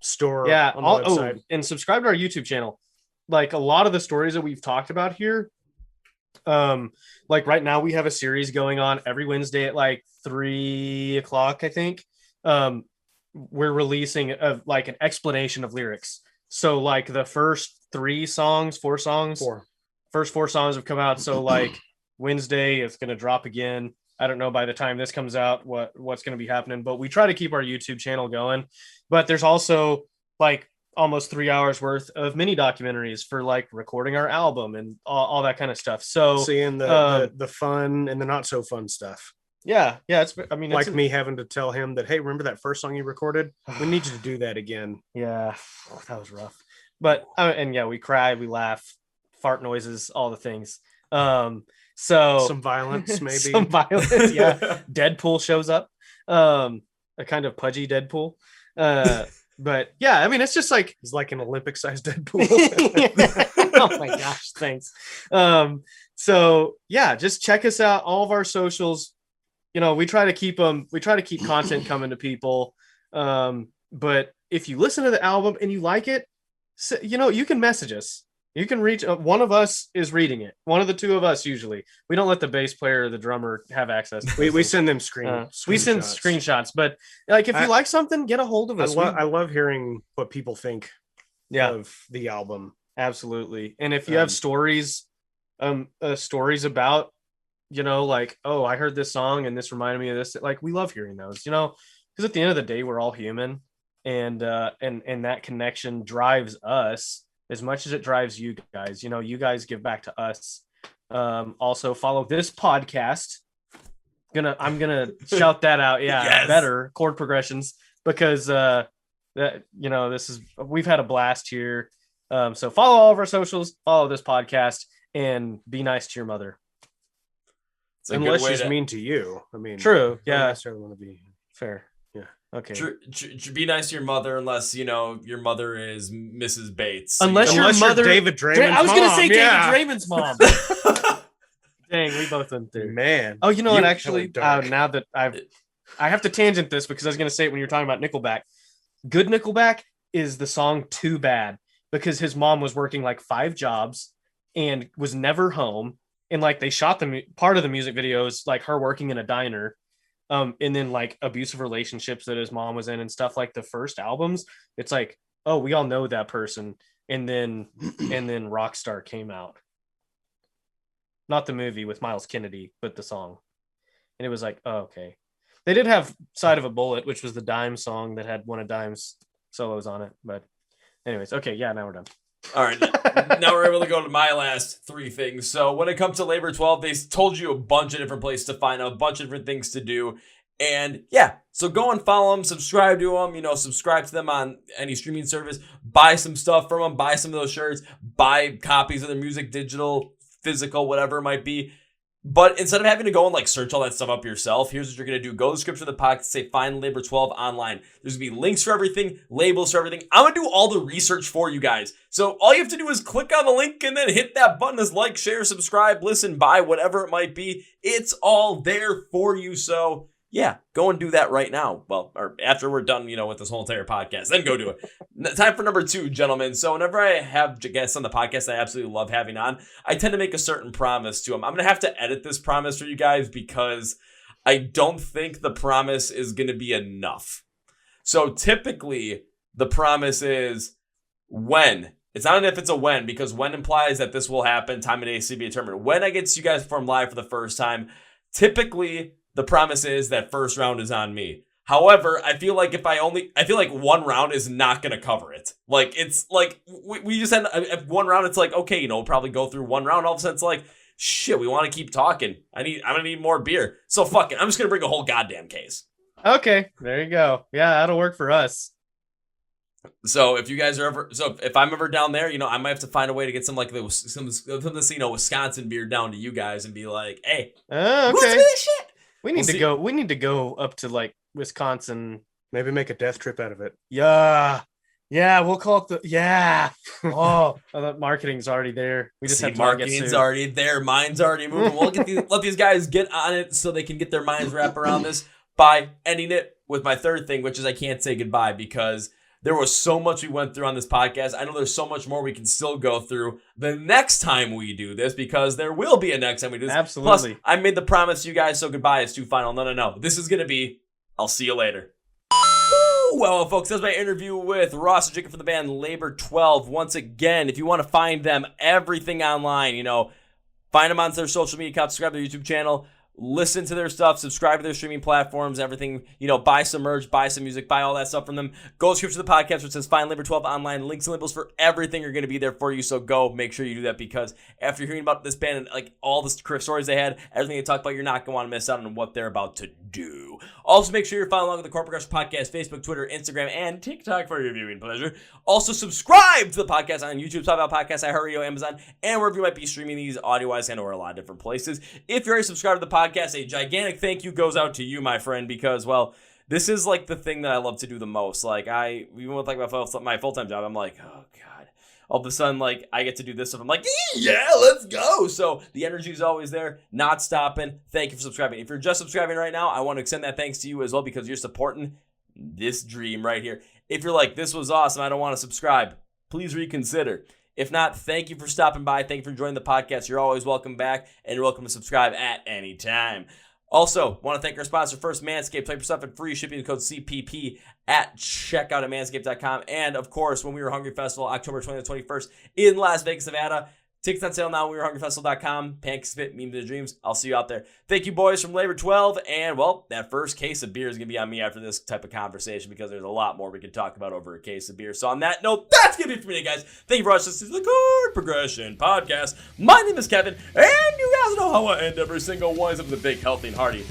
Speaker 3: store.
Speaker 2: Yeah.
Speaker 3: on the website.
Speaker 2: And subscribe to our YouTube channel. Like a lot of the stories that we've talked about here. Like right now we have a series going on every Wednesday at like 3:00, I think. We're releasing like an explanation of lyrics. So like the first first 4 songs have come out. So like Wednesday it's going to drop again. I don't know by the time this comes out what's going to be happening, but we try to keep our YouTube channel going. But there's also like almost 3 hours worth of mini documentaries for like recording our album and all that kind of stuff. So
Speaker 3: Seeing the fun and the not so fun stuff.
Speaker 2: yeah, it's
Speaker 3: Like me having to tell him that, hey, remember that first song you recorded? We need you to do that again.
Speaker 2: yeah, that was rough. But and yeah, we cry, we laugh, fart noises, all the things. So
Speaker 3: Some violence, maybe.
Speaker 2: some violence. Yeah, Deadpool shows up. a kind of pudgy Deadpool. But yeah, I mean, it's just like
Speaker 3: He's like an Olympic-sized Deadpool.
Speaker 2: oh my gosh, thanks. So yeah, just check us out, all of our socials. We try to keep content coming to people. But if you listen to the album and you like it, you can message us. You can reach one of us is reading it. One of the two of us usually. We don't let the bass player or the drummer have access.
Speaker 3: we send them
Speaker 2: we send screenshots. But like, if you like something, get a hold of us.
Speaker 3: I love hearing what people think of the album.
Speaker 2: Absolutely. And if you have stories about, like, oh, I heard this song and this reminded me of this. Like, we love hearing those, because at the end of the day, we're all human, and that connection drives us as much as it drives you guys. You guys give back to us. Also follow this podcast. I'm gonna shout that out. Yeah, yes. Better chord progressions, because we've had a blast here. So follow all of our socials, follow this podcast, and be nice to your mother.
Speaker 3: Unless she's mean to you. I mean,
Speaker 2: true. Yeah,
Speaker 3: I don't necessarily want to be
Speaker 2: fair. Yeah. Okay.
Speaker 1: Be nice to your mother, unless your mother is Mrs. Bates.
Speaker 2: Unless your mother,
Speaker 3: David Draymond's
Speaker 2: I was going to say
Speaker 3: yeah.
Speaker 2: David Draymond's mom. Dang, we both went through.
Speaker 3: Man.
Speaker 2: Oh, and actually, now that I have to tangent this, because I was going to say it when you were talking about Nickelback. Good Nickelback is the song Too Bad, because his mom was working like 5 jobs and was never home. And like, they shot part of the music videos like her working in a diner. And then like abusive relationships that his mom was in and stuff. Like the first albums, it's like, oh, we all know that person. And then Rockstar came out. Not the movie with Miles Kennedy, but the song. And it was like, oh, okay. They did have Side of a Bullet, which was the Dime song that had one of Dime's solos on it. But anyways, okay, yeah, now we're done.
Speaker 1: All right, now we're able to go to my last 3 things. So when it comes to Labor 12, they told you a bunch of different places to find out, a bunch of different things to do. And yeah, so go and follow them, subscribe to them, subscribe to them on any streaming service, buy some stuff from them, buy some of those shirts, buy copies of their music, digital, physical, whatever it might be. But instead of having to go and like search all that stuff up yourself, here's what you're going to do. Go to the description of the podcast, say find Labor 12 online. There's going to be links for everything, labels for everything. I'm going to do all the research for you guys. So all you have to do is click on the link and then hit that button as like, share, subscribe, listen, buy, whatever it might be. It's all there for you. So yeah, go and do that right now. Well, or after we're done, with this whole entire podcast, then go do it. Time for number 2, gentlemen. So whenever I have guests on the podcast I absolutely love having on, I tend to make a certain promise to them. I'm going to have to edit this promise for you guys because I don't think the promise is going to be enough. So typically the promise is when. It's not an if, it's a when, because when implies that this will happen, time and day to be determined. When I get to you guys perform live for the first time, typically the promise is that first round is on me. However, I feel like one round is not going to cover it. Like, it's like, we just had one round. It's like, okay, we'll probably go through one round. All of a sudden it's like, shit, we want to keep talking. I'm going to need more beer. So fuck it. I'm just going to bring a whole goddamn case.
Speaker 2: Okay, there you go. Yeah, that'll work for us.
Speaker 1: So if you guys are if I'm ever down there, I might have to find a way to get some Wisconsin beer down to you guys and be like, hey,
Speaker 2: okay.
Speaker 1: What's this shit?
Speaker 2: We need to go up to like Wisconsin.
Speaker 3: Maybe make a death trip out of it.
Speaker 2: Yeah. We'll call it that marketing's already there. We just have to
Speaker 1: marketing's already there. Mine's already moving. We'll let these guys get on it so they can get their minds wrapped around this by ending it with my third thing, which is I can't say goodbye because there was so much we went through on this podcast. I know there's so much more we can still go through the next time we do this, because there will be a next time we do this.
Speaker 2: Absolutely.
Speaker 1: Plus, I made the promise to you guys, so goodbye is too final. No. This is going to be, I'll see you later. Well, folks, that's my interview with Ross and Jacob from the band Labor 12. Once again, if you want to find them, everything online, find them on their social media accounts, subscribe to their YouTube channel. Listen to their stuff, subscribe to their streaming platforms, everything, buy some merch, buy some music, buy all that stuff from them. Go to the description of the podcast where it says Find Labor 12 online. Links and labels for everything are going to be there for you. So go make sure you do that, because after hearing about this band and like all the stories they had, everything they talked about, you're not going to want to miss out on what they're about to do. Also, make sure you're following along with the Chord Progression Podcast, Facebook, Twitter, Instagram, and TikTok for your viewing pleasure. Also, subscribe to the podcast on YouTube, Spotify Podcasts, iHeart, Amazon, and wherever you might be streaming these audio-wise. I know we're a lot of different places. If you're already subscribed to the podcast, a gigantic thank you goes out to you, my friend, because, well, this is like the thing that I love to do the most. Like even with like my full-time job, I'm like, oh God. All of a sudden, like, I get to do this stuff. I'm like, yeah, let's go. So the energy is always there, not stopping. Thank you for subscribing. If you're just subscribing right now, I want to extend that thanks to you as well because you're supporting this dream right here. If you're like, this was awesome, I don't want to subscribe, please reconsider. If not, thank you for stopping by. Thank you for joining the podcast. You're always welcome back, and you're welcome to subscribe at any time. Also, want to thank our sponsor first, Manscaped. Play for stuff at free shipping, the code CPP at checkout at manscaped.com. And of course, when We Were Hungry Festival, October 20th to 21st in Las Vegas, Nevada. Tickets on sale now at WeWereHungryFestival.com. Pancake Spit, Meme to the Dreams. I'll see you out there. Thank you, boys, from Labor 12. And, well, that first case of beer is going to be on me after this type of conversation because there's a lot more we can talk about over a case of beer. So on that note, that's going to be it for me, guys. Thank you for watching. This is the Chord Progression Podcast. My name is Kevin, and you guys know how I end every single one. It's the big, healthy, and hearty.